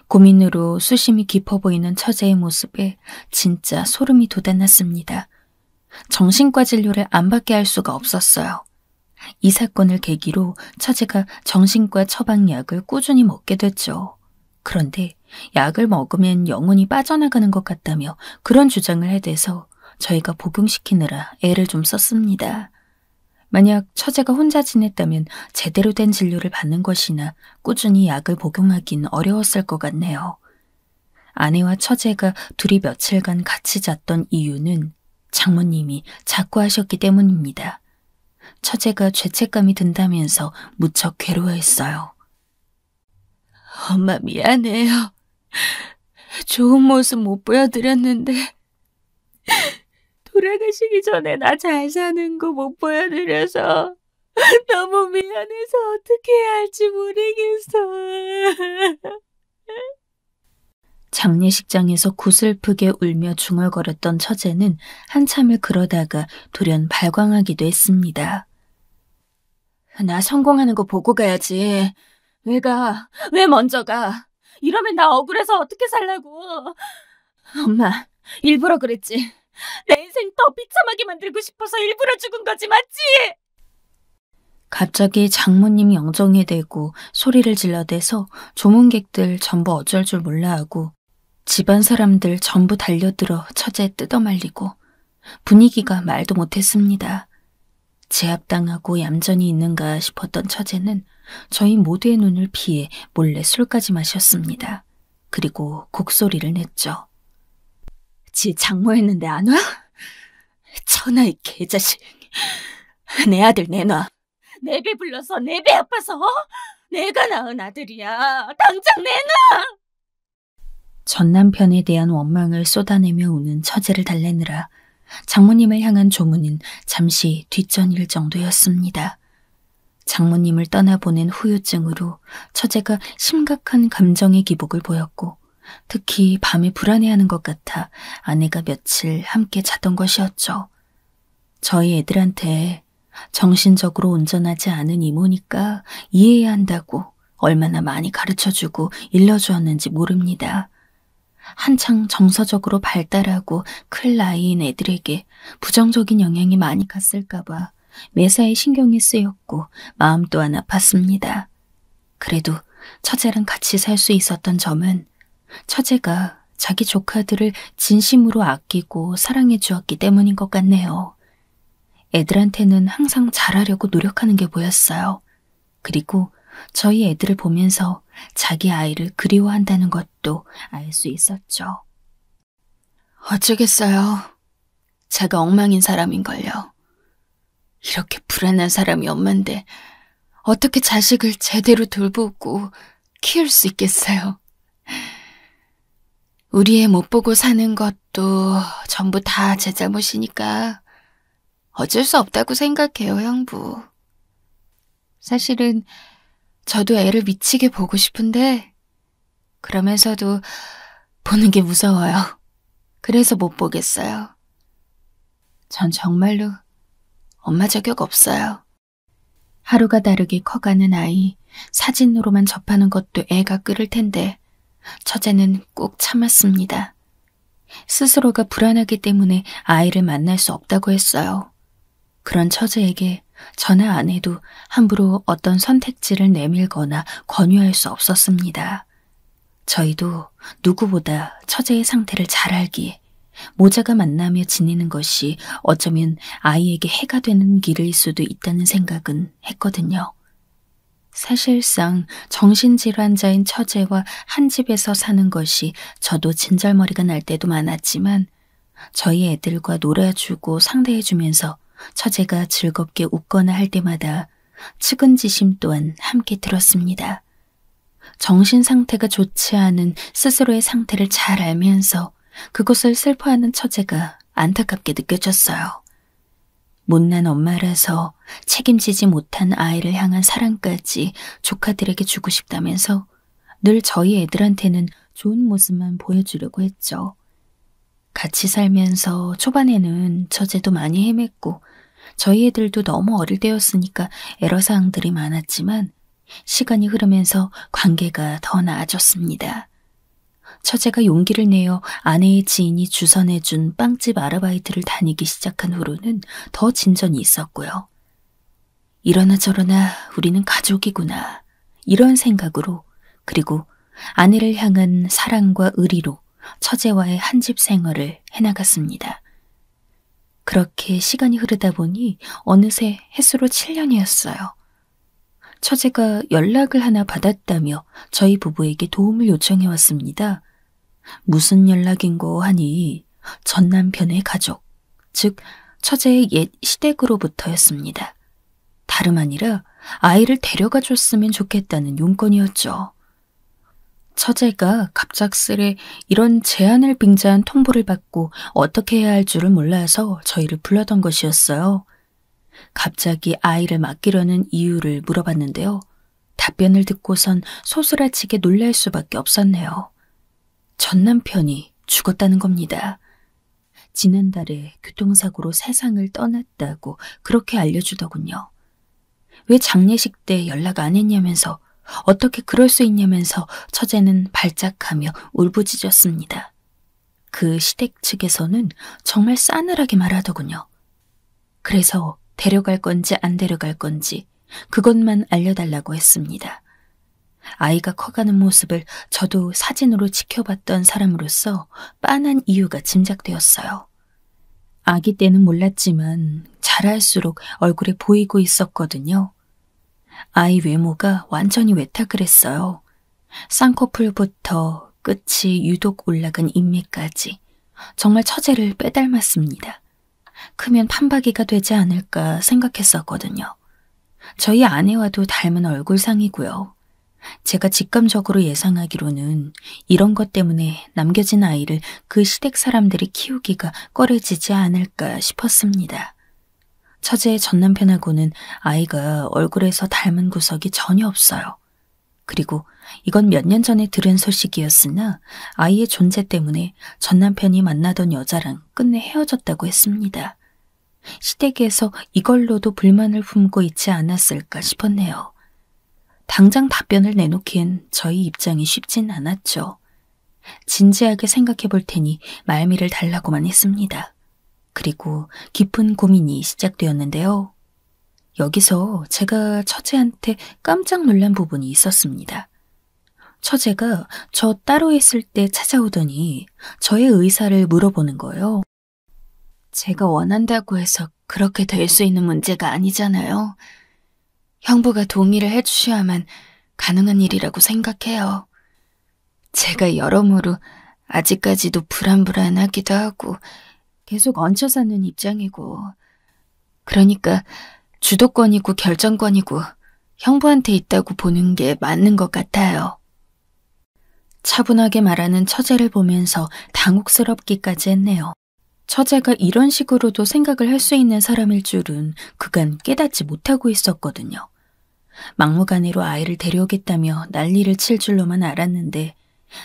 S3: 고민으로 수심이 깊어 보이는 처제의 모습에 진짜 소름이 돋아났습니다. 정신과 진료를 안 받게 할 수가 없었어요. 이 사건을 계기로 처제가 정신과 처방약을 꾸준히 먹게 됐죠. 그런데 약을 먹으면 영혼이 빠져나가는 것 같다며 그런 주장을 해대서 저희가 복용시키느라 애를 좀 썼습니다. 만약 처제가 혼자 지냈다면 제대로 된 진료를 받는 것이나 꾸준히 약을 복용하긴 어려웠을 것 같네요. 아내와 처제가 둘이 며칠간 같이 잤던 이유는 장모님이 자꾸 하셨기 때문입니다. 처제가 죄책감이 든다면서 무척 괴로워했어요. 엄마 미안해요. 좋은 모습 못 보여드렸는데 돌아가시기 전에 나 잘 사는 거 못 보여드려서 너무 미안해서 어떻게 해야 할지 모르겠어. 장례식장에서 구슬프게 울며 중얼거렸던 처제는 한참을 그러다가 돌연 발광하기도 했습니다. 나 성공하는 거 보고 가야지. 왜 가? 왜 먼저 가? 이러면 나 억울해서 어떻게 살라고. 엄마, 일부러 그랬지. 내 인생 더 비참하게 만들고 싶어서 일부러 죽은 거지, 맞지? 갑자기 장모님 영정에 대고 소리를 질러대서 조문객들 전부 어쩔 줄 몰라하고 집안 사람들 전부 달려들어 처제 뜯어말리고 분위기가 말도 못했습니다. 제압당하고 얌전히 있는가 싶었던 처제는 저희 모두의 눈을 피해 몰래 술까지 마셨습니다. 그리고 곡소리를 냈죠. 지 장모했는데 안 와? 천하의 개자식. 내 아들 내놔. 내 배 불러서 내 배 아파서
S4: 내가 낳은 아들이야. 당장 내놔!
S3: 전 남편에 대한 원망을 쏟아내며 우는 처제를 달래느라 장모님을 향한 조문은 잠시 뒷전일 정도였습니다. 장모님을 떠나보낸 후유증으로 처제가 심각한 감정의 기복을 보였고 특히 밤에 불안해하는 것 같아 아내가 며칠 함께 잤던 것이었죠. 저희 애들한테 정신적으로 온전하지 않은 이모니까 이해해야 한다고 얼마나 많이 가르쳐주고 일러주었는지 모릅니다. 한창 정서적으로 발달하고 클 나이인 애들에게 부정적인 영향이 많이 갔을까봐 매사에 신경이 쓰였고 마음 또한 아팠습니다. 그래도 처제랑 같이 살 수 있었던 점은 처제가 자기 조카들을 진심으로 아끼고 사랑해 주었기 때문인 것 같네요. 애들한테는 항상 잘하려고 노력하는 게 보였어요. 그리고 저희 애들을 보면서 자기 아이를 그리워한다는 것도 알 수 있었죠. 어쩌겠어요. 제가 엉망인 사람인걸요. 이렇게 불안한 사람이 엄마인데 어떻게 자식을 제대로 돌보고 키울 수 있겠어요. 우리 애 못 보고 사는 것도 전부 다 제 잘못이니까 어쩔 수 없다고 생각해요, 형부. 사실은 저도 애를 미치게 보고 싶은데 그러면서도 보는 게 무서워요. 그래서 못 보겠어요. 전 정말로 엄마 자격 없어요. 하루가 다르게 커가는 아이, 사진으로만 접하는 것도 애가 끓을 텐데 처제는 꼭 참았습니다. 스스로가 불안하기 때문에 아이를 만날 수 없다고 했어요. 그런 처제에게 저나 아내도 함부로 어떤 선택지를 내밀거나 권유할 수 없었습니다. 저희도 누구보다 처제의 상태를 잘 알기에 모자가 만나며 지내는 것이 어쩌면 아이에게 해가 되는 길일 수도 있다는 생각은 했거든요. 사실상 정신질환자인 처제와 한 집에서 사는 것이 저도 진절머리가 날 때도 많았지만 저희 애들과 놀아주고 상대해주면서 처제가 즐겁게 웃거나 할 때마다 측은지심 또한 함께 들었습니다. 정신 상태가 좋지 않은 스스로의 상태를 잘 알면서 그것을 슬퍼하는 처제가 안타깝게 느껴졌어요. 못난 엄마라서 책임지지 못한 아이를 향한 사랑까지 조카들에게 주고 싶다면서 늘 저희 애들한테는 좋은 모습만 보여주려고 했죠. 같이 살면서 초반에는 처제도 많이 헤맸고 저희 애들도 너무 어릴 때였으니까 애로사항들이 많았지만 시간이 흐르면서 관계가 더 나아졌습니다. 처제가 용기를 내어 아내의 지인이 주선해준 빵집 아르바이트를 다니기 시작한 후로는 더 진전이 있었고요. 이러나 저러나 우리는 가족이구나 이런 생각으로 그리고 아내를 향한 사랑과 의리로 처제와의 한집 생활을 해나갔습니다. 그렇게 시간이 흐르다 보니 어느새 햇수로 7년이었어요. 처제가 연락을 하나 받았다며 저희 부부에게 도움을 요청해왔습니다. 무슨 연락인고 하니 전 남편의 가족, 즉 처제의 옛 시댁으로부터였습니다. 다름 아니라 아이를 데려가 줬으면 좋겠다는 용건이었죠. 처제가 갑작스레 이런 제안을 빙자한 통보를 받고 어떻게 해야 할 줄을 몰라서 저희를 불러던 것이었어요. 갑자기 아이를 맡기려는 이유를 물어봤는데요. 답변을 듣고선 소스라치게 놀랄 수밖에 없었네요. 전 남편이 죽었다는 겁니다. 지난달에 교통사고로 세상을 떠났다고 그렇게 알려주더군요. 왜 장례식 때 연락 안 했냐면서 어떻게 그럴 수 있냐면서 처제는 발작하며 울부짖었습니다. 그 시댁 측에서는 정말 싸늘하게 말하더군요. 그래서 데려갈 건지 안 데려갈 건지 그것만 알려달라고 했습니다. 아이가 커가는 모습을 저도 사진으로 지켜봤던 사람으로서 빤한 이유가 짐작되었어요. 아기 때는 몰랐지만 자랄수록 얼굴에 보이고 있었거든요. 아이 외모가 완전히 외탁을 했어요. 쌍꺼풀부터 끝이 유독 올라간 인매까지 정말 처제를 빼닮았습니다. 크면 판박이가 되지 않을까 생각했었거든요. 저희 아내와도 닮은 얼굴상이고요. 제가 직감적으로 예상하기로는 이런 것 때문에 남겨진 아이를 그 시댁 사람들이 키우기가 꺼려지지 않을까 싶었습니다. 처제의 전남편하고는 아이가 얼굴에서 닮은 구석이 전혀 없어요. 그리고 이건 몇 년 전에 들은 소식이었으나 아이의 존재 때문에 전남편이 만나던 여자랑 끝내 헤어졌다고 했습니다. 시댁에서 이걸로도 불만을 품고 있지 않았을까 싶었네요. 당장 답변을 내놓기엔 저희 입장이 쉽진 않았죠. 진지하게 생각해 볼 테니 말미를 달라고만 했습니다. 그리고 깊은 고민이 시작되었는데요. 여기서 제가 처제한테 깜짝 놀란 부분이 있었습니다. 처제가 저 따로 있을 때 찾아오더니 저의 의사를 물어보는 거예요. 제가 원한다고 해서 그렇게 될 수 있는 문제가 아니잖아요. 형부가 동의를 해주셔야만 가능한 일이라고 생각해요. 제가 여러모로 아직까지도 불안불안하기도 하고 계속 얹혀 사는 입장이고, 그러니까 주도권이고 결정권이고 형부한테 있다고 보는 게 맞는 것 같아요. 차분하게 말하는 처제를 보면서 당혹스럽기까지 했네요. 처제가 이런 식으로도 생각을 할 수 있는 사람일 줄은 그간 깨닫지 못하고 있었거든요. 막무가내로 아이를 데려오겠다며 난리를 칠 줄로만 알았는데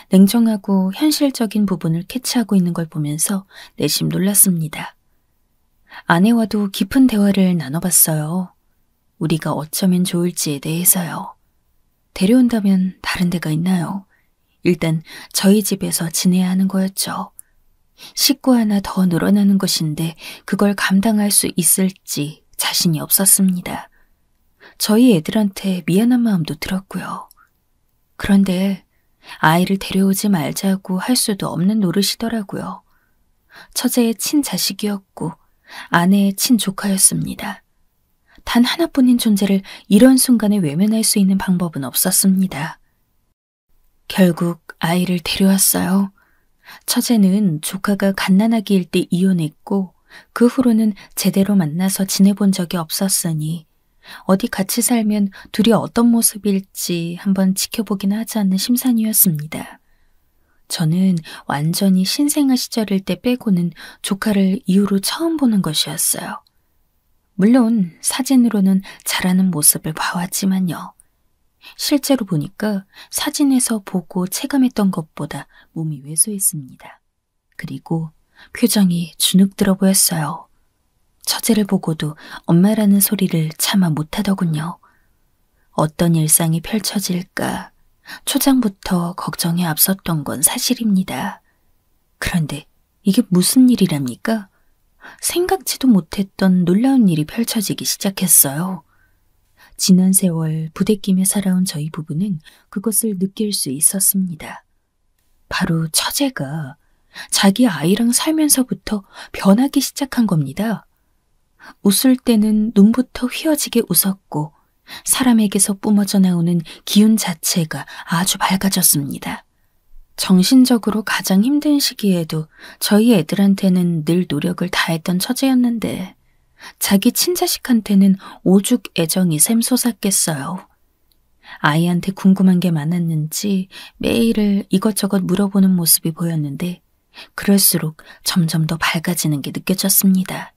S3: 냉정하고 현실적인 부분을 캐치하고 있는 걸 보면서 내심 놀랐습니다. 아내와도 깊은 대화를 나눠봤어요. 우리가 어쩌면 좋을지에 대해서요. 데려온다면 다른 데가 있나요? 일단 저희 집에서 지내야 하는 거였죠. 식구 하나 더 늘어나는 것인데 그걸 감당할 수 있을지 자신이 없었습니다. 저희 애들한테 미안한 마음도 들었고요. 그런데 아이를 데려오지 말자고 할 수도 없는 노릇이더라고요. 처제의 친자식이었고 아내의 친조카였습니다. 단 하나뿐인 존재를 이런 순간에 외면할 수 있는 방법은 없었습니다. 결국 아이를 데려왔어요. 처제는 조카가 갓난아기일 때 이혼했고 그 후로는 제대로 만나서 지내본 적이 없었으니 어디 같이 살면 둘이 어떤 모습일지 한번 지켜보긴 하지 않는 심산이었습니다. 저는 완전히 신생아 시절일 때 빼고는 조카를 이후로 처음 보는 것이었어요. 물론 사진으로는 자라는 모습을 봐왔지만요. 실제로 보니까 사진에서 보고 체감했던 것보다 몸이 왜소했습니다. 그리고 표정이 주눅들어 보였어요. 처제를 보고도 엄마라는 소리를 차마 못하더군요. 어떤 일상이 펼쳐질까 초장부터 걱정이 앞섰던 건 사실입니다. 그런데 이게 무슨 일이랍니까? 생각지도 못했던 놀라운 일이 펼쳐지기 시작했어요. 지난 세월 부대끼며 살아온 저희 부부는 그것을 느낄 수 있었습니다. 바로 처제가 자기 아이랑 살면서부터 변하기 시작한 겁니다. 웃을 때는 눈부터 휘어지게 웃었고 사람에게서 뿜어져 나오는 기운 자체가 아주 밝아졌습니다. 정신적으로 가장 힘든 시기에도 저희 애들한테는 늘 노력을 다했던 처제였는데 자기 친자식한테는 오죽 애정이 샘솟았겠어요. 아이한테 궁금한 게 많았는지 매일을 이것저것 물어보는 모습이 보였는데 그럴수록 점점 더 밝아지는 게 느껴졌습니다.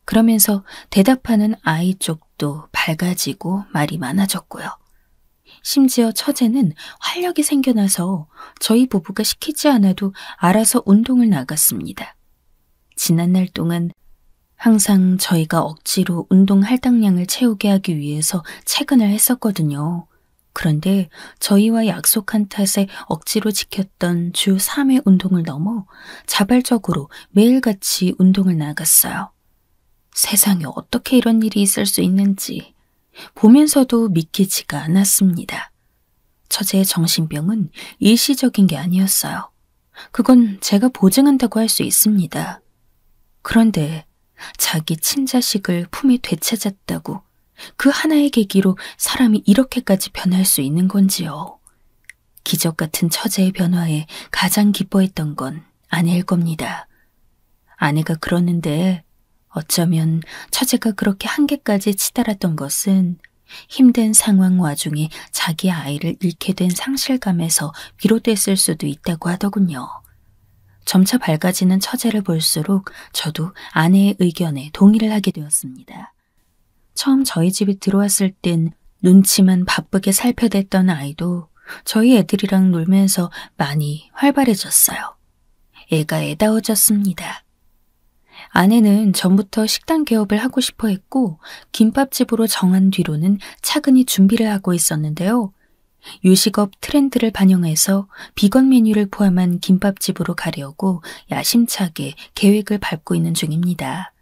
S3: 그러면서 대답하는 아이 쪽도 밝아지고 말이 많아졌고요. 심지어 처제는 활력이 생겨나서 저희 부부가 시키지 않아도 알아서 운동을 나갔습니다. 지난날 동안 항상 저희가 억지로 운동 할당량을 채우게 하기 위해서 퇴근을 했었거든요. 그런데 저희와 약속한 탓에 억지로 지켰던 주 3회 운동을 넘어 자발적으로 매일같이 운동을 나갔어요. 세상에 어떻게 이런 일이 있을 수 있는지 보면서도 믿기지가 않았습니다. 처제의 정신병은 일시적인 게 아니었어요. 그건 제가 보증한다고 할 수 있습니다. 그런데 자기 친자식을 품에 되찾았다고 그 하나의 계기로 사람이 이렇게까지 변할 수 있는 건지요. 기적 같은 처제의 변화에 가장 기뻐했던 건 아내일 겁니다. 아내가 그러는데 어쩌면 처제가 그렇게 한계까지 치달았던 것은 힘든 상황 와중에 자기 아이를 잃게 된 상실감에서 비롯됐을 수도 있다고 하더군요. 점차 밝아지는 처제를 볼수록 저도 아내의 의견에 동의를 하게 되었습니다. 처음 저희 집에 들어왔을 땐 눈치만 바쁘게 살펴댔던 아이도 저희 애들이랑 놀면서 많이 활발해졌어요. 애가 애다워졌습니다. 아내는 전부터 식당 개업을 하고 싶어 했고 김밥집으로 정한 뒤로는 차근히 준비를 하고 있었는데요. 요식업 트렌드를 반영해서 비건 메뉴를 포함한 김밥집으로 가려고 야심차게 계획을 밟고 있는 중입니다.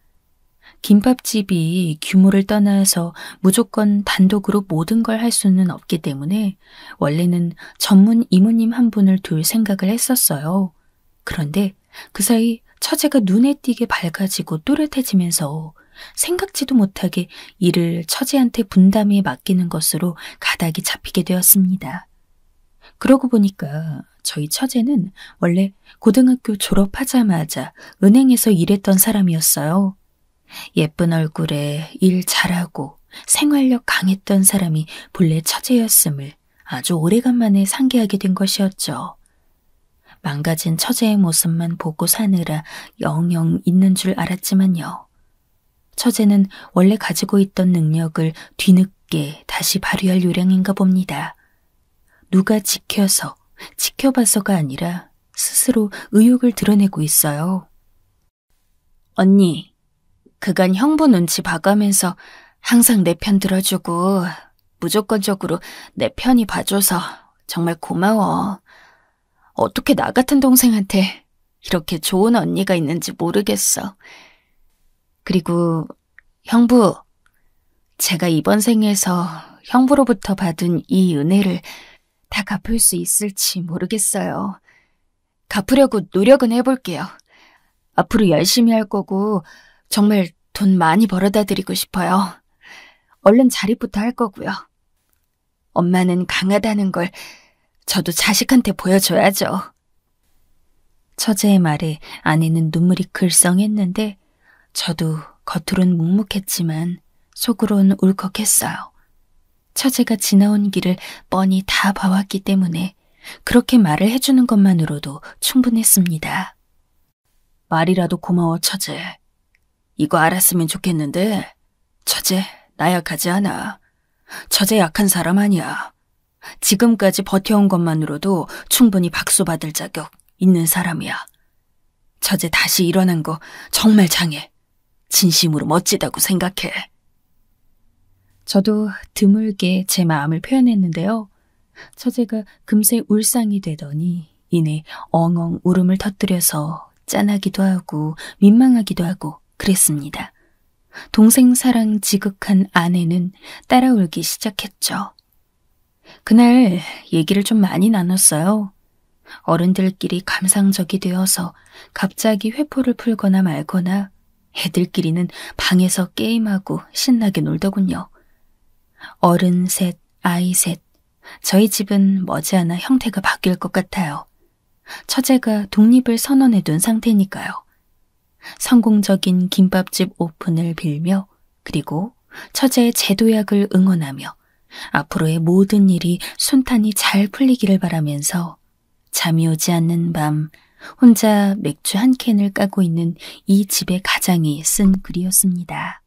S3: 김밥집이 규모를 떠나서 무조건 단독으로 모든 걸 할 수는 없기 때문에 원래는 전문 이모님 한 분을 둘 생각을 했었어요. 그런데 그 사이 처제가 눈에 띄게 밝아지고 또렷해지면서 생각지도 못하게 일을 처제한테 분담해 맡기는 것으로 가닥이 잡히게 되었습니다. 그러고 보니까 저희 처제는 원래 고등학교 졸업하자마자 은행에서 일했던 사람이었어요. 예쁜 얼굴에 일 잘하고 생활력 강했던 사람이 본래 처제였음을 아주 오래간만에 상기하게 된 것이었죠. 망가진 처제의 모습만 보고 사느라 영영 있는 줄 알았지만요. 처제는 원래 가지고 있던 능력을 뒤늦게 다시 발휘할 요량인가 봅니다. 누가 지켜서, 지켜봐서가 아니라 스스로 의욕을 드러내고 있어요. 언니, 그간 형부 눈치 봐가면서 항상 내 편 들어주고 무조건적으로 내 편이 봐줘서 정말 고마워. 어떻게 나 같은 동생한테 이렇게 좋은 언니가 있는지 모르겠어. 그리고 형부, 제가 이번 생에서 형부로부터 받은 이 은혜를 다 갚을 수 있을지 모르겠어요. 갚으려고 노력은 해볼게요. 앞으로 열심히 할 거고 정말 돈 많이 벌어다 드리고 싶어요. 얼른 자립부터 할 거고요. 엄마는 강하다는 걸 저도 자식한테 보여줘야죠. 처제의 말에 아내는 눈물이 글썽했는데 저도 겉으론 묵묵했지만 속으론 울컥했어요. 처제가 지나온 길을 뻔히 다 봐왔기 때문에 그렇게 말을 해주는 것만으로도 충분했습니다. 말이라도 고마워, 처제. 이거 알았으면 좋겠는데 처제 나 약하지 않아. 처제 약한 사람 아니야. 지금까지 버텨온 것만으로도 충분히 박수 받을 자격 있는 사람이야. 처제 다시 일어난 거 정말 장해. 진심으로 멋지다고 생각해. 저도 드물게 제 마음을 표현했는데요. 처제가 금세 울상이 되더니 이내 엉엉 울음을 터뜨려서 짠하기도 하고 민망하기도 하고 그랬습니다. 동생 사랑 지극한 아내는 따라 울기 시작했죠. 그날 얘기를 좀 많이 나눴어요. 어른들끼리 감상적이 되어서 갑자기 회포를 풀거나 말거나 애들끼리는 방에서 게임하고 신나게 놀더군요. 어른 셋, 아이 셋. 저희 집은 머지않아 형태가 바뀔 것 같아요. 처제가 독립을 선언해 둔 상태니까요. 성공적인 김밥집 오픈을 빌며 그리고 처제의 재도약을 응원하며 앞으로의 모든 일이 순탄히 잘 풀리기를 바라면서 잠이 오지 않는 밤 혼자 맥주 한 캔을 까고 있는 이 집의 가장이 쓴 글이었습니다.